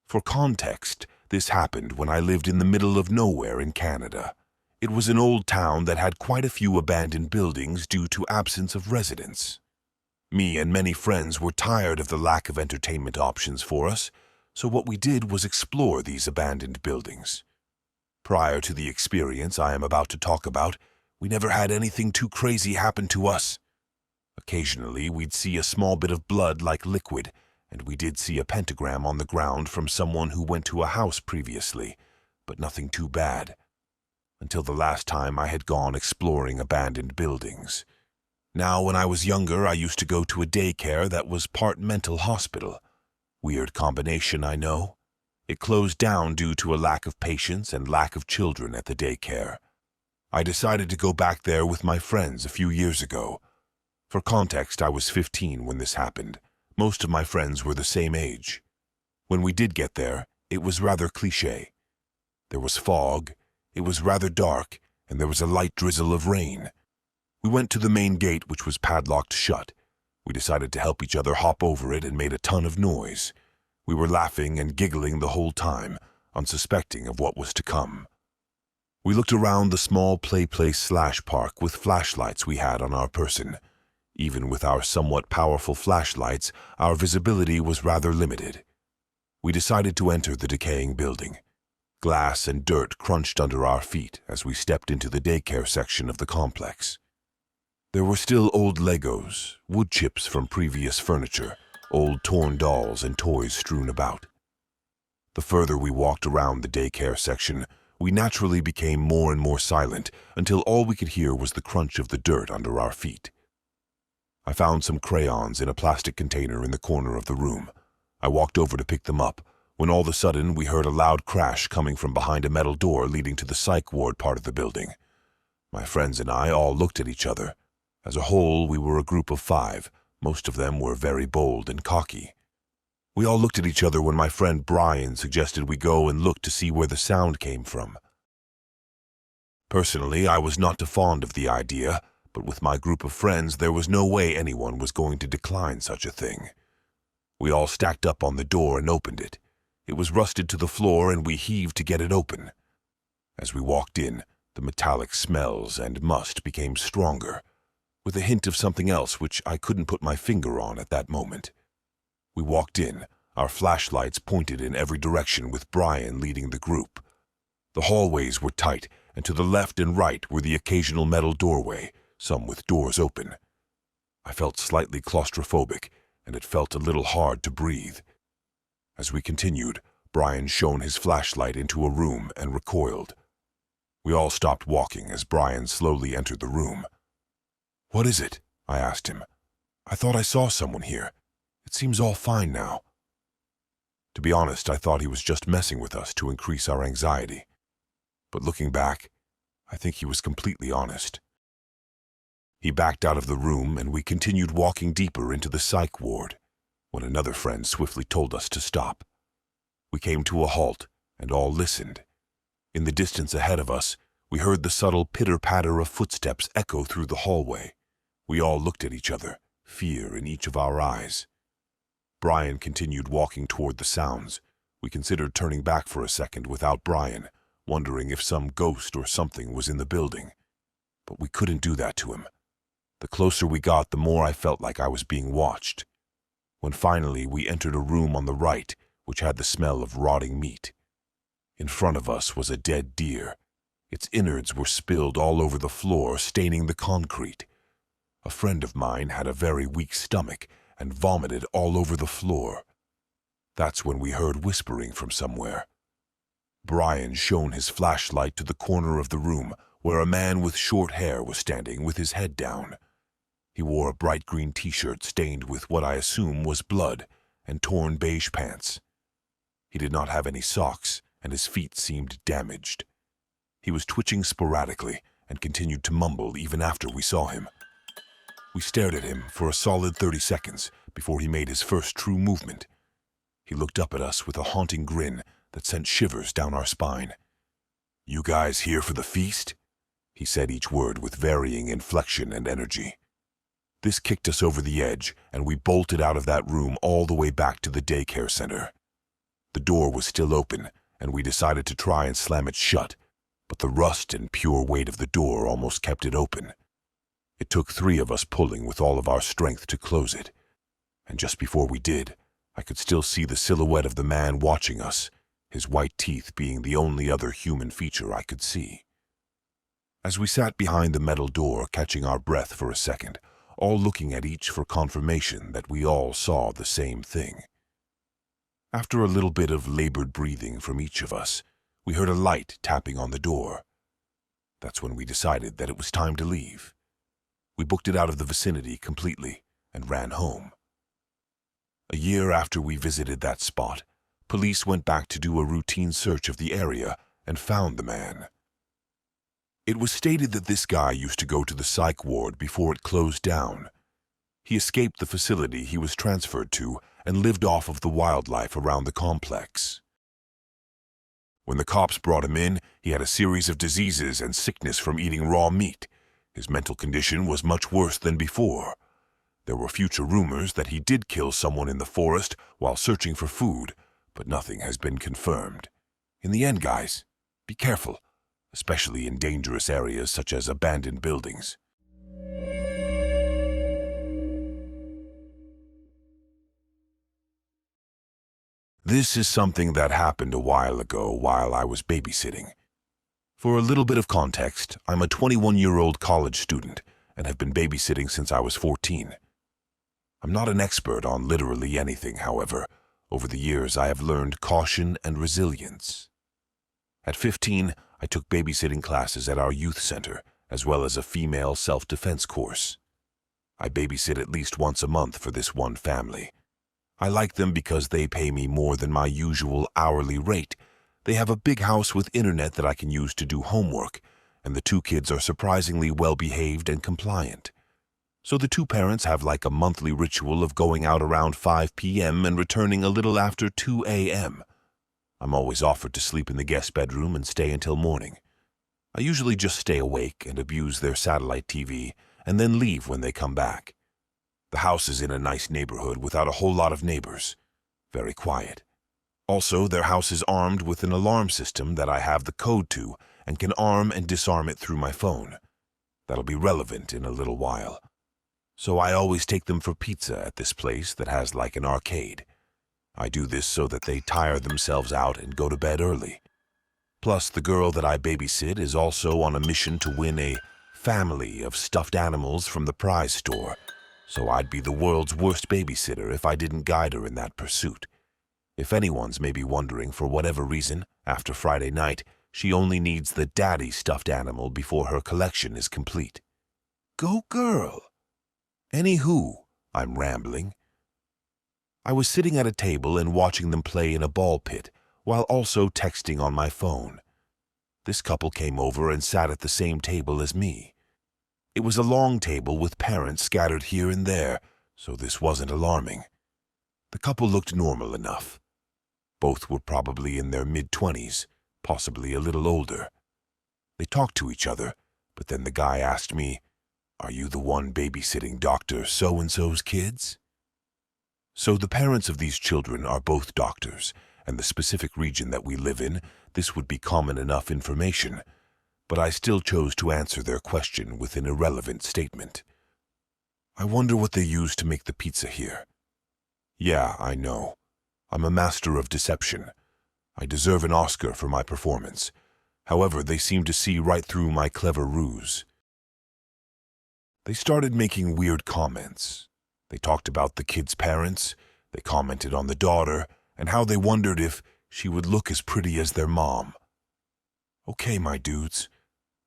For context, this happened when I lived in the middle of nowhere in Canada. It was an old town that had quite a few abandoned buildings due to absence of residents. Me and many friends were tired of the lack of entertainment options for us, so what we did was explore these abandoned buildings. Prior to the experience I am about to talk about, we never had anything too crazy happen to us. Occasionally, we'd see a small bit of blood like liquid, and we did see a pentagram on the ground from someone who went to a house previously, but nothing too bad. Until the last time I had gone exploring abandoned buildings. Now, when I was younger, I used to go to a daycare that was part mental hospital. Weird combination, I know. It closed down due to a lack of patients and lack of children at the daycare. I decided to go back there with my friends a few years ago. For context, I was 15 when this happened. Most of my friends were the same age. When we did get there, it was rather cliché. There was fog, it was rather dark, and there was a light drizzle of rain. We went to the main gate, which was padlocked shut. We decided to help each other hop over it and made a ton of noise. We were laughing and giggling the whole time, unsuspecting of what was to come. We looked around the small play place/park with flashlights we had on our person. Even with our somewhat powerful flashlights, our visibility was rather limited. We decided to enter the decaying building. Glass and dirt crunched under our feet as we stepped into the daycare section of the complex. There were still old Legos, wood chips from previous furniture, old torn dolls and toys strewn about. The further we walked around the daycare section, we naturally became more and more silent until all we could hear was the crunch of the dirt under our feet. I found some crayons in a plastic container in the corner of the room. I walked over to pick them up, when all of a sudden we heard a loud crash coming from behind a metal door leading to the psych ward part of the building. My friends and I all looked at each other. As a whole, we were a group of 5. Most of them were very bold and cocky. We all looked at each other when my friend Brian suggested we go and look to see where the sound came from. Personally, I was not too fond of the idea, but with my group of friends, there was no way anyone was going to decline such a thing. We all stacked up on the door and opened it. It was rusted to the floor and we heaved to get it open. As we walked in, the metallic smells and must became stronger, with a hint of something else which I couldn't put my finger on at that moment. We walked in, our flashlights pointed in every direction with Brian leading the group. The hallways were tight, and to the left and right were the occasional metal doorway, some with doors open. I felt slightly claustrophobic, and it felt a little hard to breathe. As we continued, Brian shone his flashlight into a room and recoiled. We all stopped walking as Brian slowly entered the room. "What is it?" I asked him. "I thought I saw someone here. It seems all fine now." To be honest, I thought he was just messing with us to increase our anxiety. But looking back, I think he was completely honest. He backed out of the room and we continued walking deeper into the psych ward, when another friend swiftly told us to stop. We came to a halt and all listened. In the distance ahead of us, we heard the subtle pitter-patter of footsteps echo through the hallway. We all looked at each other, fear in each of our eyes. Brian continued walking toward the sounds. We considered turning back for a second without Brian, wondering if some ghost or something was in the building. But we couldn't do that to him. The closer we got, the more I felt like I was being watched. When finally we entered a room on the right, which had the smell of rotting meat. In front of us was a dead deer. Its innards were spilled all over the floor, staining the concrete. A friend of mine had a very weak stomach and vomited all over the floor. That's when we heard whispering from somewhere. Brian shone his flashlight to the corner of the room where a man with short hair was standing with his head down. He wore a bright green t-shirt stained with what I assume was blood and torn beige pants. He did not have any socks, and his feet seemed damaged. He was twitching sporadically and continued to mumble even after we saw him. We stared at him for a solid 30 seconds before he made his first true movement. He looked up at us with a haunting grin that sent shivers down our spine. "You guys here for the feast?" He said each word with varying inflection and energy. This kicked us over the edge, and we bolted out of that room all the way back to the daycare center. The door was still open, and we decided to try and slam it shut, but the rust and pure weight of the door almost kept it open. It took 3 of us pulling with all of our strength to close it, and just before we did, I could still see the silhouette of the man watching us, his white teeth being the only other human feature I could see. As we sat behind the metal door, catching our breath for a second, all looking at each for confirmation that we all saw the same thing. After a little bit of labored breathing from each of us, we heard a light tapping on the door. That's when we decided that it was time to leave. We booked it out of the vicinity completely and ran home. A year after we visited that spot, police went back to do a routine search of the area and found the man. It was stated that this guy used to go to the psych ward before it closed down. He escaped the facility he was transferred to and lived off of the wildlife around the complex. When the cops brought him in, he had a series of diseases and sickness from eating raw meat. His mental condition was much worse than before. There were future rumors that he did kill someone in the forest while searching for food, but nothing has been confirmed. In the end, guys, be careful, especially in dangerous areas such as abandoned buildings. This is something that happened a while ago while I was babysitting. For a little bit of context, I'm a 21-year-old college student and have been babysitting since I was 14. I'm not an expert on literally anything, however. Over the years, I have learned caution and resilience. At 15, I took babysitting classes at our youth center, as well as a female self-defense course. I babysit at least once a month for this one family. I like them because they pay me more than my usual hourly rate. They have a big house with internet that I can use to do homework, and the two kids are surprisingly well-behaved and compliant. So the two parents have like a monthly ritual of going out around 5 p.m. and returning a little after 2 a.m. I'm always offered to sleep in the guest bedroom and stay until morning. I usually just stay awake and abuse their satellite TV, and then leave when they come back. The house is in a nice neighborhood without a whole lot of neighbors. Very quiet. Also, their house is armed with an alarm system that I have the code to and can arm and disarm it through my phone. That'll be relevant in a little while. So I always take them for pizza at this place that has like an arcade. I do this so that they tire themselves out and go to bed early. Plus, the girl that I babysit is also on a mission to win a family of stuffed animals from the prize store, so I'd be the world's worst babysitter if I didn't guide her in that pursuit. If anyone's maybe wondering for whatever reason, after Friday night, she only needs the daddy stuffed animal before her collection is complete. Go girl! Anywho, I'm rambling. I was sitting at a table and watching them play in a ball pit, while also texting on my phone. This couple came over and sat at the same table as me. It was a long table with parents scattered here and there, so this wasn't alarming. The couple looked normal enough. Both were probably in their mid-20s, possibly a little older. They talked to each other, but then the guy asked me, "Are you the one babysitting Dr. So-and-so's kids?" So the parents of these children are both doctors, and the specific region that we live in, this would be common enough information, but I still chose to answer their question with an irrelevant statement. I wonder what they use to make the pizza here. Yeah, I know. I'm a master of deception. I deserve an Oscar for my performance. However, they seem to see right through my clever ruse. They started making weird comments. They talked about the kid's parents, they commented on the daughter, and how they wondered if she would look as pretty as their mom. Okay, my dudes.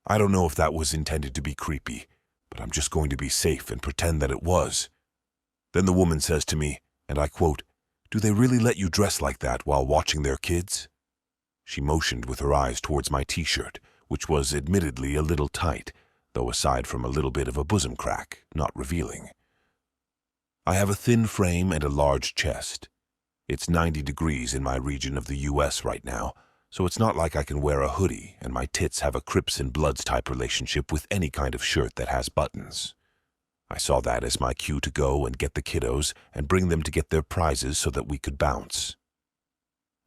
I don't know if that was intended to be creepy, but I'm just going to be safe and pretend that it was. Then the woman says to me, and I quote, "Do they really let you dress like that while watching their kids?" She motioned with her eyes towards my t-shirt, which was admittedly a little tight, though aside from a little bit of a bosom crack, not revealing. I have a thin frame and a large chest. It's 90 degrees in my region of the U.S. right now, so it's not like I can wear a hoodie and my tits have a Crips and Bloods type relationship with any kind of shirt that has buttons. I saw that as my cue to go and get the kiddos and bring them to get their prizes so that we could bounce.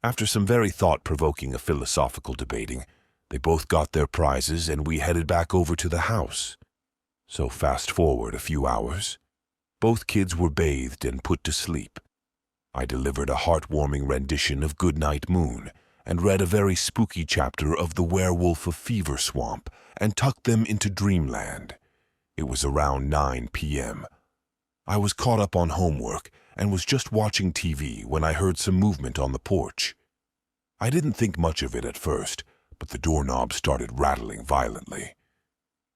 After some very thought-provoking philosophical debating, they both got their prizes and we headed back over to the house. So fast forward a few hours. Both kids were bathed and put to sleep. I delivered a heartwarming rendition of Goodnight Moon and read a very spooky chapter of The Werewolf of Fever Swamp and tucked them into dreamland. It was around 9 p.m. I was caught up on homework and was just watching TV when I heard some movement on the porch. I didn't think much of it at first, but the doorknob started rattling violently.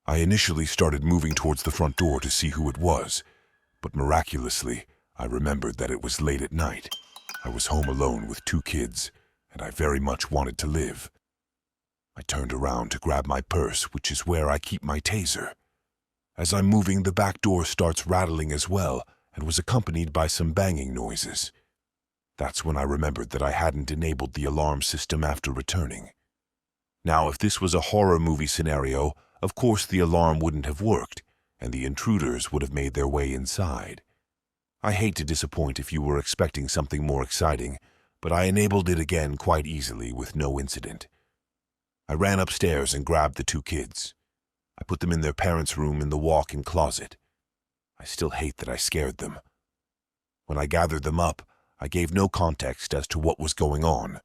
I initially started moving towards the front door to see who it was, but miraculously, I remembered that it was late at night. I was home alone with 2 kids, and I very much wanted to live. I turned around to grab my purse, which is where I keep my taser. As I'm moving, the back door starts rattling as well, and was accompanied by some banging noises. That's when I remembered that I hadn't enabled the alarm system after returning. Now, if this was a horror movie scenario, of course the alarm wouldn't have worked, and the intruders would have made their way inside. I hate to disappoint if you were expecting something more exciting, but I enabled it again quite easily with no incident. I ran upstairs and grabbed the 2 kids. I put them in their parents' room in the walk-in closet. I still hate that I scared them. When I gathered them up, I gave no context as to what was going on.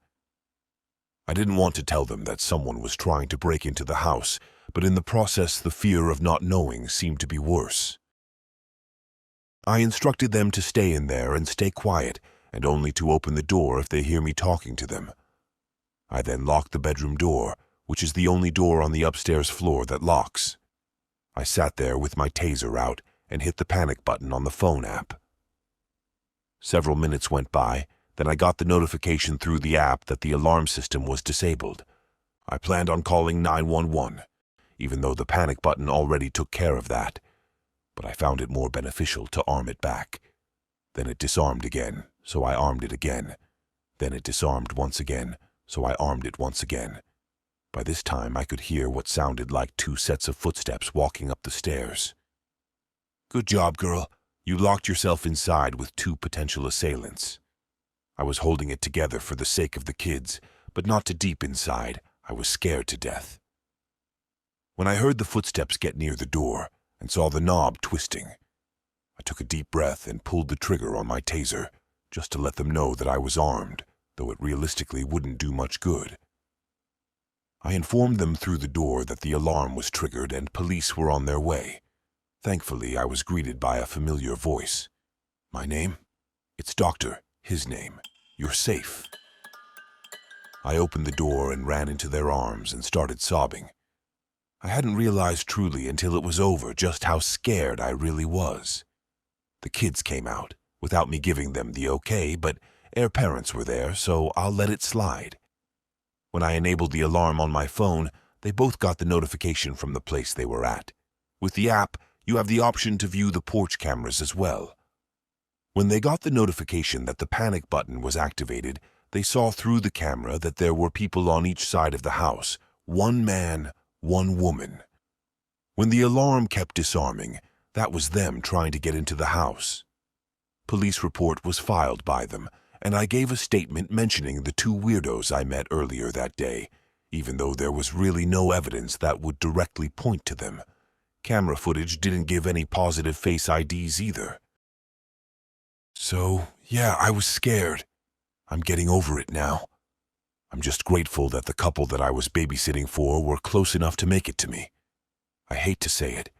I didn't want to tell them that someone was trying to break into the house, but in the process the fear of not knowing seemed to be worse. I instructed them to stay in there and stay quiet, and only to open the door if they hear me talking to them. I then locked the bedroom door, which is the only door on the upstairs floor that locks. I sat there with my taser out and hit the panic button on the phone app. Several minutes went by, then I got the notification through the app that the alarm system was disabled. I planned on calling 911, even though the panic button already took care of that, but I found it more beneficial to arm it back. Then it disarmed again, so I armed it again. Then it disarmed once again, so I armed it once again. By this time, I could hear what sounded like 2 sets of footsteps walking up the stairs. Good job, girl. You locked yourself inside with 2 potential assailants. I was holding it together for the sake of the kids, but not too deep inside. I was scared to death. When I heard the footsteps get near the door and saw the knob twisting, I took a deep breath and pulled the trigger on my taser, just to let them know that I was armed, though it realistically wouldn't do much good. I informed them through the door that the alarm was triggered and police were on their way. Thankfully, I was greeted by a familiar voice. My name? It's Doctor. His name. You're safe. I opened the door and ran into their arms and started sobbing. I hadn't realized truly until it was over just how scared I really was. The kids came out, without me giving them the okay, but their parents were there, so I'll let it slide. When I enabled the alarm on my phone, they both got the notification from the place they were at. With the app, you have the option to view the porch cameras as well. When they got the notification that the panic button was activated, they saw through the camera that there were people on each side of the house, 1 man, 1 woman. When the alarm kept disarming, that was them trying to get into the house. Police report was filed by them, and I gave a statement mentioning the 2 weirdos I met earlier that day, even though there was really no evidence that would directly point to them. Camera footage didn't give any positive face IDs either. So, yeah, I was scared. I'm getting over it now. I'm just grateful that the couple that I was babysitting for were close enough to make it to me. I hate to say it,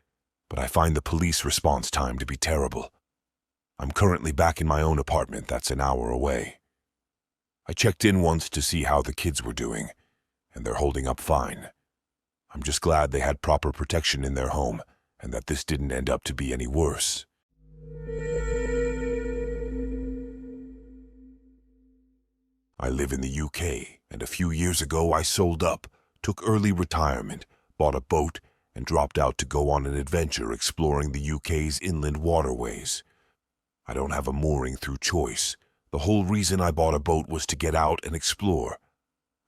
but I find the police response time to be terrible. I'm currently back in my own apartment that's an hour away. I checked in once to see how the kids were doing, and they're holding up fine. I'm just glad they had proper protection in their home and that this didn't end up to be any worse. I live in the UK, and a few years ago I sold up, took early retirement, bought a boat, and dropped out to go on an adventure exploring the UK's inland waterways. I don't have a mooring through choice. The whole reason I bought a boat was to get out and explore.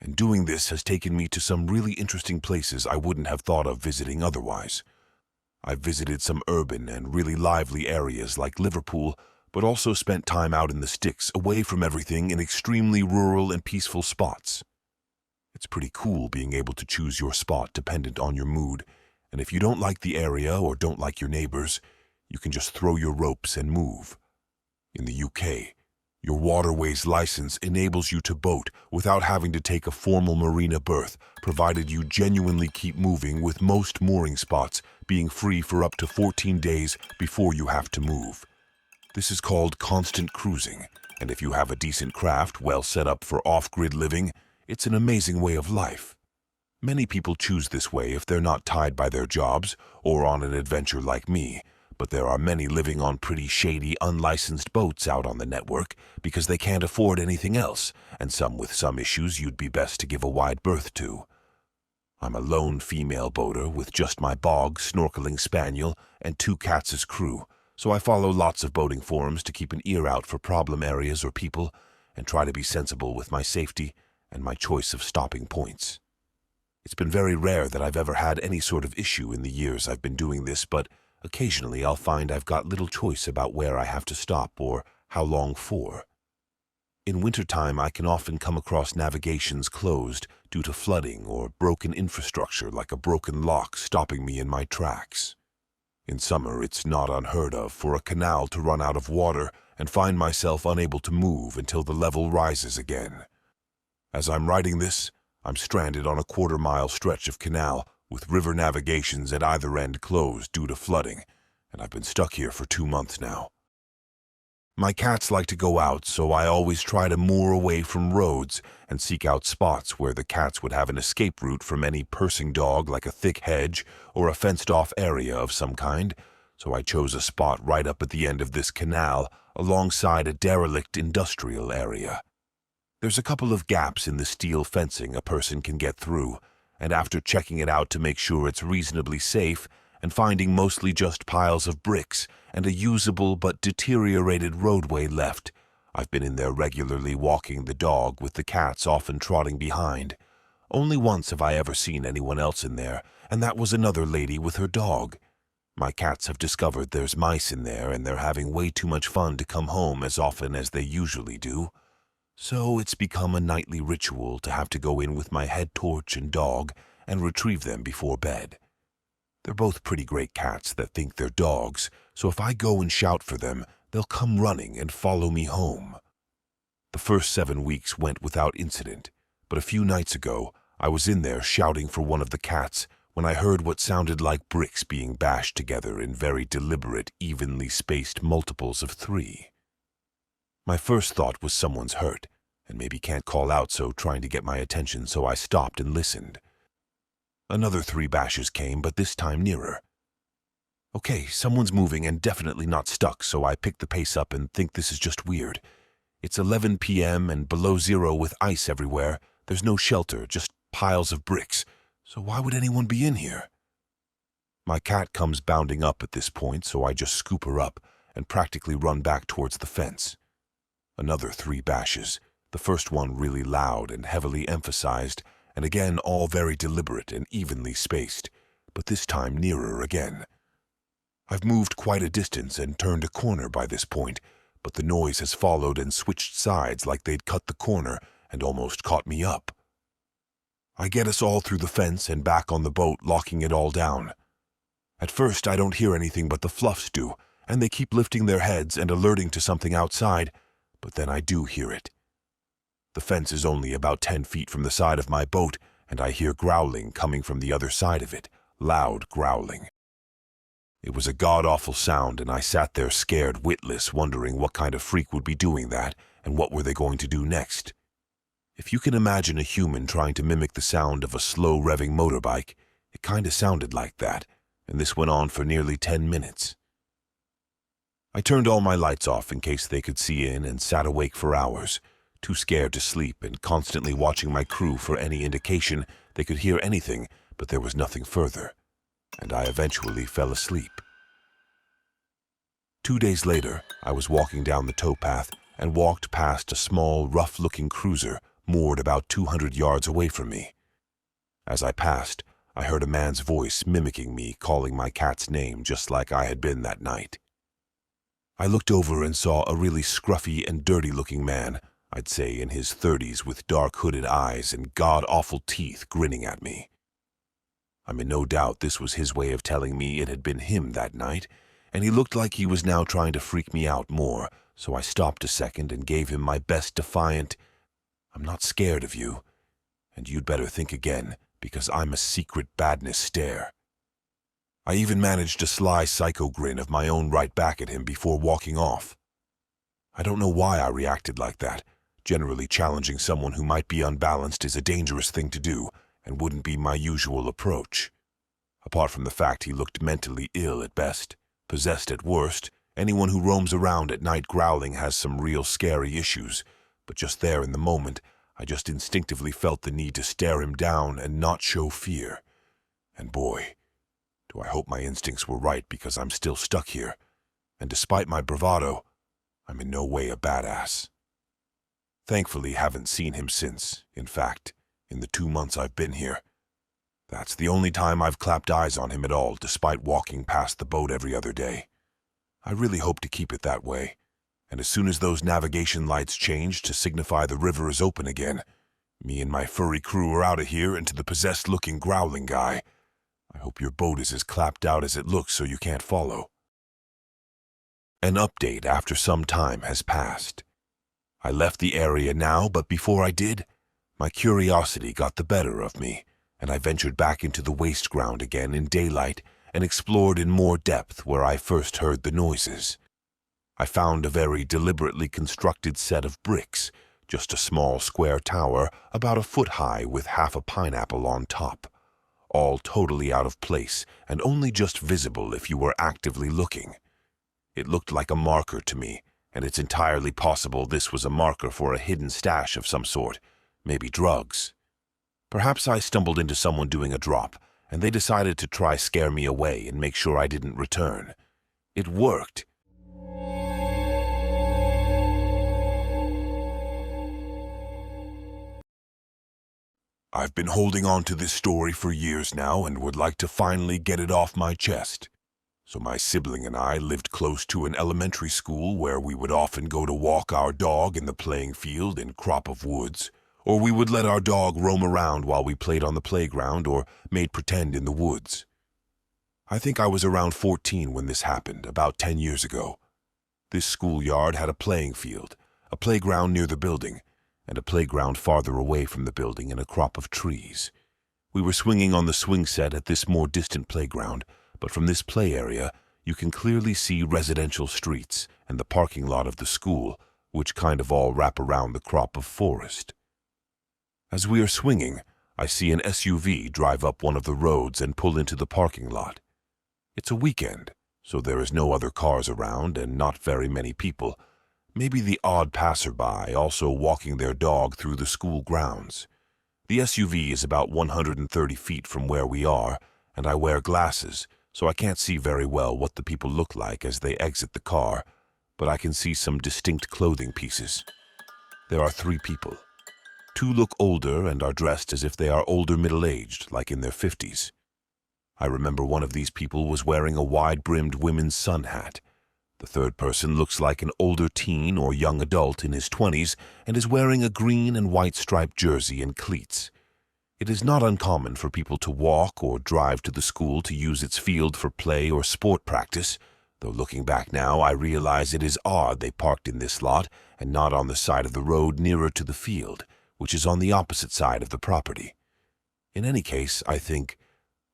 And doing this has taken me to some really interesting places I wouldn't have thought of visiting otherwise. I've visited some urban and really lively areas like Liverpool, but also spent time out in the sticks, away from everything, in extremely rural and peaceful spots. It's pretty cool being able to choose your spot dependent on your mood, and if you don't like the area or don't like your neighbors, you can just throw your ropes and move. In the UK, your waterways license enables you to boat without having to take a formal marina berth, provided you genuinely keep moving, with most mooring spots being free for up to 14 days before you have to move. This is called constant cruising, and if you have a decent craft well set up for off-grid living, it's an amazing way of life. Many people choose this way if they're not tied by their jobs or on an adventure like me, but there are many living on pretty shady, unlicensed boats out on the network because they can't afford anything else, and some with some issues you'd be best to give a wide berth to. I'm a lone female boater with just my bog, snorkeling spaniel, and 2 cats as crew, so I follow lots of boating forums to keep an ear out for problem areas or people and try to be sensible with my safety and my choice of stopping points. It's been very rare that I've ever had any sort of issue in the years I've been doing this, but occasionally I'll find I've got little choice about where I have to stop or how long for. In wintertime, I can often come across navigations closed due to flooding or broken infrastructure, like a broken lock stopping me in my tracks. In summer, it's not unheard of for a canal to run out of water and find myself unable to move until the level rises again. As I'm writing this, I'm stranded on a quarter-mile stretch of canal with river navigations at either end closed due to flooding, and I've been stuck here for 2 months now. My cats like to go out, so I always try to moor away from roads and seek out spots where the cats would have an escape route from any pursuing dog, like a thick hedge or a fenced-off area of some kind. So I chose a spot right up at the end of this canal, alongside a derelict industrial area. There's a couple of gaps in the steel fencing a person can get through, and after checking it out to make sure it's reasonably safe, and finding mostly just piles of bricks and a usable but deteriorated roadway left, I've been in there regularly walking the dog, with the cats often trotting behind. Only once have I ever seen anyone else in there, and that was another lady with her dog. My cats have discovered there's mice in there, and they're having way too much fun to come home as often as they usually do. So it's become a nightly ritual to have to go in with my head torch and dog and retrieve them before bed. They're both pretty great cats that think they're dogs, so if I go and shout for them, they'll come running and follow me home. The first 7 weeks went without incident, but a few nights ago, I was in there shouting for one of the cats when I heard what sounded like bricks being bashed together in very deliberate, evenly spaced multiples of 3. My first thought was someone's hurt, and maybe can't call out, so trying to get my attention, so I stopped and listened. Another 3 bashes came, but this time nearer. Okay, someone's moving and definitely not stuck, so I pick the pace up and think this is just weird. It's 11 p.m. and below zero with ice everywhere. There's no shelter, just piles of bricks. So why would anyone be in here? My cat comes bounding up at this point, so I just scoop her up and practically run back towards the fence. Another 3 bashes, the first one really loud and heavily emphasized, and again all very deliberate and evenly spaced, but this time nearer again. I've moved quite a distance and turned a corner by this point, but the noise has followed and switched sides like they'd cut the corner and almost caught me up. I get us all through the fence and back on the boat, locking it all down. At first I don't hear anything but the fluffs do, and they keep lifting their heads and alerting to something outside, but then I do hear it. The fence is only about 10 feet from the side of my boat, and I hear growling coming from the other side of it, loud growling. It was a god-awful sound, and I sat there scared witless, wondering what kind of freak would be doing that, and what were they going to do next. If you can imagine a human trying to mimic the sound of a slow-revving motorbike, it kind of sounded like that, and this went on for nearly 10 minutes. I turned all my lights off in case they could see in and sat awake for hours, too scared to sleep and constantly watching my crew for any indication they could hear anything, but there was nothing further, and I eventually fell asleep. 2 days later, I was walking down the towpath and walked past a small, rough-looking cruiser moored about 200 yards away from me. As I passed, I heard a man's voice mimicking me, calling my cat's name just like I had been that night. I looked over and saw a really scruffy and dirty-looking man, I'd say in his 30s, with dark hooded eyes and god-awful teeth, grinning at me. I'm in no doubt this was his way of telling me it had been him that night, and he looked like he was now trying to freak me out more, so I stopped a second and gave him my best defiant, "I'm not scared of you, and you'd better think again, because I'm a secret badness stare." I even managed a sly psycho grin of my own right back at him before walking off. I don't know why I reacted like that. Generally, challenging someone who might be unbalanced is a dangerous thing to do, and wouldn't be my usual approach. Apart from the fact he looked mentally ill at best, possessed at worst, anyone who roams around at night growling has some real scary issues, but just there in the moment, I just instinctively felt the need to stare him down and not show fear. And boy, do I hope my instincts were right, because I'm still stuck here, and despite my bravado, I'm in no way a badass. Thankfully, haven't seen him since, in fact, in the 2 months I've been here. That's the only time I've clapped eyes on him at all, despite walking past the boat every other day. I really hope to keep it that way, and as soon as those navigation lights change to signify the river is open again, me and my furry crew are out of here and to the possessed-looking growling guy. I hope your boat is as clapped out as it looks so you can't follow. An update after some time has passed. I left the area now, but before I did, my curiosity got the better of me, and I ventured back into the waste ground again in daylight and explored in more depth where I first heard the noises. I found a very deliberately constructed set of bricks, just a small square tower about a foot high with half a pineapple on top, all totally out of place and only just visible if you were actively looking. It looked like a marker to me, and it's entirely possible this was a marker for a hidden stash of some sort, maybe drugs. Perhaps I stumbled into someone doing a drop, and they decided to try scare me away and make sure I didn't return. It worked. I've been holding on to this story for years now and would like to finally get it off my chest. So my sibling and I lived close to an elementary school where we would often go to walk our dog in the playing field and crop of woods, or we would let our dog roam around while we played on the playground or made pretend in the woods. I think I was around 14 when this happened, about 10 years ago. This schoolyard had a playing field, a playground near the building, and a playground farther away from the building in a crop of trees. We were swinging on the swing set at this more distant playground, but from this play area, you can clearly see residential streets and the parking lot of the school, which kind of all wrap around the crop of forest. As we are swinging, I see an SUV drive up one of the roads and pull into the parking lot. It's a weekend, so there is no other cars around and not very many people, maybe the odd passerby also walking their dog through the school grounds. The SUV is about 130 feet from where we are, and I wear glasses, so I can't see very well what the people look like as they exit the car, but I can see some distinct clothing pieces. There are 3 people. 2 look older and are dressed as if they are older middle-aged, like in their 50s. I remember one of these people was wearing a wide-brimmed women's sun hat. The third person looks like an older teen or young adult in his 20s and is wearing a green and white striped jersey and cleats. It is not uncommon for people to walk or drive to the school to use its field for play or sport practice, though looking back now I realize it is odd they parked in this lot and not on the side of the road nearer to the field, which is on the opposite side of the property. In any case, I think,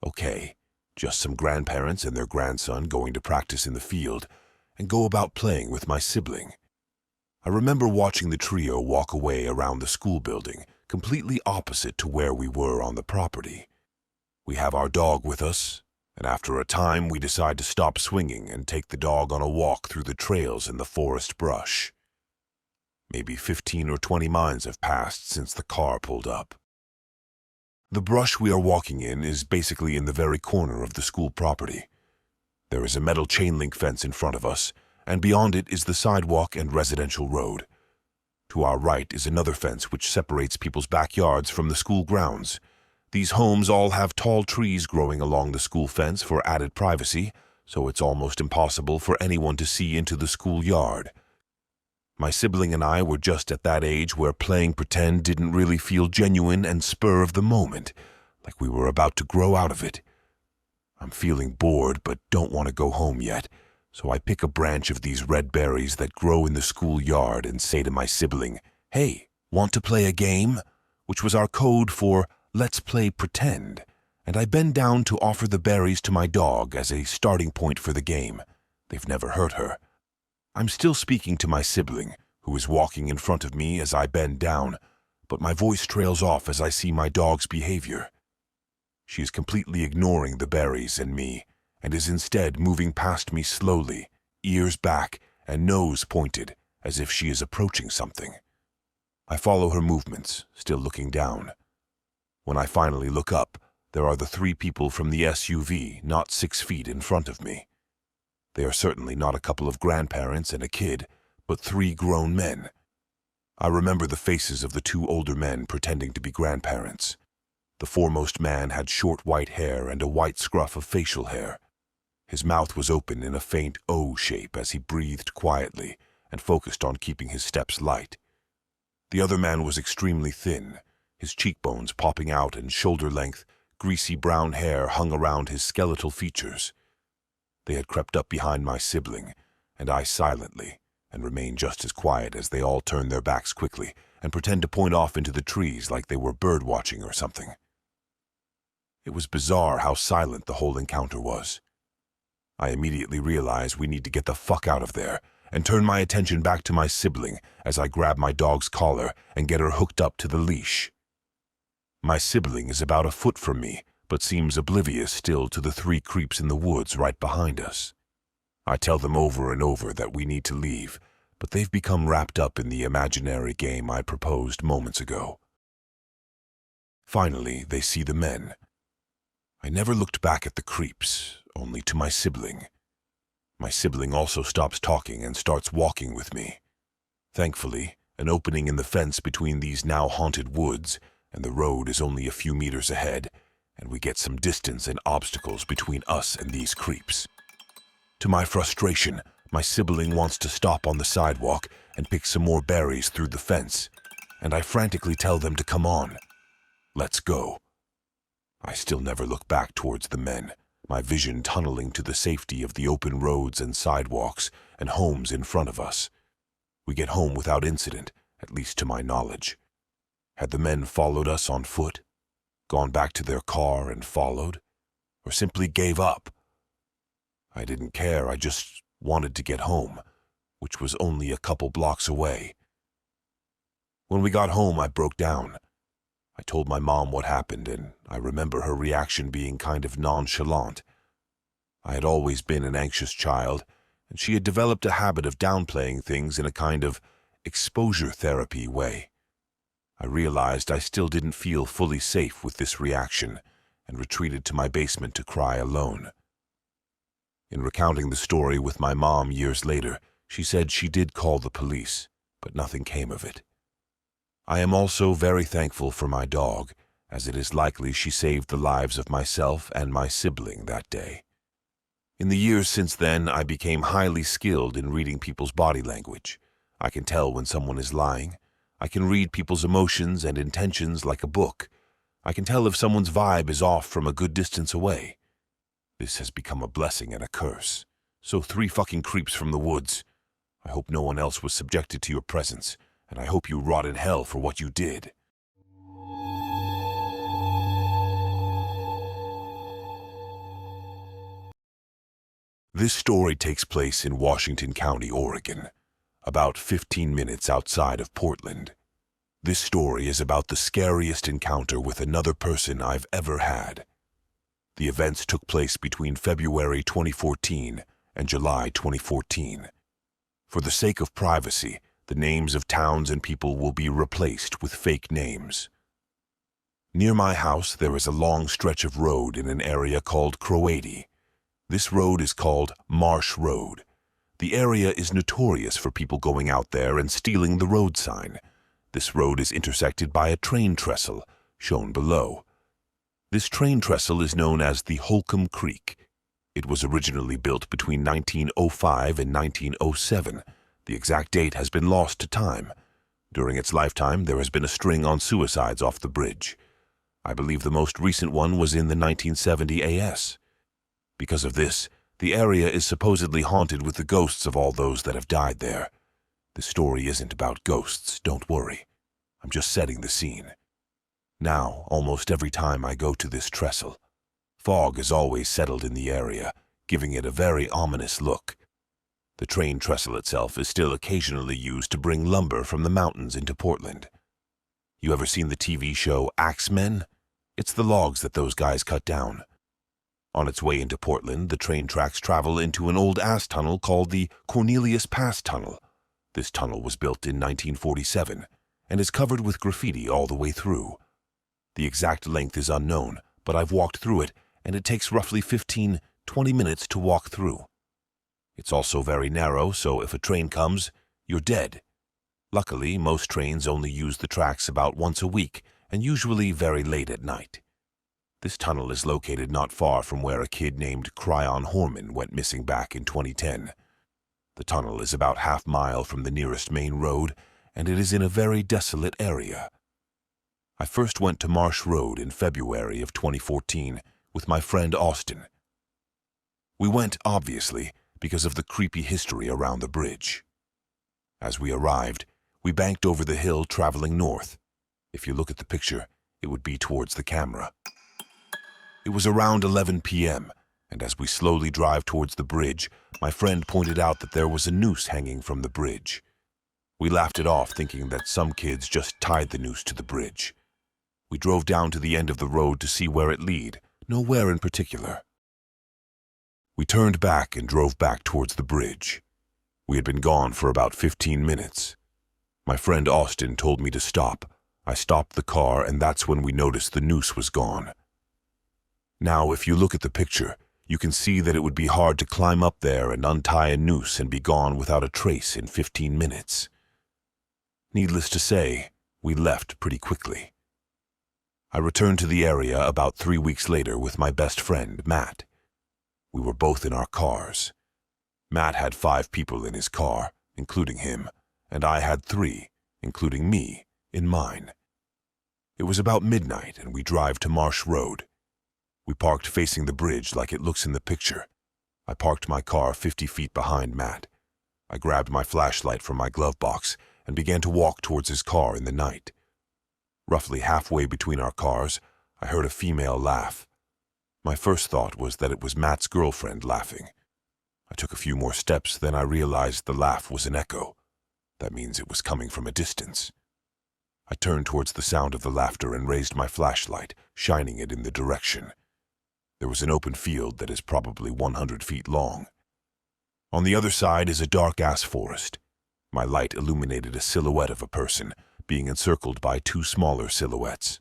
okay, just some grandparents and their grandson going to practice in the field, and go about playing with my sibling. I remember watching the trio walk away around the school building, completely opposite to where we were on the property. We have our dog with us, and after a time we decide to stop swinging and take the dog on a walk through the trails in the forest brush. Maybe 15 or 20 miles have passed since the car pulled up. The brush we are walking in is basically in the very corner of the school property. There is a metal chain-link fence in front of us, and beyond it is the sidewalk and residential road. To our right is another fence which separates people's backyards from the school grounds. These homes all have tall trees growing along the school fence for added privacy, so it's almost impossible for anyone to see into the schoolyard. My sibling and I were just at that age where playing pretend didn't really feel genuine and spur of the moment, like we were about to grow out of it. I'm feeling bored but don't want to go home yet, so I pick a branch of these red berries that grow in the schoolyard and say to my sibling, "Hey, want to play a game?" which was our code for "let's play pretend," and I bend down to offer the berries to my dog as a starting point for the game. They've never hurt her. I'm still speaking to my sibling, who is walking in front of me as I bend down, but my voice trails off as I see my dog's behavior. She is completely ignoring the berries and me, and is instead moving past me slowly, ears back and nose pointed, as if she is approaching something. I follow her movements, still looking down. When I finally look up, there are the 3 people from the SUV not 6 feet in front of me. They are certainly not a couple of grandparents and a kid, but 3 grown men. I remember the faces of the 2 older men pretending to be grandparents. The foremost man had short white hair and a white scruff of facial hair. His mouth was open in a faint O shape as he breathed quietly and focused on keeping his steps light. The other man was extremely thin, his cheekbones popping out and shoulder-length, greasy brown hair hung around his skeletal features. They had crept up behind my sibling, and I silently, and remained just as quiet as they all turned their backs quickly and pretend to point off into the trees like they were bird-watching or something. It was bizarre how silent the whole encounter was. I immediately realized we need to get the fuck out of there, and turn my attention back to my sibling as I grab my dog's collar and get her hooked up to the leash. My sibling is about a foot from me, but seems oblivious still to the three creeps in the woods right behind us. I tell them over and over that we need to leave, but they've become wrapped up in the imaginary game I proposed moments ago. Finally, they see the men. I never looked back at the creeps, only to my sibling. My sibling also stops talking and starts walking with me. Thankfully, an opening in the fence between these now haunted woods and the road is only a few meters ahead, and we get some distance and obstacles between us and these creeps. To my frustration, my sibling wants to stop on the sidewalk and pick some more berries through the fence, and I frantically tell them to come on. Let's go. I still never look back towards the men, my vision tunneling to the safety of the open roads and sidewalks and homes in front of us. We get home without incident, at least to my knowledge. Had the men followed us on foot, gone back to their car and followed, or simply gave up? I didn't care, I just wanted to get home, which was only a couple blocks away. When we got home, I broke down. I told my mom what happened, and I remember her reaction being kind of nonchalant. I had always been an anxious child, and she had developed a habit of downplaying things in a kind of exposure therapy way. I realized I still didn't feel fully safe with this reaction, and retreated to my basement to cry alone. In recounting the story with my mom years later, she said she did call the police, but nothing came of it. I am also very thankful for my dog, as it is likely she saved the lives of myself and my sibling that day. In the years since then, I became highly skilled in reading people's body language. I can tell when someone is lying. I can read people's emotions and intentions like a book. I can tell if someone's vibe is off from a good distance away. This has become a blessing and a curse. So 3 fucking creeps from the woods. I hope no one else was subjected to your presence, and I hope you rot in hell for what you did. This story takes place in Washington County, Oregon, about 15 minutes outside of Portland. This story is about the scariest encounter with another person I've ever had. The events took place between February 2014 and July 2014. For the sake of privacy, the names of towns and people will be replaced with fake names. Near my house, there is a long stretch of road in an area called Croady. This road is called Marsh Road. The area is notorious for people going out there and stealing the road sign. This road is intersected by a train trestle, shown below. This train trestle is known as the Holcomb Creek. It was originally built between 1905 and 1907. The exact date has been lost to time. During its lifetime, there has been a string on suicides off the bridge. I believe the most recent one was in the 1970 AS. Because of this, the area is supposedly haunted with the ghosts of all those that have died there. The story isn't about ghosts, don't worry. I'm just setting the scene. Now, almost every time I go to this trestle, fog is always settled in the area, giving it a very ominous look. The train trestle itself is still occasionally used to bring lumber from the mountains into Portland. You ever seen the TV show Axemen? It's the logs that those guys cut down. On its way into Portland, the train tracks travel into an old ass tunnel called the Cornelius Pass Tunnel. This tunnel was built in 1947 and is covered with graffiti all the way through. The exact length is unknown, but I've walked through it, and it takes roughly 15-20 minutes to walk through. It's also very narrow, so if a train comes, you're dead. Luckily, most trains only use the tracks about once a week, and usually very late at night. This tunnel is located not far from where a kid named Cryon Horman went missing back in 2010. The tunnel is about half-mile from the nearest main road, and it is in a very desolate area. I first went to Marsh Road in February of 2014 with my friend Austin. We went, obviously, because of the creepy history around the bridge. As we arrived, we banked over the hill traveling north. If you look at the picture, it would be towards the camera. It was around 11 p.m., and as we slowly drive towards the bridge, my friend pointed out that there was a noose hanging from the bridge. We laughed it off, thinking that some kids just tied the noose to the bridge. We drove down to the end of the road to see where it led, nowhere in particular. We turned back and drove back towards the bridge. We had been gone for about 15 minutes. My friend Austin told me to stop. I stopped the car, and that's when we noticed the noose was gone. Now, if you look at the picture, you can see that it would be hard to climb up there and untie a noose and be gone without a trace in 15 minutes. Needless to say, we left pretty quickly. I returned to the area about 3 weeks later with my best friend, Matt. We were both in our cars. Matt had 5 people in his car, including him, and I had 3, including me, in mine. It was about midnight, and we drive to Marsh Road. We parked facing the bridge like it looks in the picture. I parked my car 50 feet behind Matt. I grabbed my flashlight from my glove box and began to walk towards his car in the night. Roughly halfway between our cars, I heard a female laugh. My first thought was that it was Matt's girlfriend laughing. I took a few more steps, then I realized the laugh was an echo. That means it was coming from a distance. I turned towards the sound of the laughter and raised my flashlight, shining it in the direction. There was an open field that is probably 100 feet long. On the other side is a dark-ass forest. My light illuminated a silhouette of a person, being encircled by 2 smaller silhouettes.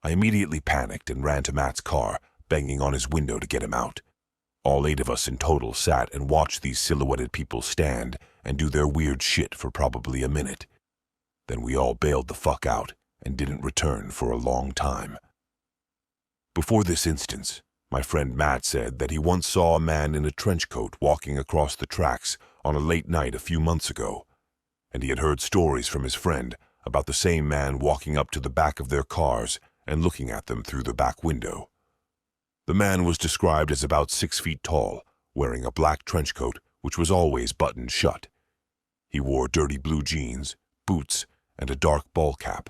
I immediately panicked and ran to Matt's car, banging on his window to get him out. All 8 of us in total sat and watched these silhouetted people stand and do their weird shit for probably a minute. Then we all bailed the fuck out and didn't return for a long time. Before this instance, my friend Matt said that he once saw a man in a trench coat walking across the tracks on a late night a few months ago, and he had heard stories from his friend about the same man walking up to the back of their cars and looking at them through the back window. The man was described as about 6 feet tall, wearing a black trench coat which was always buttoned shut. He wore dirty blue jeans, boots, and a dark ball cap.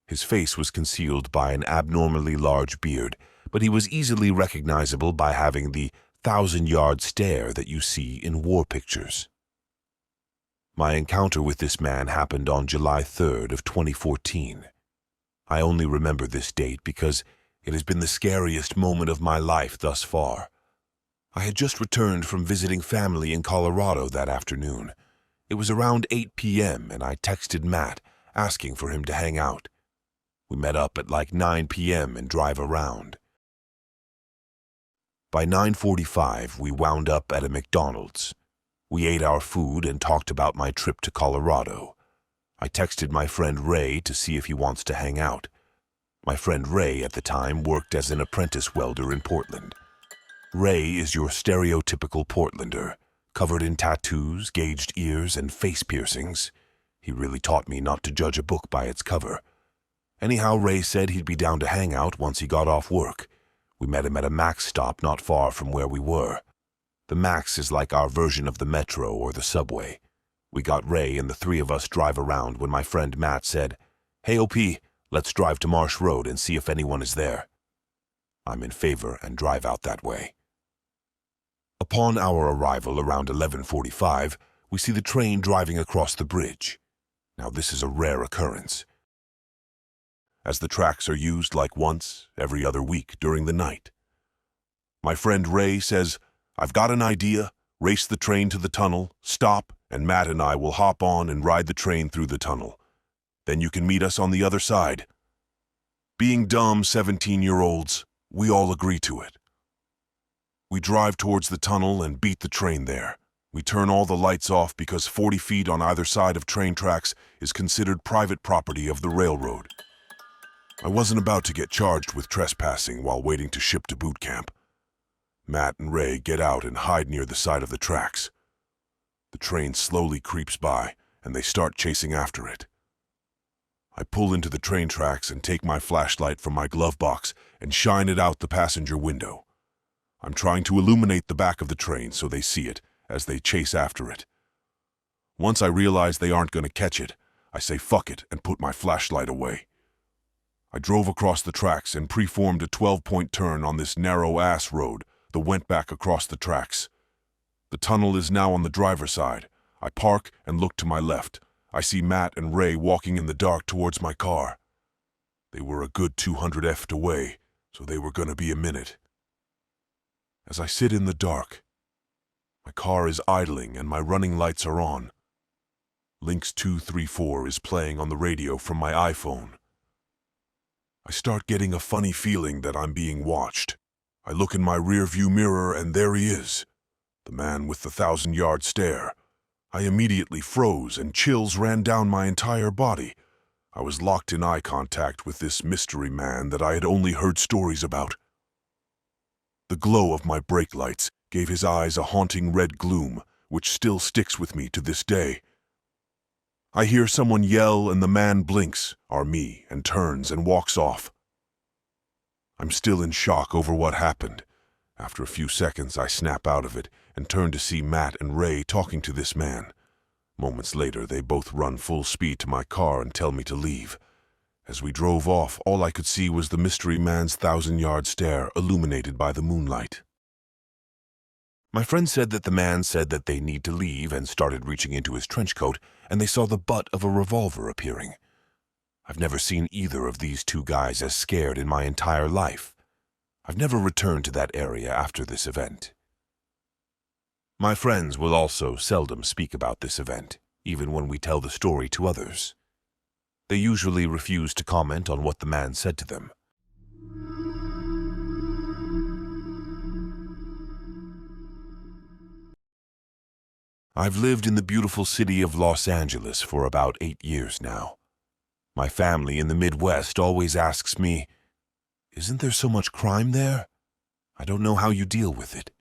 His face was concealed by an abnormally large beard, but he was easily recognizable by having the 1,000-yard stare that you see in war pictures. My encounter with this man happened on July 3rd of 2014. I only remember this date because it has been the scariest moment of my life thus far. I had just returned from visiting family in Colorado that afternoon. It was around 8 p.m. and I texted Matt, asking for him to hang out. We met up at like 9 p.m. and drive around. By 9:45, we wound up at a McDonald's. We ate our food and talked about my trip to Colorado. I texted my friend Ray to see if he wants to hang out. My friend Ray at the time worked as an apprentice welder in Portland. Ray is your stereotypical Portlander, covered in tattoos, gauged ears, and face piercings. He really taught me not to judge a book by its cover. Anyhow, Ray said he'd be down to hang out once he got off work. We met him at a Max stop not far from where we were. The Max is like our version of the Metro or the subway. We got Ray and the 3 of us drive around when my friend Matt said, "Hey OP, let's drive to Marsh Road and see if anyone is there." I'm in favor and drive out that way. Upon our arrival around 11:45, we see the train driving across the bridge. Now this is a rare occurrence, as the tracks are used like once every other week during the night. My friend Ray says, "I've got an idea, race the train to the tunnel, stop, and Matt and I will hop on and ride the train through the tunnel. Then you can meet us on the other side." Being dumb 17-year-olds, we all agree to it. We drive towards the tunnel and beat the train there. We turn all the lights off because 40 feet on either side of train tracks is considered private property of the railroad. I wasn't about to get charged with trespassing while waiting to ship to boot camp. Matt and Ray get out and hide near the side of the tracks. The train slowly creeps by, and they start chasing after it. I pull into the train tracks and take my flashlight from my glove box and shine it out the passenger window. I'm trying to illuminate the back of the train so they see it as they chase after it. Once I realize they aren't going to catch it, I say fuck it and put my flashlight away. I drove across the tracks and preformed a 12-point turn on this narrow-ass road the went back across the tracks. The tunnel is now on the driver's side. I park and look to my left. I see Matt and Ray walking in the dark towards my car. They were a good 200 feet away, so they were gonna be a minute. As I sit in the dark, my car is idling and my running lights are on. Lynx 234 is playing on the radio from my iPhone. I start getting a funny feeling that I'm being watched. I look in my rearview mirror and there he is, the man with the 1,000-yard stare. I immediately froze and chills ran down my entire body. I was locked in eye contact with this mystery man that I had only heard stories about. The glow of my brake lights gave his eyes a haunting red gloom, which still sticks with me to this day. I hear someone yell and the man blinks, or me, and turns and walks off. I'm still in shock over what happened. After a few seconds, I snap out of it and turn to see Matt and Ray talking to this man. Moments later, they both run full speed to my car and tell me to leave. As we drove off, all I could see was the mystery man's 1,000-yard stare illuminated by the moonlight. My friend said that the man said that they need to leave and started reaching into his trench coat, and they saw the butt of a revolver appearing. I've never seen either of these two guys as scared in my entire life. I've never returned to that area after this event. My friends will also seldom speak about this event, even when we tell the story to others. They usually refuse to comment on what the man said to them. I've lived in the beautiful city of Los Angeles for about 8 years now. My family in the Midwest always asks me, "Isn't there so much crime there? I don't know how you deal with it."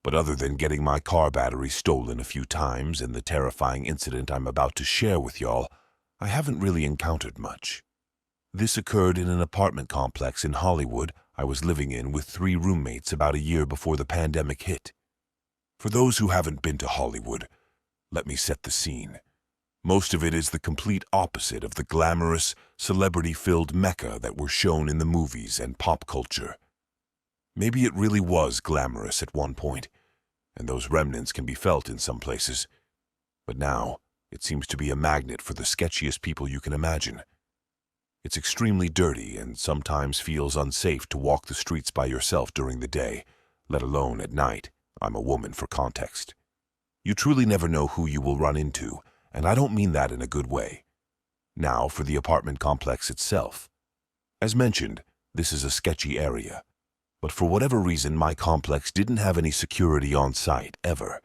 But other than getting my car battery stolen a few times and the terrifying incident I'm about to share with y'all, I haven't really encountered much. This occurred in an apartment complex in Hollywood I was living in with 3 roommates about a year before the pandemic hit. For those who haven't been to Hollywood, let me set the scene. Most of it is the complete opposite of the glamorous, celebrity-filled mecca that were shown in the movies and pop culture. Maybe it really was glamorous at one point, and those remnants can be felt in some places. But now, it seems to be a magnet for the sketchiest people you can imagine. It's extremely dirty and sometimes feels unsafe to walk the streets by yourself during the day, let alone at night. I'm a woman for context. You truly never know who you will run into, and I don't mean that in a good way. Now for the apartment complex itself. As mentioned, this is a sketchy area. But for whatever reason, my complex didn't have any security on site, ever.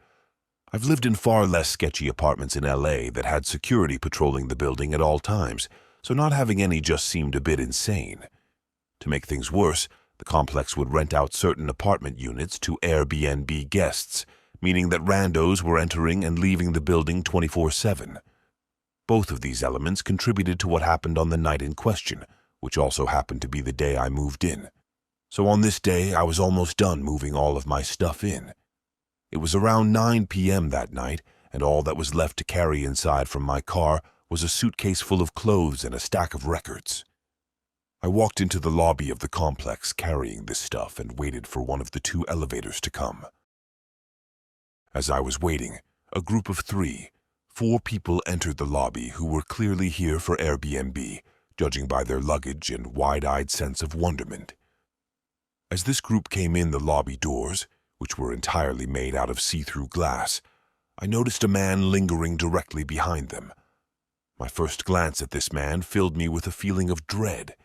I've lived in far less sketchy apartments in LA that had security patrolling the building at all times, so not having any just seemed a bit insane. To make things worse, the complex would rent out certain apartment units to Airbnb guests, meaning that randos were entering and leaving the building 24/7. Both of these elements contributed to what happened on the night in question, which also happened to be the day I moved in. So on this day, I was almost done moving all of my stuff in. It was around 9 p.m. that night, and all that was left to carry inside from my car was a suitcase full of clothes and a stack of records. I walked into the lobby of the complex carrying this stuff and waited for one of the 2 elevators to come. As I was waiting, a group of 4 people entered the lobby who were clearly here for Airbnb, judging by their luggage and wide-eyed sense of wonderment. As this group came in the lobby doors, which were entirely made out of see-through glass, I noticed a man lingering directly behind them. My first glance at this man filled me with a feeling of dread.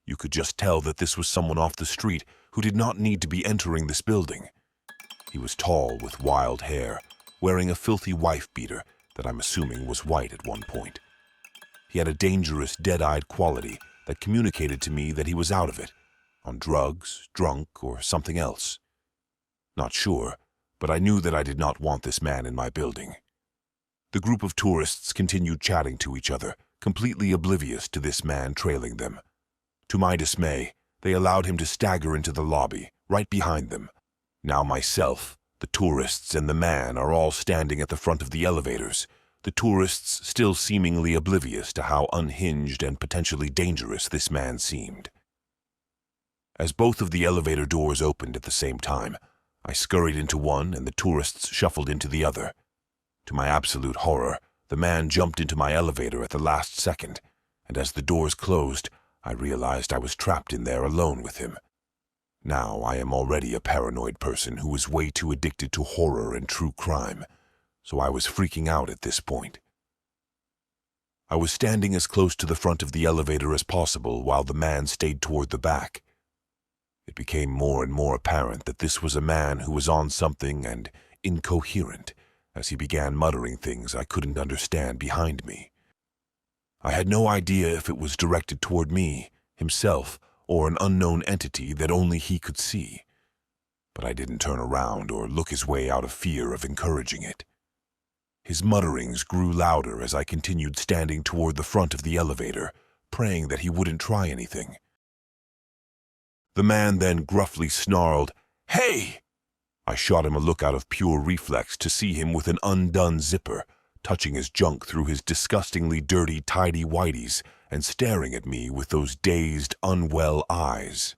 You could just tell that this was someone off the street who did not need to be entering this building. He was tall with wild hair, wearing a filthy wife-beater that I'm assuming was white at one point. He had a dangerous, dead-eyed quality that communicated to me that he was out of it, on drugs, drunk, or something else. Not sure, but I knew that I did not want this man in my building. The group of tourists continued chatting to each other, completely oblivious to this man trailing them. To my dismay, they allowed him to stagger into the lobby, right behind them. Now myself, the tourists, and the man are all standing at the front of the elevators, the tourists still seemingly oblivious to how unhinged and potentially dangerous this man seemed. As both of the elevator doors opened at the same time, I scurried into one and the tourists shuffled into the other. To my absolute horror, the man jumped into my elevator at the last second, and as the doors closed, I realized I was trapped in there alone with him. Now I am already a paranoid person who is way too addicted to horror and true crime, so I was freaking out at this point. I was standing as close to the front of the elevator as possible while the man stayed toward the back. It became more and more apparent that this was a man who was on something and incoherent as he began muttering things I couldn't understand behind me. I had no idea if it was directed toward me, himself, or an unknown entity that only he could see. But I didn't turn around or look his way out of fear of encouraging it. His mutterings grew louder as I continued standing toward the front of the elevator, praying that he wouldn't try anything. The man then gruffly snarled, "Hey!" I shot him a look out of pure reflex to see him with an undone zipper, touching his junk through his disgustingly dirty tighty-whities and staring at me with those dazed, unwell eyes.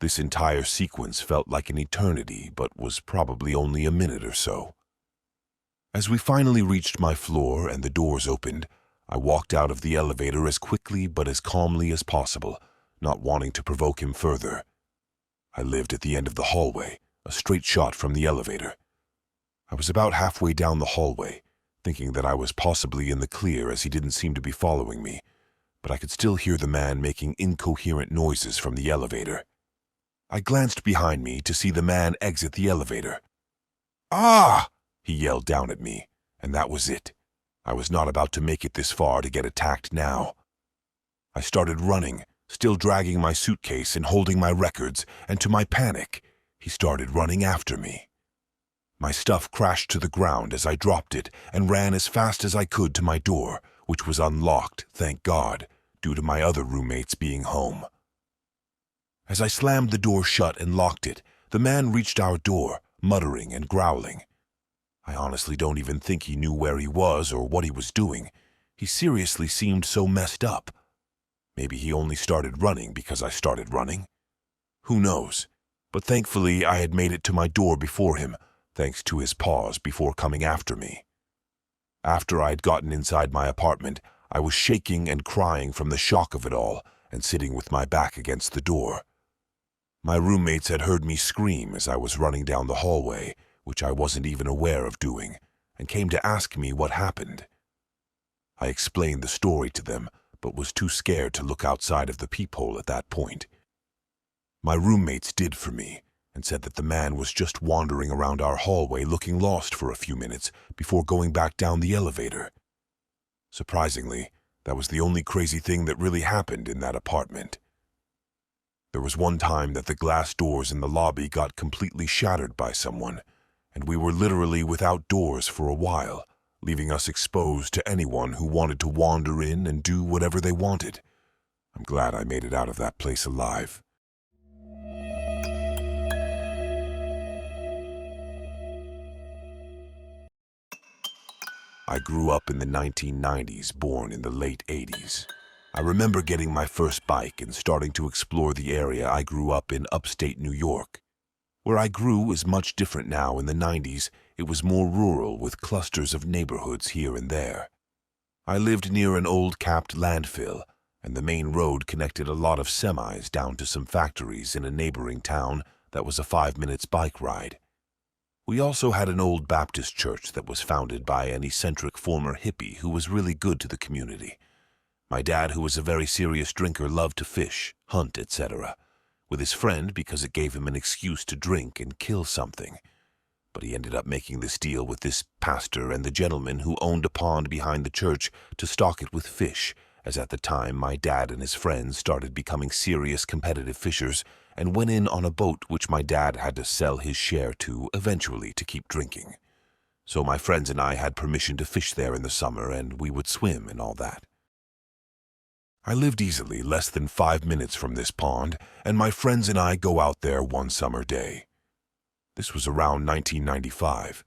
This entire sequence felt like an eternity, but was probably only a minute or so. As we finally reached my floor and the doors opened, I walked out of the elevator as quickly but as calmly as possible, not wanting to provoke him further. I lived at the end of the hallway, a straight shot from the elevator. I was about halfway down the hallway, thinking that I was possibly in the clear as he didn't seem to be following me, but I could still hear the man making incoherent noises from the elevator. I glanced behind me to see the man exit the elevator. "Ah!" he yelled down at me, and that was it. I was not about to make it this far to get attacked now. I started running, still dragging my suitcase and holding my records, and to my panic, he started running after me. My stuff crashed to the ground as I dropped it and ran as fast as I could to my door, which was unlocked, thank God, due to my other roommates being home. As I slammed the door shut and locked it, the man reached our door, muttering and growling. I honestly don't even think he knew where he was or what he was doing. He seriously seemed so messed up. Maybe he only started running because I started running. Who knows? But thankfully I had made it to my door before him, thanks to his pause before coming after me. After I had gotten inside my apartment, I was shaking and crying from the shock of it all and sitting with my back against the door. My roommates had heard me scream as I was running down the hallway, which I wasn't even aware of doing, and came to ask me what happened. I explained the story to them, but was too scared to look outside of the peephole at that point. My roommates did for me, and said that the man was just wandering around our hallway looking lost for a few minutes before going back down the elevator. Surprisingly, that was the only crazy thing that really happened in that apartment. There was one time that the glass doors in the lobby got completely shattered by someone, and we were literally without doors for a while, leaving us exposed to anyone who wanted to wander in and do whatever they wanted. I'm glad I made it out of that place alive. I grew up in the 1990s, born in the late 80s. I remember getting my first bike and starting to explore the area I grew up in upstate New York. Where I grew is much different now. In the 90s, it was more rural with clusters of neighborhoods here and there. I lived near an old capped landfill, and the main road connected a lot of semis down to some factories in a neighboring town that was a 5 minutes bike ride. We also had an old Baptist church that was founded by an eccentric former hippie who was really good to the community. My dad, who was a very serious drinker, loved to fish, hunt, etc., with his friend because it gave him an excuse to drink and kill something. But he ended up making this deal with this pastor and the gentleman who owned a pond behind the church to stock it with fish, as at the time my dad and his friends started becoming serious competitive fishers and went in on a boat which my dad had to sell his share to eventually to keep drinking. So my friends and I had permission to fish there in the summer, and we would swim and all that. I lived easily less than 5 minutes from this pond, and my friends and I go out there one summer day. This was around 1995.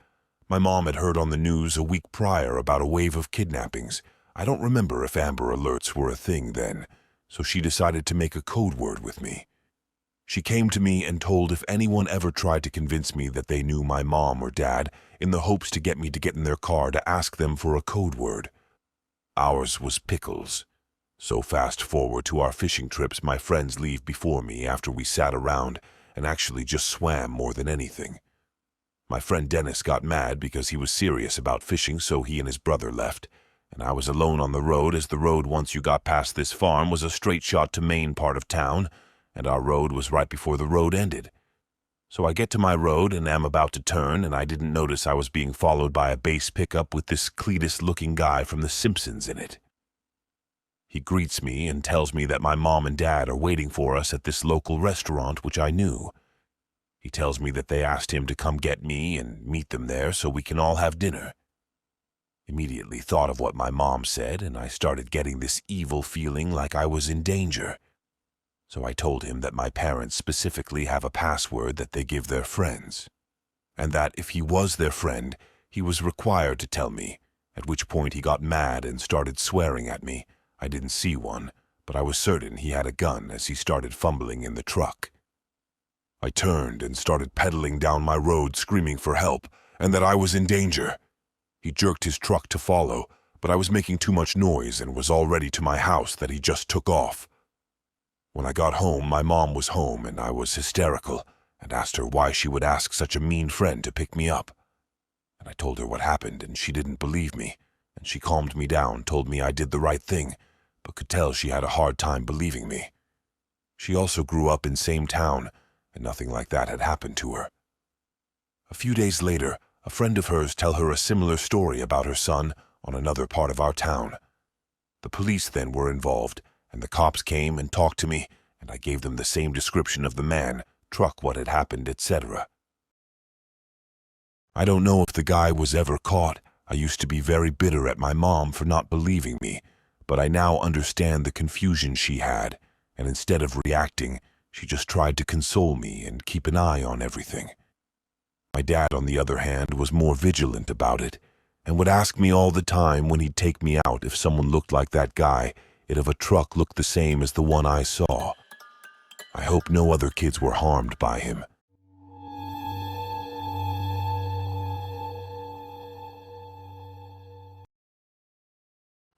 My mom had heard on the news a week prior about a wave of kidnappings. I don't remember if Amber Alerts were a thing then, so she decided to make a code word with me. She came to me and told if anyone ever tried to convince me that they knew my mom or dad in the hopes to get me to get in their car to ask them for a code word. Ours was pickles. So fast forward to our fishing trips, my friends leave before me after we sat around and actually just swam more than anything. My friend Dennis got mad because he was serious about fishing, so he and his brother left, and I was alone on the road, as the road once you got past this farm was a straight shot to main part of town, and our road was right before the road ended. So I get to my road and am about to turn, and I didn't notice I was being followed by a base pickup with this Cletus-looking guy from The Simpsons in it. He greets me and tells me that my mom and dad are waiting for us at this local restaurant, which I knew. He tells me that they asked him to come get me and meet them there so we can all have dinner. Immediately thought of what my mom said, and I started getting this evil feeling like I was in danger. So I told him that my parents specifically have a password that they give their friends, and that if he was their friend, he was required to tell me, at which point he got mad and started swearing at me. I didn't see one, but I was certain he had a gun as he started fumbling in the truck. I turned and started pedaling down my road screaming for help and that I was in danger. He jerked his truck to follow, but I was making too much noise and was already to my house that he just took off. When I got home, my mom was home and I was hysterical and asked her why she would ask such a mean friend to pick me up. And I told her what happened and she didn't believe me, and she calmed me down, told me I did the right thing, but could tell she had a hard time believing me. She also grew up in same town, and nothing like that had happened to her. A few days later, a friend of hers tell her a similar story about her son on another part of our town. The police then were involved, and the cops came and talked to me, and I gave them the same description of the man, truck, what had happened, etc. I don't know if the guy was ever caught. I used to be very bitter at my mom for not believing me, but I now understand the confusion she had, and instead of reacting, she just tried to console me and keep an eye on everything. My dad, on the other hand, was more vigilant about it, and would ask me all the time when he'd take me out if someone looked like that guy, if a truck looked the same as the one I saw. I hope no other kids were harmed by him.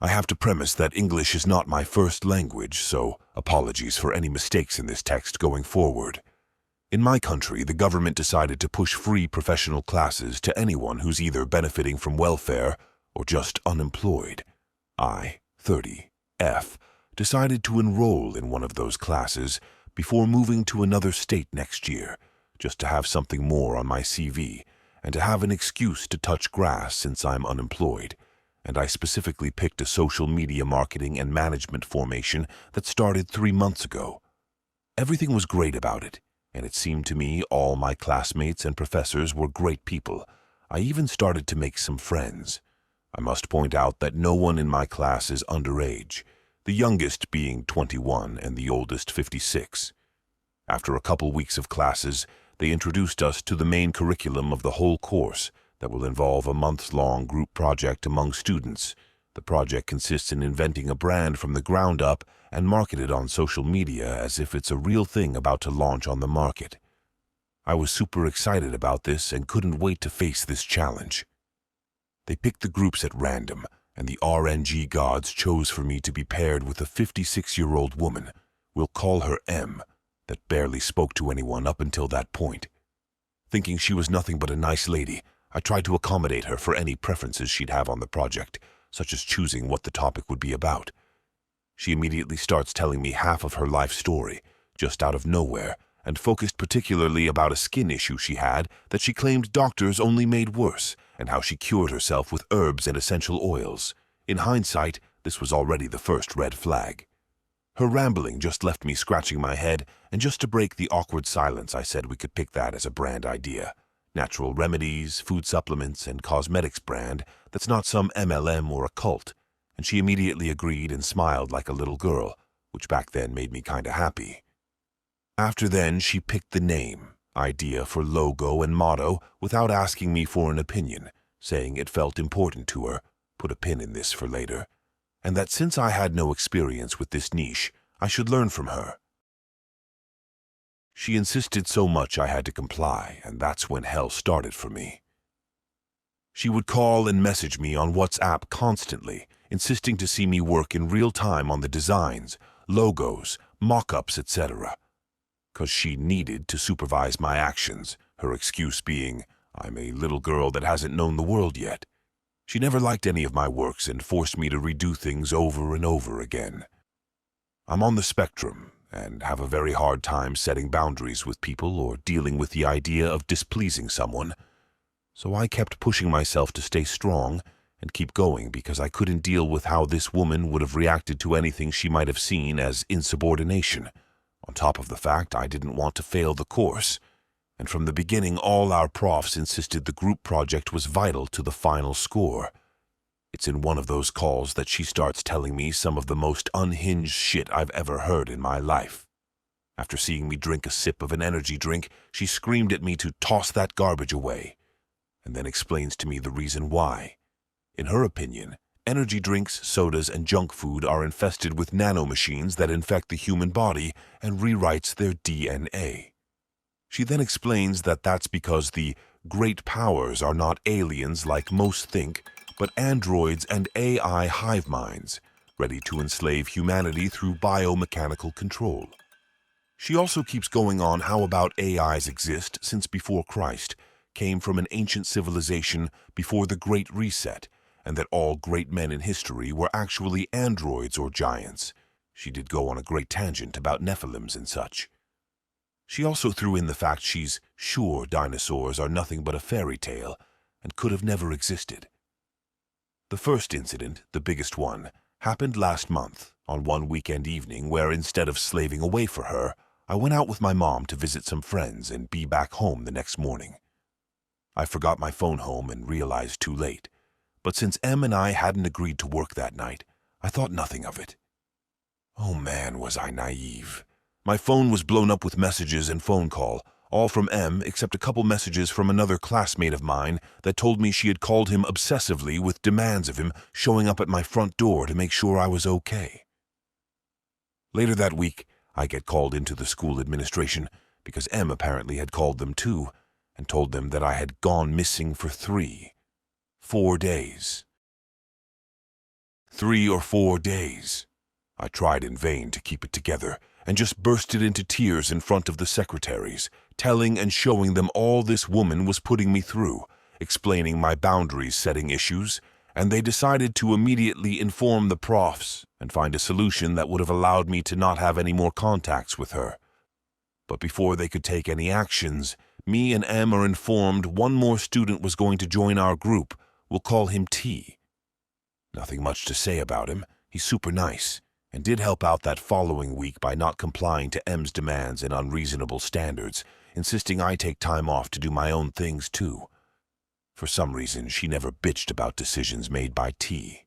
I have to premise that English is not my first language, so apologies for any mistakes in this text going forward. In my country, the government decided to push free professional classes to anyone who's either benefiting from welfare or just unemployed. I, 30F, decided to enroll in one of those classes before moving to another state next year, just to have something more on my CV and to have an excuse to touch grass since I'm unemployed. And I specifically picked a social media marketing and management formation that started 3 months ago. Everything was great about it, and it seemed to me all my classmates and professors were great people. I even started to make some friends. I must point out that no one in my class is underage, the youngest being 21 and the oldest 56. After a couple weeks of classes, they introduced us to the main curriculum of the whole course, that will involve a month-long group project among students. The project consists in inventing a brand from the ground up and market it on social media as if it's a real thing about to launch on the market. I was super excited about this and couldn't wait to face this challenge. They picked the groups at random, and the RNG gods chose for me to be paired with a 56-year-old woman, we'll call her M, that barely spoke to anyone up until that point. Thinking she was nothing but a nice lady, I tried to accommodate her for any preferences she'd have on the project, such as choosing what the topic would be about. She immediately starts telling me half of her life story, just out of nowhere, and focused particularly about a skin issue she had that she claimed doctors only made worse, and how she cured herself with herbs and essential oils. In hindsight, this was already the first red flag. Her rambling just left me scratching my head, and just to break the awkward silence, I said we could pick that as a brand idea. Natural remedies, food supplements, and cosmetics brand that's not some MLM or a cult, and she immediately agreed and smiled like a little girl, which back then made me kinda happy. After then, she picked the name, idea for logo and motto without asking me for an opinion, saying it felt important to her, put a pin in this for later, and that since I had no experience with this niche, I should learn from her. She insisted so much I had to comply, and that's when hell started for me. She would call and message me on WhatsApp constantly, insisting to see me work in real time on the designs, logos, mock-ups, etc. Because she needed to supervise my actions, her excuse being, I'm a little girl that hasn't known the world yet. She never liked any of my works and forced me to redo things over and over again. I'm on the spectrum and have a very hard time setting boundaries with people or dealing with the idea of displeasing someone. So I kept pushing myself to stay strong and keep going because I couldn't deal with how this woman would have reacted to anything she might have seen as insubordination, on top of the fact I didn't want to fail the course. And from the beginning, all our profs insisted the group project was vital to the final score. It's in one of those calls that she starts telling me some of the most unhinged shit I've ever heard in my life. After seeing me drink a sip of an energy drink, she screamed at me to toss that garbage away, and then explains to me the reason why. In her opinion, energy drinks, sodas, and junk food are infested with nanomachines that infect the human body and rewrites their DNA. She then explains that that's because the great powers are not aliens like most think, but androids and AI hive minds, ready to enslave humanity through biomechanical control. She also keeps going on how about AIs exist since before Christ, came from an ancient civilization before the Great Reset, and that all great men in history were actually androids or giants. She did go on a great tangent about Nephilims and such. She also threw in the fact she's sure dinosaurs are nothing but a fairy tale and could have never existed. The first incident, the biggest one, happened last month on one weekend evening where instead of slaving away for her, I went out with my mom to visit some friends and be back home the next morning. I forgot my phone home and realized too late, but since Em and I hadn't agreed to work that night, I thought nothing of it. Oh man, was I naive. My phone was blown up with messages and phone call, all from Em except a couple messages from another classmate of mine that told me she had called him obsessively with demands of him showing up at my front door to make sure I was okay. Later that week, I get called into the school administration because Em apparently had called them too and told them that I had gone missing for 4 days. 3 or 4 days. I tried in vain to keep it together and just bursted into tears in front of the secretaries, telling and showing them all this woman was putting me through, explaining my boundaries-setting issues, and they decided to immediately inform the profs and find a solution that would have allowed me to not have any more contacts with her. But before they could take any actions, me and Em are informed one more student was going to join our group. We'll call him T. Nothing much to say about him. He's super nice, and did help out that following week by not complying to Em's demands and unreasonable standards, insisting I take time off to do my own things too. For some reason, she never bitched about decisions made by T.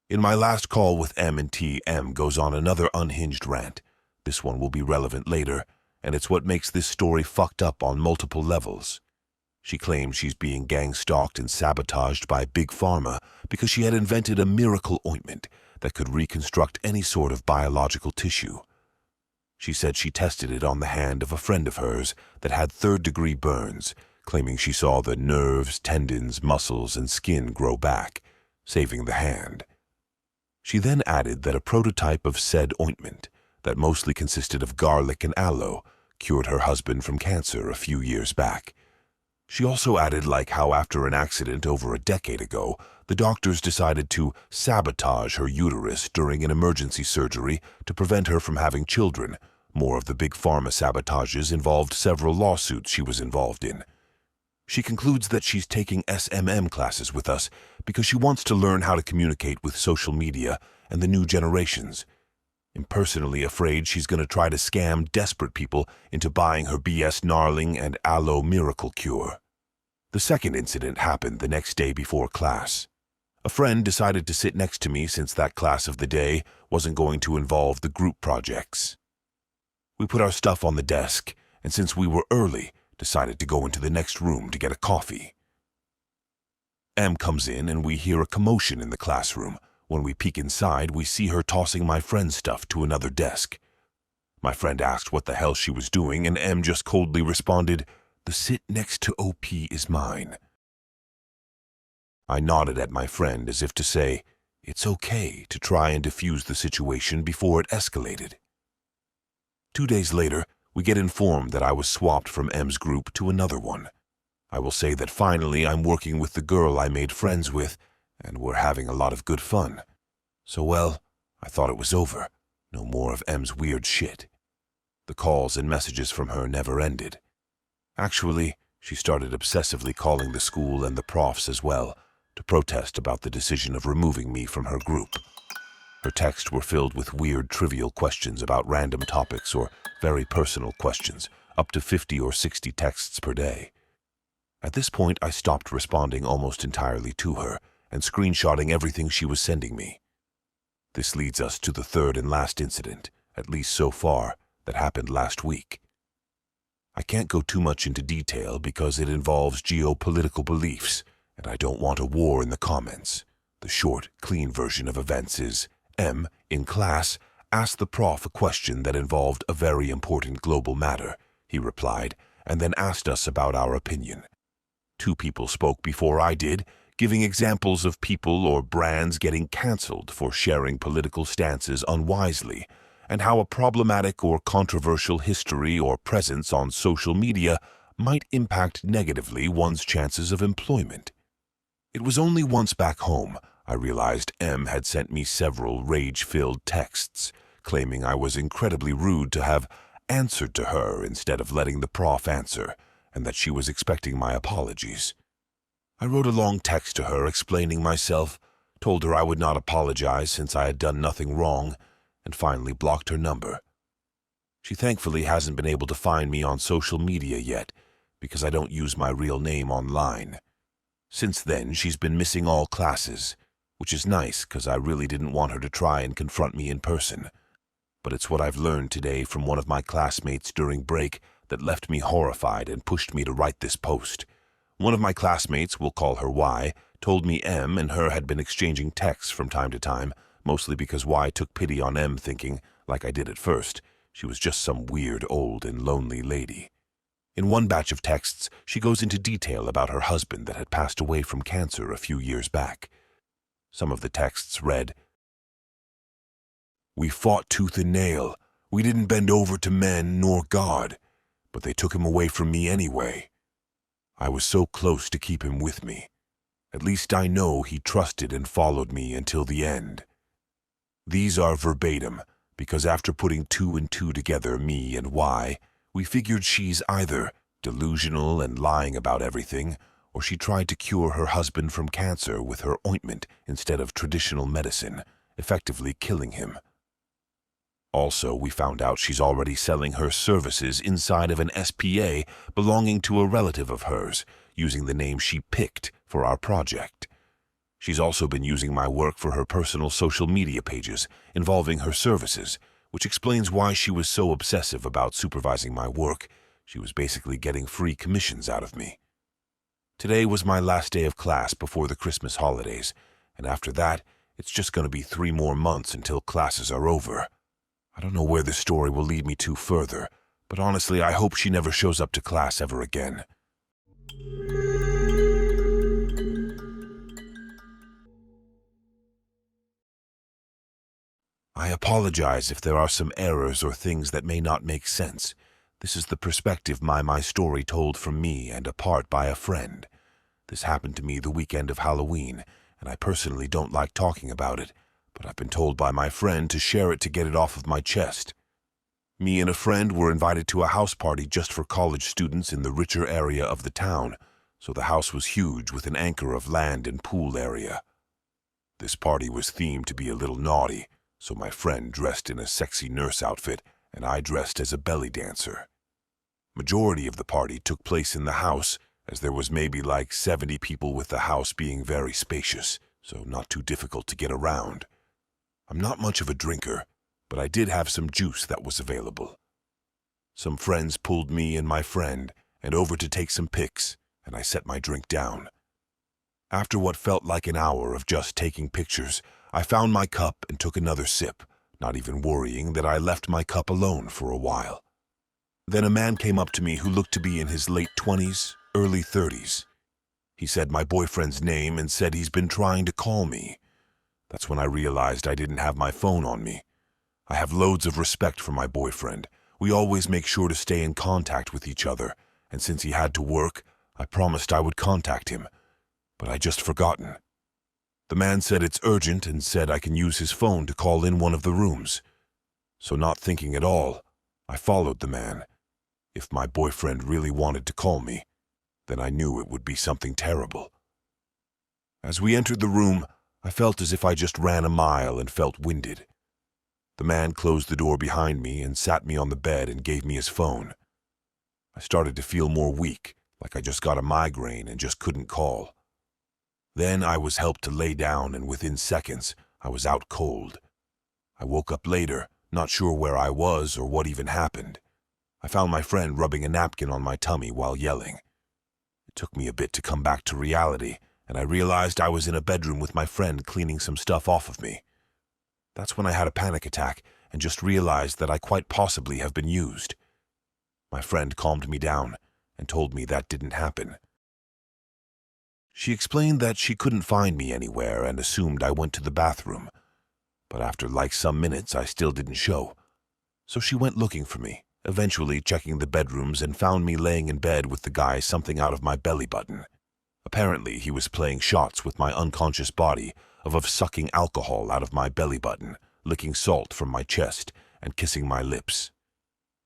In my last call with Em and T, Em goes on another unhinged rant. This one will be relevant later, and it's what makes this story fucked up on multiple levels. She claims she's being gang-stalked and sabotaged by Big Pharma because she had invented a miracle ointment that could reconstruct any sort of biological tissue. She said she tested it on the hand of a friend of hers that had third-degree burns, claiming she saw the nerves, tendons, muscles, and skin grow back, saving the hand. She then added that a prototype of said ointment, that mostly consisted of garlic and aloe, cured her husband from cancer a few years back. She also added like how after an accident over a decade ago, the doctors decided to sabotage her uterus during an emergency surgery to prevent her from having children. More of the Big Pharma sabotages involved several lawsuits she was involved in. She concludes that she's taking SMM classes with us because she wants to learn how to communicate with social media and the new generations. I'm personally afraid she's going to try to scam desperate people into buying her BS gnarling and aloe miracle cure. The second incident happened the next day before class. A friend decided to sit next to me since that class of the day wasn't going to involve the group projects. We put our stuff on the desk, and since we were early, decided to go into the next room to get a coffee. Em comes in and we hear a commotion in the classroom. When we peek inside, we see her tossing my friend's stuff to another desk. My friend asked what the hell she was doing, and M just coldly responded, "The sit next to OP is mine." I nodded at my friend as if to say, it's okay to try and defuse the situation before it escalated. 2 days later, we get informed that I was swapped from M's group to another one. I will say that finally I'm working with the girl I made friends with, and we're having a lot of good fun. So well, I thought it was over. No more of M's weird shit. The calls and messages from her never ended. Actually, she started obsessively calling the school and the profs as well, to protest about the decision of removing me from her group. Her texts were filled with weird, trivial questions about random topics or very personal questions, up to 50 or 60 texts per day. At this point, I stopped responding almost entirely to her and screenshotting everything she was sending me. This leads us to the third and last incident, at least so far, that happened last week. I can't go too much into detail because it involves geopolitical beliefs, and I don't want a war in the comments. The short, clean version of events is M, in class, asked the prof a question that involved a very important global matter. He replied, and then asked us about our opinion. 2 people spoke before I did, giving examples of people or brands getting cancelled for sharing political stances unwisely, and how a problematic or controversial history or presence on social media might impact negatively one's chances of employment. It was only once back home I realized M had sent me several rage-filled texts, claiming I was incredibly rude to have answered to her instead of letting the prof answer, and that she was expecting my apologies. I wrote a long text to her explaining myself, told her I would not apologize since I had done nothing wrong, and finally blocked her number. She thankfully hasn't been able to find me on social media yet, because I don't use my real name online. Since then, she's been missing all classes, which is nice because I really didn't want her to try and confront me in person. But it's what I've learned today from one of my classmates during break that left me horrified and pushed me to write this post. One of my classmates, we'll call her Y, told me M and her had been exchanging texts from time to time, mostly because Y took pity on M, thinking, like I did at first, she was just some weird, old, and lonely lady. In one batch of texts, she goes into detail about her husband that had passed away from cancer a few years back. Some of the texts read, "We fought tooth and nail. We didn't bend over to men nor God, but they took him away from me anyway. I was so close to keep him with me. At least I know he trusted and followed me until the end." These are verbatim, because after putting 2 and 2 together, me and Y, we figured she's either delusional and lying about everything, or she tried to cure her husband from cancer with her ointment instead of traditional medicine, effectively killing him. Also, we found out she's already selling her services inside of an SPA belonging to a relative of hers, using the name she picked for our project. She's also been using my work for her personal social media pages involving her services, which explains why she was so obsessive about supervising my work. She was basically getting free commissions out of me. Today was my last day of class before the Christmas holidays, and after that, it's just going to be 3 more months until classes are over. I don't know where this story will lead me to further, but honestly, I hope she never shows up to class ever again. I apologize if there are some errors or things that may not make sense. This is the perspective my story told from me and a part by a friend. This happened to me the weekend of Halloween, and I personally don't like talking about it, but I've been told by my friend to share it to get it off of my chest. Me and a friend were invited to a house party just for college students in the richer area of the town, so the house was huge with an acre of land and pool area. This party was themed to be a little naughty, so my friend dressed in a sexy nurse outfit and I dressed as a belly dancer. Majority of the party took place in the house, as there was maybe like 70 people, with the house being very spacious, so not too difficult to get around. I'm not much of a drinker, but I did have some juice that was available. Some friends pulled me and my friend and over to take some pics, and I set my drink down. After what felt like an hour of just taking pictures, I found my cup and took another sip, not even worrying that I left my cup alone for a while. Then a man came up to me who looked to be in his late 20s, early 30s. He said my boyfriend's name and said he's been trying to call me. That's when I realized I didn't have my phone on me. I have loads of respect for my boyfriend. We always make sure to stay in contact with each other, and since he had to work, I promised I would contact him, but I just forgotten. The man said it's urgent and said I can use his phone to call in one of the rooms. So not thinking at all, I followed the man. If my boyfriend really wanted to call me, then I knew it would be something terrible. As we entered the room, I felt as if I just ran a mile and felt winded. The man closed the door behind me and sat me on the bed and gave me his phone. I started to feel more weak, like I just got a migraine and just couldn't call. Then I was helped to lay down, and within seconds, I was out cold. I woke up later, not sure where I was or what even happened. I found my friend rubbing a napkin on my tummy while yelling. It took me a bit to come back to reality, and I realized I was in a bedroom with my friend cleaning some stuff off of me. That's when I had a panic attack and just realized that I quite possibly have been used. My friend calmed me down and told me that didn't happen. She explained that she couldn't find me anywhere and assumed I went to the bathroom. But after like some minutes, I still didn't show. So she went looking for me, eventually checking the bedrooms, and found me laying in bed with the guy something out of my belly button. Apparently, he was playing shots with my unconscious body of sucking alcohol out of my belly button, licking salt from my chest, and kissing my lips.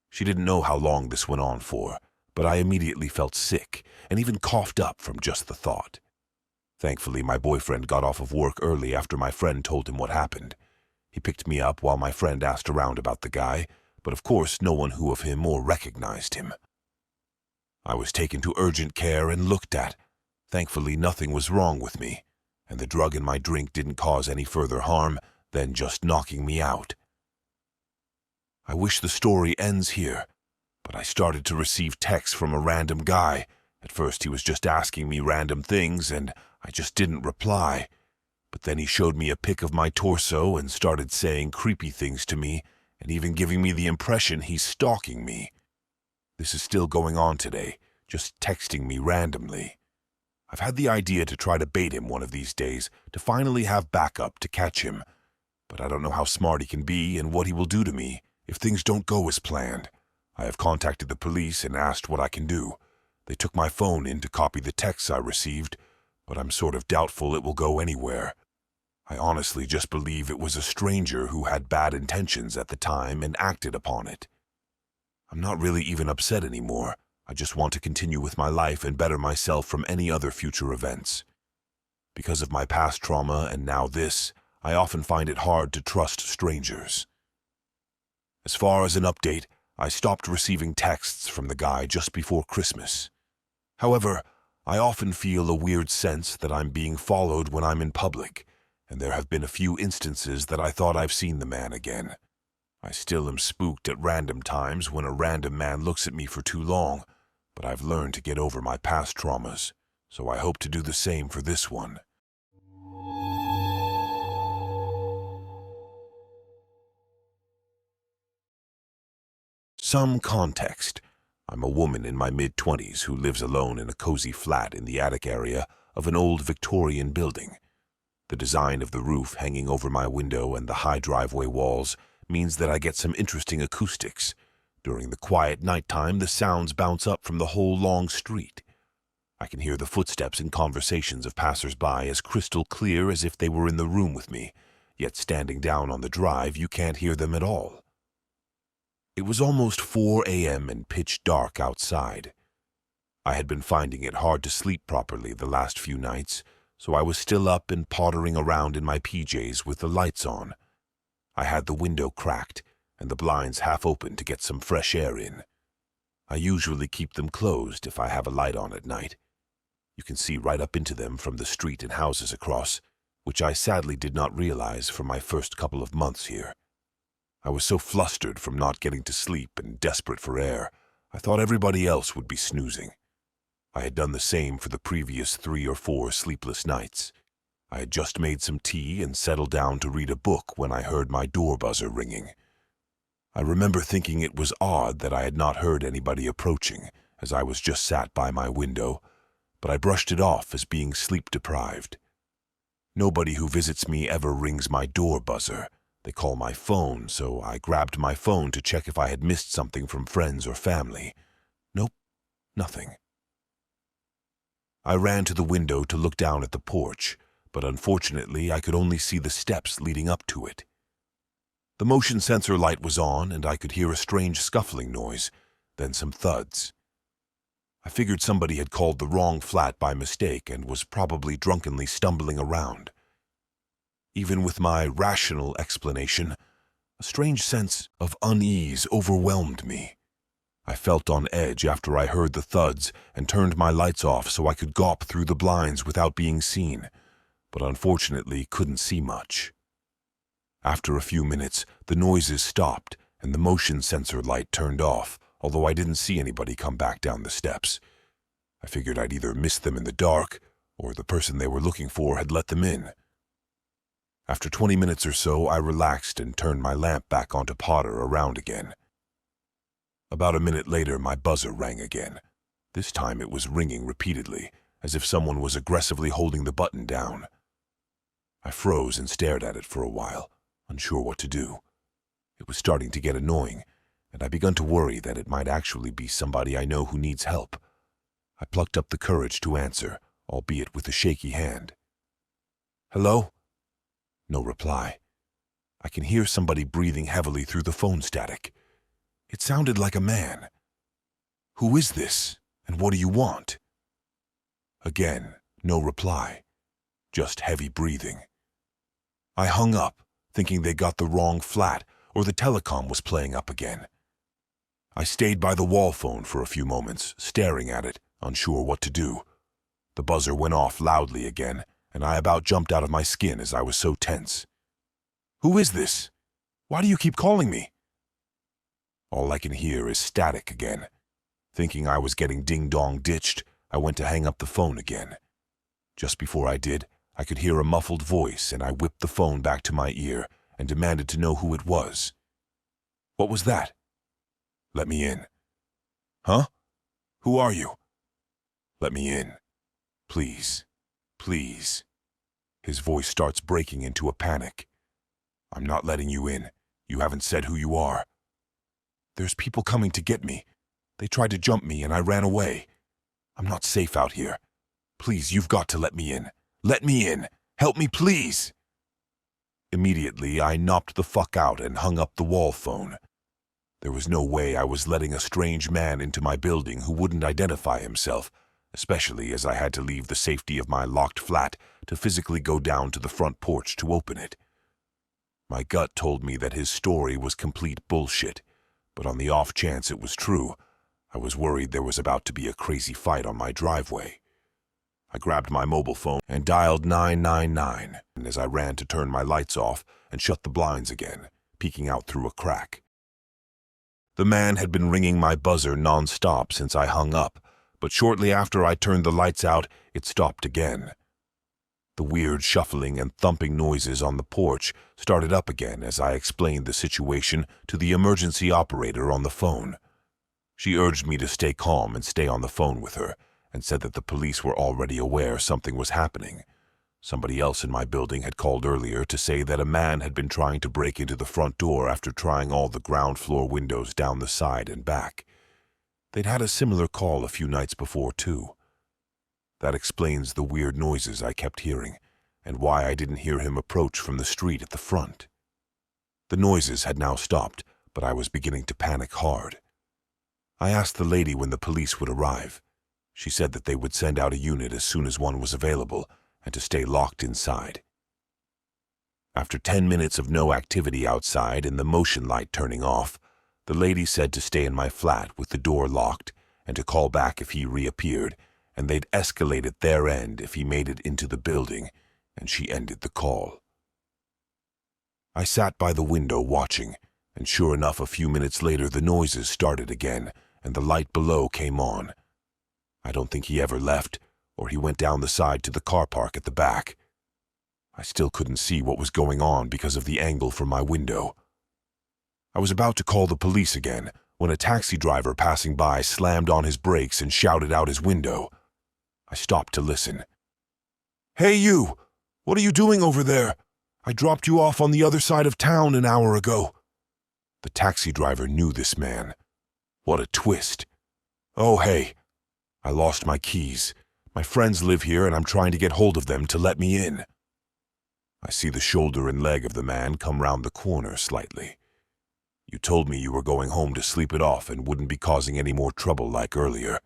She didn't know how long this went on for, but I immediately felt sick and even coughed up from just the thought. Thankfully, my boyfriend got off of work early after my friend told him what happened. He picked me up while my friend asked around about the guy, but of course no one knew of him or recognized him. I was taken to urgent care and looked at. Thankfully, nothing was wrong with me, and the drug in my drink didn't cause any further harm than just knocking me out. I wish the story ends here, but I started to receive texts from a random guy. At first he was just asking me random things, and I just didn't reply. But then he showed me a pic of my torso and started saying creepy things to me, and even giving me the impression he's stalking me. This is still going on today, just texting me randomly. I've had the idea to try to bait him one of these days, to finally have backup to catch him. But I don't know how smart he can be and what he will do to me if things don't go as planned. I have contacted the police and asked what I can do. They took my phone in to copy the texts I received, but I'm sort of doubtful it will go anywhere. I honestly just believe it was a stranger who had bad intentions at the time and acted upon it. I'm not really even upset anymore. I just want to continue with my life and better myself from any other future events. Because of my past trauma and now this, I often find it hard to trust strangers. As far as an update, I stopped receiving texts from the guy just before Christmas. However, I often feel a weird sense that I'm being followed when I'm in public, and there have been a few instances that I thought I've seen the man again. I still am spooked at random times when a random man looks at me for too long, but I've learned to get over my past traumas, so I hope to do the same for this one. Some context. I'm a woman in my mid-20s who lives alone in a cozy flat in the attic area of an old Victorian building. The design of the roof hanging over my window and the high driveway walls means that I get some interesting acoustics. During the quiet nighttime, the sounds bounce up from the whole long street. I can hear the footsteps and conversations of passers-by as crystal clear as if they were in the room with me, yet standing down on the drive, you can't hear them at all. It was almost 4 a.m. and pitch dark outside. I had been finding it hard to sleep properly the last few nights, so I was still up and pottering around in my PJs with the lights on. I had the window cracked and the blinds half open to get some fresh air in. I usually keep them closed if I have a light on at night. You can see right up into them from the street and houses across, which I sadly did not realize for my first couple of months here. I was so flustered from not getting to sleep and desperate for air, I thought everybody else would be snoozing. I had done the same for the previous 3 or 4 sleepless nights. I had just made some tea and settled down to read a book when I heard my door buzzer ringing. I remember thinking it was odd that I had not heard anybody approaching, as I was just sat by my window, but I brushed it off as being sleep-deprived. Nobody who visits me ever rings my door buzzer. They call my phone, so I grabbed my phone to check if I had missed something from friends or family. Nope, nothing. I ran to the window to look down at the porch, but unfortunately I could only see the steps leading up to it. The motion sensor light was on, and I could hear a strange scuffling noise, then some thuds. I figured somebody had called the wrong flat by mistake and was probably drunkenly stumbling around. Even with my rational explanation, a strange sense of unease overwhelmed me. I felt on edge after I heard the thuds and turned my lights off so I could gawp through the blinds without being seen, but unfortunately couldn't see much. After a few minutes, the noises stopped and the motion sensor light turned off, although I didn't see anybody come back down the steps. I figured I'd either missed them in the dark, or the person they were looking for had let them in. After 20 minutes or so, I relaxed and turned my lamp back on to potter around again. About a minute later, my buzzer rang again. This time it was ringing repeatedly, as if someone was aggressively holding the button down. I froze and stared at it for a while, unsure what to do. It was starting to get annoying, and I begun to worry that it might actually be somebody I know who needs help. I plucked up the courage to answer, albeit with a shaky hand. "Hello?" No reply. I can hear somebody breathing heavily through the phone static. It sounded like a man. "Who is this, and what do you want?" Again, no reply, just heavy breathing. I hung up, thinking they got the wrong flat or the telecom was playing up again. I stayed by the wall phone for a few moments, staring at it, unsure what to do. The buzzer went off loudly again, and I about jumped out of my skin as I was so tense. "Who is this? Why do you keep calling me?" All I can hear is static again. Thinking I was getting ding-dong ditched, I went to hang up the phone again. Just before I did, I could hear a muffled voice, and I whipped the phone back to my ear and demanded to know who it was. "What was that?" "Let me in." "Huh? Who are you?" "Let me in. Please. Please." His voice starts breaking into a panic. "I'm not letting you in. You haven't said who you are." "There's people coming to get me. They tried to jump me and I ran away. I'm not safe out here. Please, you've got to let me in. Let me in. Help me, please." Immediately, I knocked the fuck out and hung up the wall phone. There was no way I was letting a strange man into my building who wouldn't identify himself, especially as I had to leave the safety of my locked flat to physically go down to the front porch to open it. My gut told me that his story was complete bullshit, but on the off chance it was true, I was worried there was about to be a crazy fight on my driveway. I grabbed my mobile phone and dialed 999 as I ran to turn my lights off and shut the blinds again, peeking out through a crack. The man had been ringing my buzzer non-stop since I hung up, but shortly after I turned the lights out, it stopped again. The weird shuffling and thumping noises on the porch started up again as I explained the situation to the emergency operator on the phone. She urged me to stay calm and stay on the phone with her, and said that the police were already aware something was happening. Somebody else in my building had called earlier to say that a man had been trying to break into the front door after trying all the ground floor windows down the side and back. They'd had a similar call a few nights before, too. That explains the weird noises I kept hearing, and why I didn't hear him approach from the street at the front. The noises had now stopped, but I was beginning to panic hard. I asked the lady when the police would arrive. She said that they would send out a unit as soon as one was available, and to stay locked inside. After 10 minutes of no activity outside and the motion light turning off, the lady said to stay in my flat with the door locked and to call back if he reappeared, and they'd escalate at their end if he made it into the building, and she ended the call. I sat by the window watching, and sure enough, a few minutes later the noises started again, and the light below came on. I don't think he ever left, or he went down the side to the car park at the back. I still couldn't see what was going on because of the angle from my window. I was about to call the police again when a taxi driver passing by slammed on his brakes and shouted out his window. I stopped to listen. "Hey you! What are you doing over there? I dropped you off on the other side of town an hour ago." The taxi driver knew this man. What a twist. "Oh, hey. I lost my keys. My friends live here and I'm trying to get hold of them to let me in." I see the shoulder and leg of the man come round the corner slightly. "You told me you were going home to sleep it off and wouldn't be causing any more trouble like earlier.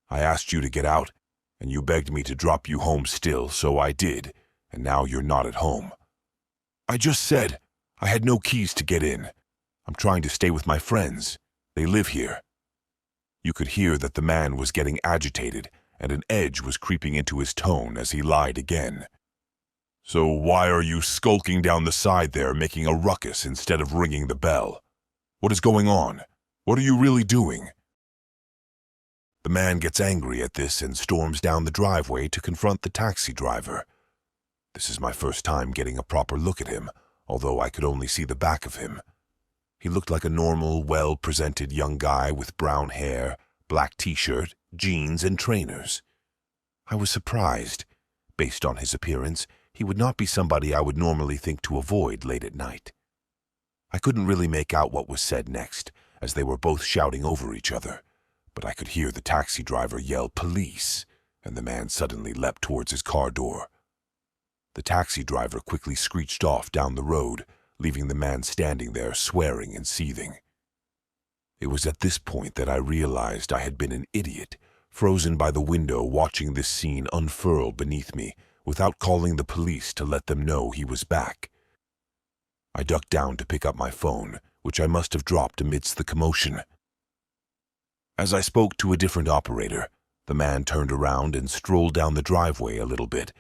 I asked you to get out, and you begged me to drop you home still, so I did, and now you're not at home." "I just said I had no keys to get in. I'm trying to stay with my friends. They live here." You could hear that the man was getting agitated, and an edge was creeping into his tone as he lied again. "So why are you skulking down the side there, making a ruckus instead of ringing the bell? What is going on? What are you really doing?" The man gets angry at this and storms down the driveway to confront the taxi driver. This is my first time getting a proper look at him, although I could only see the back of him. He looked like a normal, well-presented young guy with brown hair, black t-shirt, jeans, and trainers. I was surprised. Based on his appearance, he would not be somebody I would normally think to avoid late at night. I couldn't really make out what was said next, as they were both shouting over each other, but I could hear the taxi driver yell "police," and the man suddenly leapt towards his car door. The taxi driver quickly screeched off down the road, leaving the man standing there swearing and seething. It was at this point that I realized I had been an idiot, frozen by the window watching this scene unfurl beneath me without calling the police to let them know he was back. I ducked down to pick up my phone, which I must have dropped amidst the commotion. As I spoke to a different operator, the man turned around and strolled down the driveway a little bit,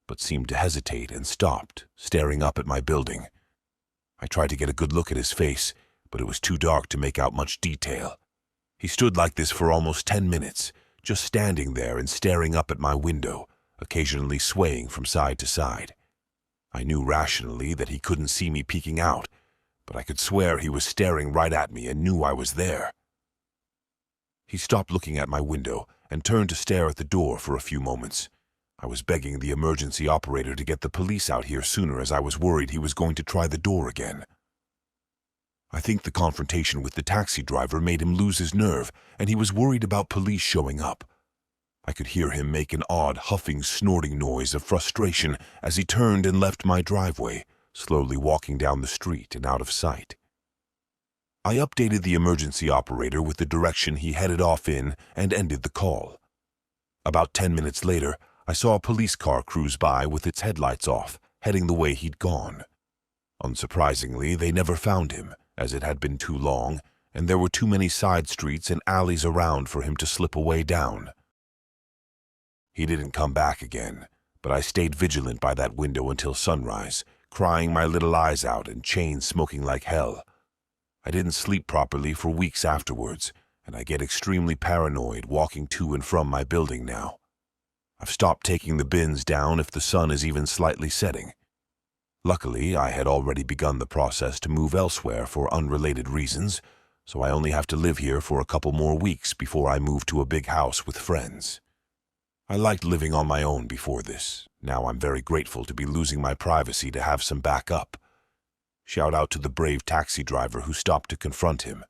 but seemed to hesitate and stopped, staring up at my building. I tried to get a good look at his face, but it was too dark to make out much detail. He stood like this for almost 10 minutes, just standing there and staring up at my window, occasionally swaying from side to side. I knew rationally that he couldn't see me peeking out, but I could swear he was staring right at me and knew I was there. He stopped looking at my window and turned to stare at the door for a few moments. I was begging the emergency operator to get the police out here sooner, as I was worried he was going to try the door again. I think the confrontation with the taxi driver made him lose his nerve, and he was worried about police showing up. I could hear him make an odd, huffing, snorting noise of frustration as he turned and left my driveway, slowly walking down the street and out of sight. I updated the emergency operator with the direction he headed off in and ended the call. About 10 minutes later, I saw a police car cruise by with its headlights off, heading the way he'd gone. Unsurprisingly, they never found him, as it had been too long, and there were too many side streets and alleys around for him to slip away down. He didn't come back again, but I stayed vigilant by that window until sunrise, crying my little eyes out and chain smoking like hell. I didn't sleep properly for weeks afterwards, and I get extremely paranoid walking to and from my building now. I've stopped taking the bins down if the sun is even slightly setting. Luckily, I had already begun the process to move elsewhere for unrelated reasons, so I only have to live here for a couple more weeks before I move to a big house with friends. I liked living on my own before this. Now I'm very grateful to be losing my privacy to have some backup. Shout out to the brave taxi driver who stopped to confront him.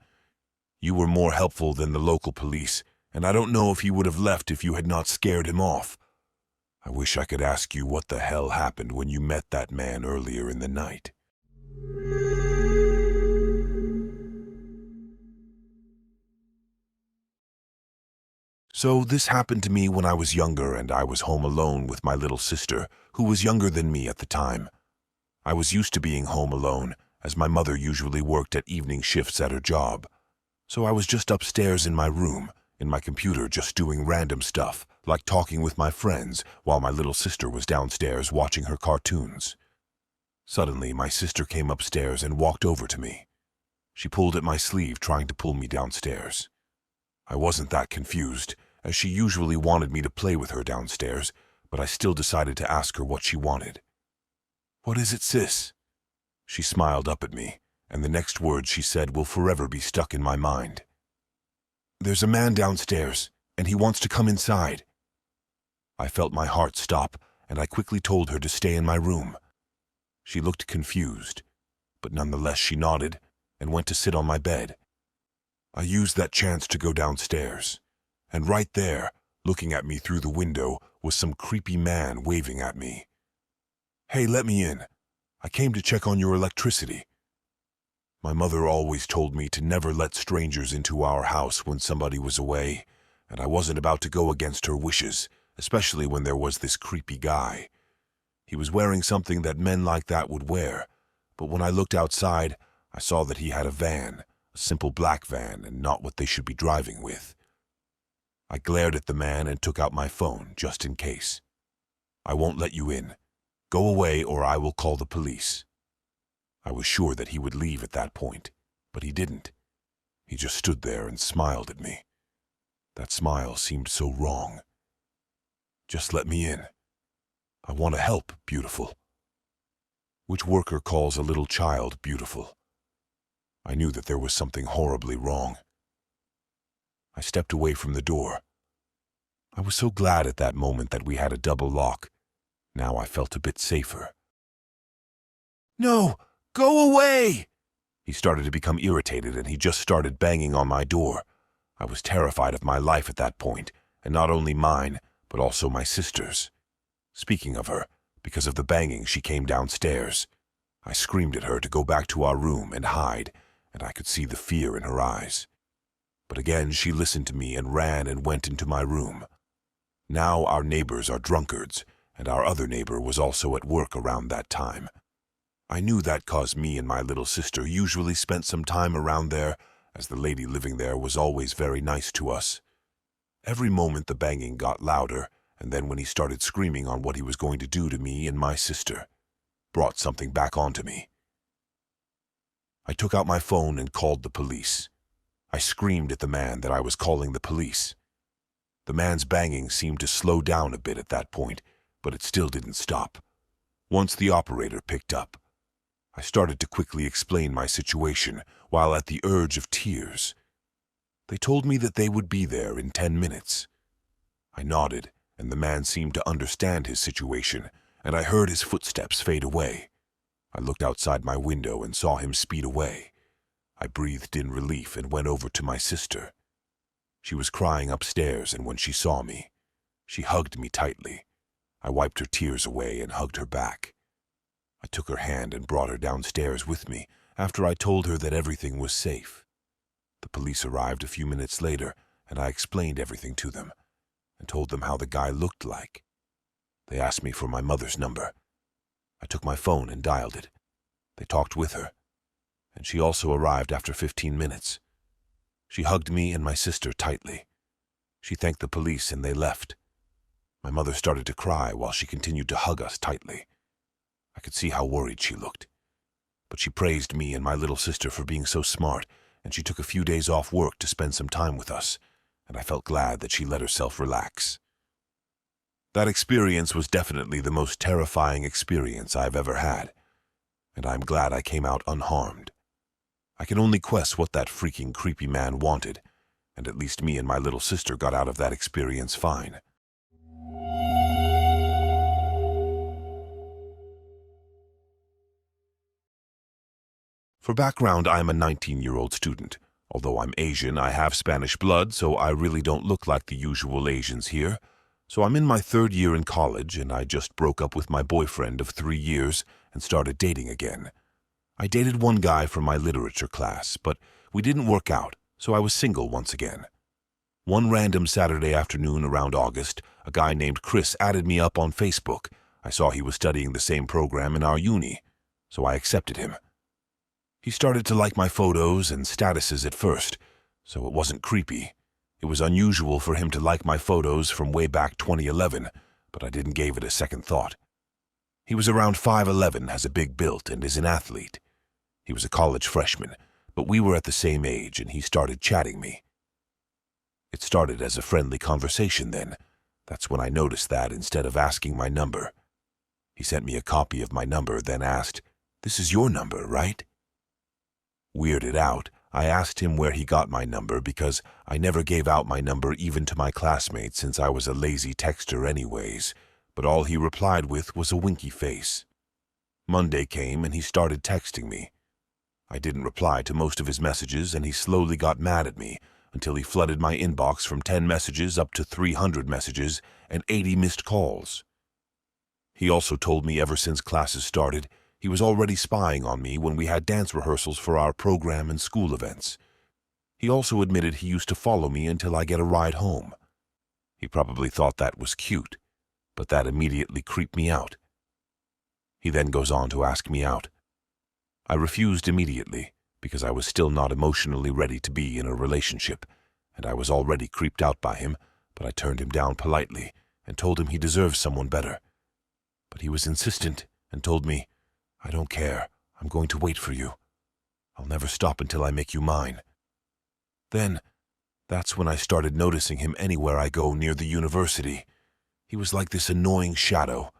You were more helpful than the local police, and I don't know if he would have left if you had not scared him off. I wish I could ask you what the hell happened when you met that man earlier in the night. So this happened to me when I was younger and I was home alone with my little sister, who was younger than me at the time. I was used to being home alone, as my mother usually worked at evening shifts at her job. So I was just upstairs in my room, in my computer, just doing random stuff, like talking with my friends, while my little sister was downstairs watching her cartoons. Suddenly, my sister came upstairs and walked over to me. She pulled at my sleeve, trying to pull me downstairs. I wasn't that confused, as she usually wanted me to play with her downstairs, but I still decided to ask her what she wanted. "What is it, sis?" She smiled up at me, and the next words she said will forever be stuck in my mind. "There's a man downstairs, and he wants to come inside." I felt my heart stop, and I quickly told her to stay in my room. She looked confused, but nonetheless she nodded and went to sit on my bed. I used that chance to go downstairs, and right there, looking at me through the window, was some creepy man waving at me. "Hey, let me in. I came to check on your electricity." My mother always told me to never let strangers into our house when somebody was away, and I wasn't about to go against her wishes, especially when there was this creepy guy. He was wearing something that men like that would wear, but when I looked outside, I saw that he had a van, a simple black van, and not what they should be driving with. I glared at the man and took out my phone, just in case. "I won't let you in. Go away or I will call the police." I was sure that he would leave at that point, but he didn't. He just stood there and smiled at me. That smile seemed so wrong. "Just let me in. I want to help, beautiful." Which worker calls a little child beautiful? I knew that there was something horribly wrong. I stepped away from the door. I was so glad at that moment that we had a double lock. Now I felt a bit safer. "No! Go away!" He started to become irritated, and he just started banging on my door. I was terrified of my life at that point, and not only mine, but also my sister's. Speaking of her, because of the banging, she came downstairs. I screamed at her to go back to our room and hide, and I could see the fear in her eyes. But again she listened to me and ran and went into my room. Now our neighbors are drunkards, and our other neighbor was also at work around that time. I knew that cause me and my little sister usually spent some time around there, as the lady living there was always very nice to us. Every moment the banging got louder, and then when he started screaming on what he was going to do to me and my sister, brought something back onto me. I took out my phone and called the police. I screamed at the man that I was calling the police. The man's banging seemed to slow down a bit at that point, but it still didn't stop. Once the operator picked up, I started to quickly explain my situation, while at the urge of tears. They told me that they would be there in 10 minutes. I nodded, and the man seemed to understand his situation, and I heard his footsteps fade away. I looked outside my window and saw him speed away. I breathed in relief and went over to my sister. She was crying upstairs, and when she saw me, she hugged me tightly. I wiped her tears away and hugged her back. I took her hand and brought her downstairs with me after I told her that everything was safe. The police arrived a few minutes later, and I explained everything to them and told them how the guy looked like. They asked me for my mother's number. I took my phone and dialed it. They talked with her, and she also arrived after 15 minutes. She hugged me and my sister tightly. She thanked the police and they left. My mother started to cry while she continued to hug us tightly. I could see how worried she looked. But she praised me and my little sister for being so smart, and she took a few days off work to spend some time with us, and I felt glad that she let herself relax. That experience was definitely the most terrifying experience I've ever had, and I'm glad I came out unharmed. I can only guess what that freaking creepy man wanted, and at least me and my little sister got out of that experience fine. For background, I am a 19-year-old student. Although I'm Asian, I have Spanish blood, so I really don't look like the usual Asians here. So I'm in my 3rd year in college, and I just broke up with my boyfriend of 3 years and started dating again. I dated one guy from my literature class, but we didn't work out, so I was single once again. One random Saturday afternoon around August, a guy named Chris added me up on Facebook. I saw he was studying the same program in our uni, so I accepted him. He started to like my photos and statuses at first, so it wasn't creepy. It was unusual for him to like my photos from way back 2011, but I didn't give it a second thought. He was around 5'11", has a big build, and is an athlete. He was a college freshman, but we were at the same age, and he started chatting me. It started as a friendly conversation then. That's when I noticed that instead of asking my number, He sent me a copy of my number, then asked, "This is your number, right?" Weirded out, I asked him where he got my number because I never gave out my number even to my classmates since I was a lazy texter anyways, but all he replied with was a winky face. Monday came and he started texting me. I didn't reply to most of his messages and he slowly got mad at me until he flooded my inbox from 10 messages up to 300 messages and 80 missed calls. He also told me ever since classes started, he was already spying on me when we had dance rehearsals for our program and school events. He also admitted he used to follow me until I get a ride home. He probably thought that was cute, but that immediately creeped me out. He then goes on to ask me out. I refused immediately because I was still not emotionally ready to be in a relationship, and I was already creeped out by him, but I turned him down politely and told him he deserved someone better. But he was insistent and told me, "I don't care. I'm going to wait for you. I'll never stop until I make you mine." Then, that's when I started noticing him anywhere I go near the university. He was like this annoying shadow.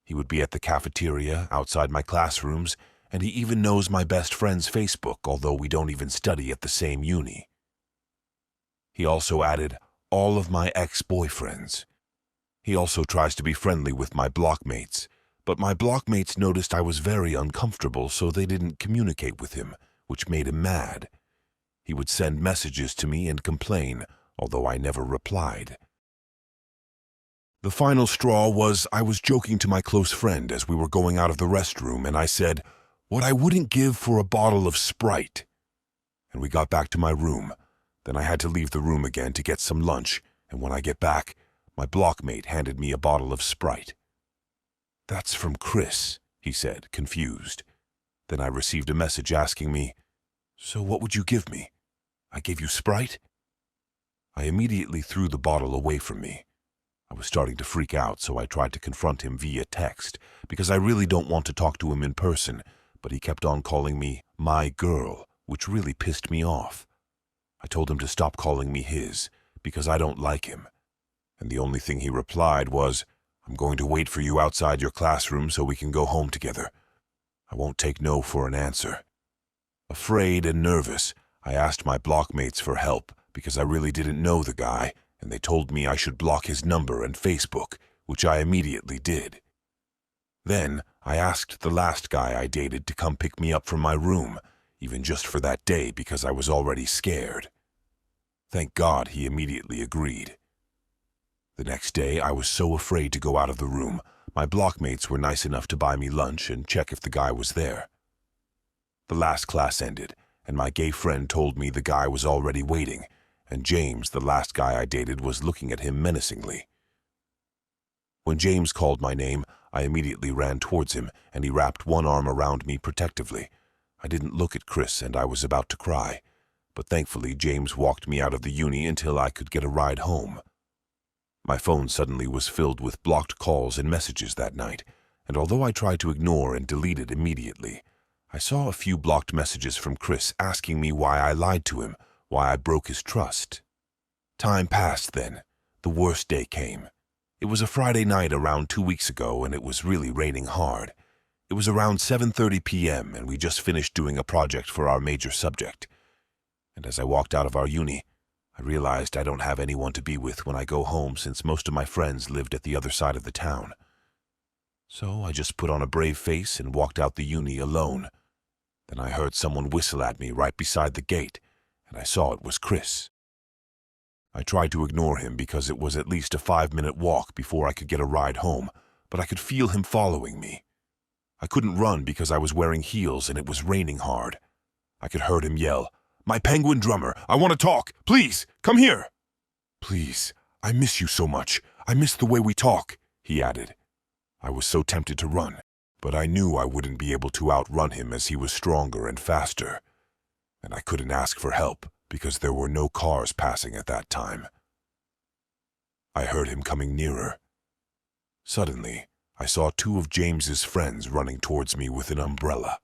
He would be at the cafeteria, outside my classrooms, and he even knows my best friend's Facebook, although we don't even study at the same uni. He also added all of my ex-boyfriends. He also tries to be friendly with my blockmates, but my blockmates noticed I was very uncomfortable, so they didn't communicate with him, which made him mad. He would send messages to me and complain, although I never replied. The final straw was I was joking to my close friend as we were going out of the restroom, and I said, "What I wouldn't give for a bottle of Sprite." And we got back to my room. Then I had to leave the room again to get some lunch, and when I get back, my blockmate handed me a bottle of Sprite. "That's from Chris," he said, confused. Then I received a message asking me, "So what would you give me? I gave you Sprite?" I immediately threw the bottle away from me. I was starting to freak out, so I tried to confront him via text, because I really don't want to talk to him in person, but he kept on calling me my girl, which really pissed me off. I told him to stop calling me his, because I don't like him. And the only thing he replied was, "I'm going to wait for you outside your classroom so we can go home together. I won't take no for an answer." Afraid and nervous, I asked my blockmates for help because I really didn't know the guy, and they told me I should block his number and Facebook, which I immediately did. Then I asked the last guy I dated to come pick me up from my room, even just for that day because I was already scared. Thank God he immediately agreed. The next day, I was so afraid to go out of the room. My blockmates were nice enough to buy me lunch and check if the guy was there. The last class ended, and my gay friend told me the guy was already waiting, and James, the last guy I dated, was looking at him menacingly. When James called my name, I immediately ran towards him, and he wrapped one arm around me protectively. I didn't look at Chris, and I was about to cry, but thankfully James walked me out of the uni until I could get a ride home. My phone suddenly was filled with blocked calls and messages that night, and although I tried to ignore and delete it immediately, I saw a few blocked messages from Chris asking me why I lied to him, why I broke his trust. Time passed then. The worst day came. It was a Friday night around 2 weeks ago, and it was really raining hard. It was around 7:30 p.m., and we just finished doing a project for our major subject. And as I walked out of our uni, I realized I don't have anyone to be with when I go home since most of my friends lived at the other side of the town. So I just put on a brave face and walked out the uni alone. Then I heard someone whistle at me right beside the gate, and I saw it was Chris. I tried to ignore him because it was at least a 5-minute walk before I could get a ride home, but I could feel him following me. I couldn't run because I was wearing heels and it was raining hard. I could hear him yell, "My penguin drummer, I want to talk! Please, come here!" "Please, I miss you so much. I miss the way we talk," he added. I was so tempted to run, but I knew I wouldn't be able to outrun him as he was stronger and faster. And I couldn't ask for help because there were no cars passing at that time. I heard him coming nearer. Suddenly, I saw 2 of James's friends running towards me with an umbrella.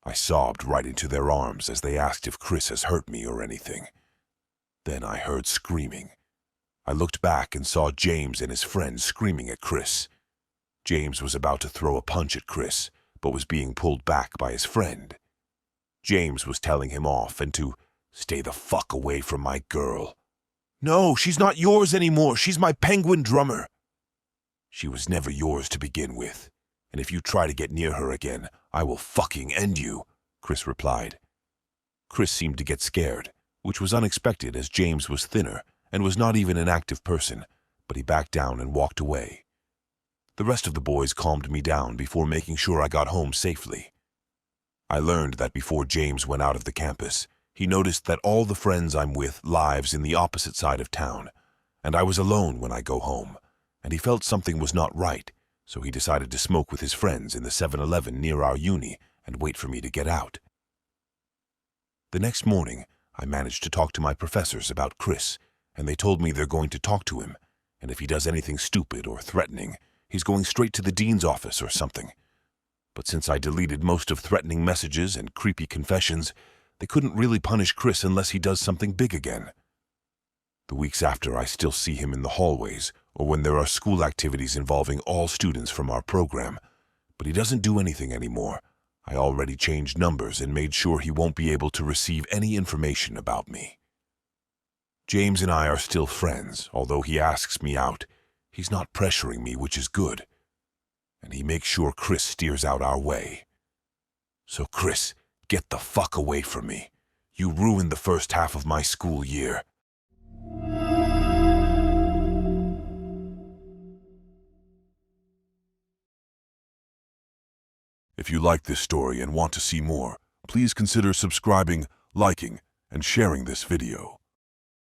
I sobbed right into their arms as they asked if Chris has hurt me or anything. Then I heard screaming. I looked back and saw James and his friends screaming at Chris. James was about to throw a punch at Chris, but was being pulled back by his friend. James was telling him off and to stay the fuck away from my girl. No, she's not yours anymore. She's my penguin drummer. She was never yours to begin with, and if you try to get near her again, I will fucking end you, Chris replied. Chris seemed to get scared, which was unexpected as James was thinner and was not even an active person, but he backed down and walked away. The rest of the boys calmed me down before making sure I got home safely. I learned that before James went out of the campus, he noticed that all the friends I'm with lives in the opposite side of town, and I was alone when I go home, and he felt something was not right, so he decided to smoke with his friends in the 7-Eleven near our uni and wait for me to get out. The next morning, I managed to talk to my professors about Chris, and they told me they're going to talk to him, and if he does anything stupid or threatening, he's going straight to the dean's office or something. But since I deleted most of threatening messages and creepy confessions, they couldn't really punish Chris unless he does something big again. The weeks after, I still see him in the hallways or when there are school activities involving all students from our program, but he doesn't do anything anymore. I already changed numbers and made sure he won't be able to receive any information about me. James and I are still friends, although he asks me out. He's not pressuring me, which is good. And he makes sure Chris steers out our way. So Chris, get the fuck away from me. You ruined the first half of my school year. If you like this story and want to see more, please consider subscribing, liking, and sharing this video.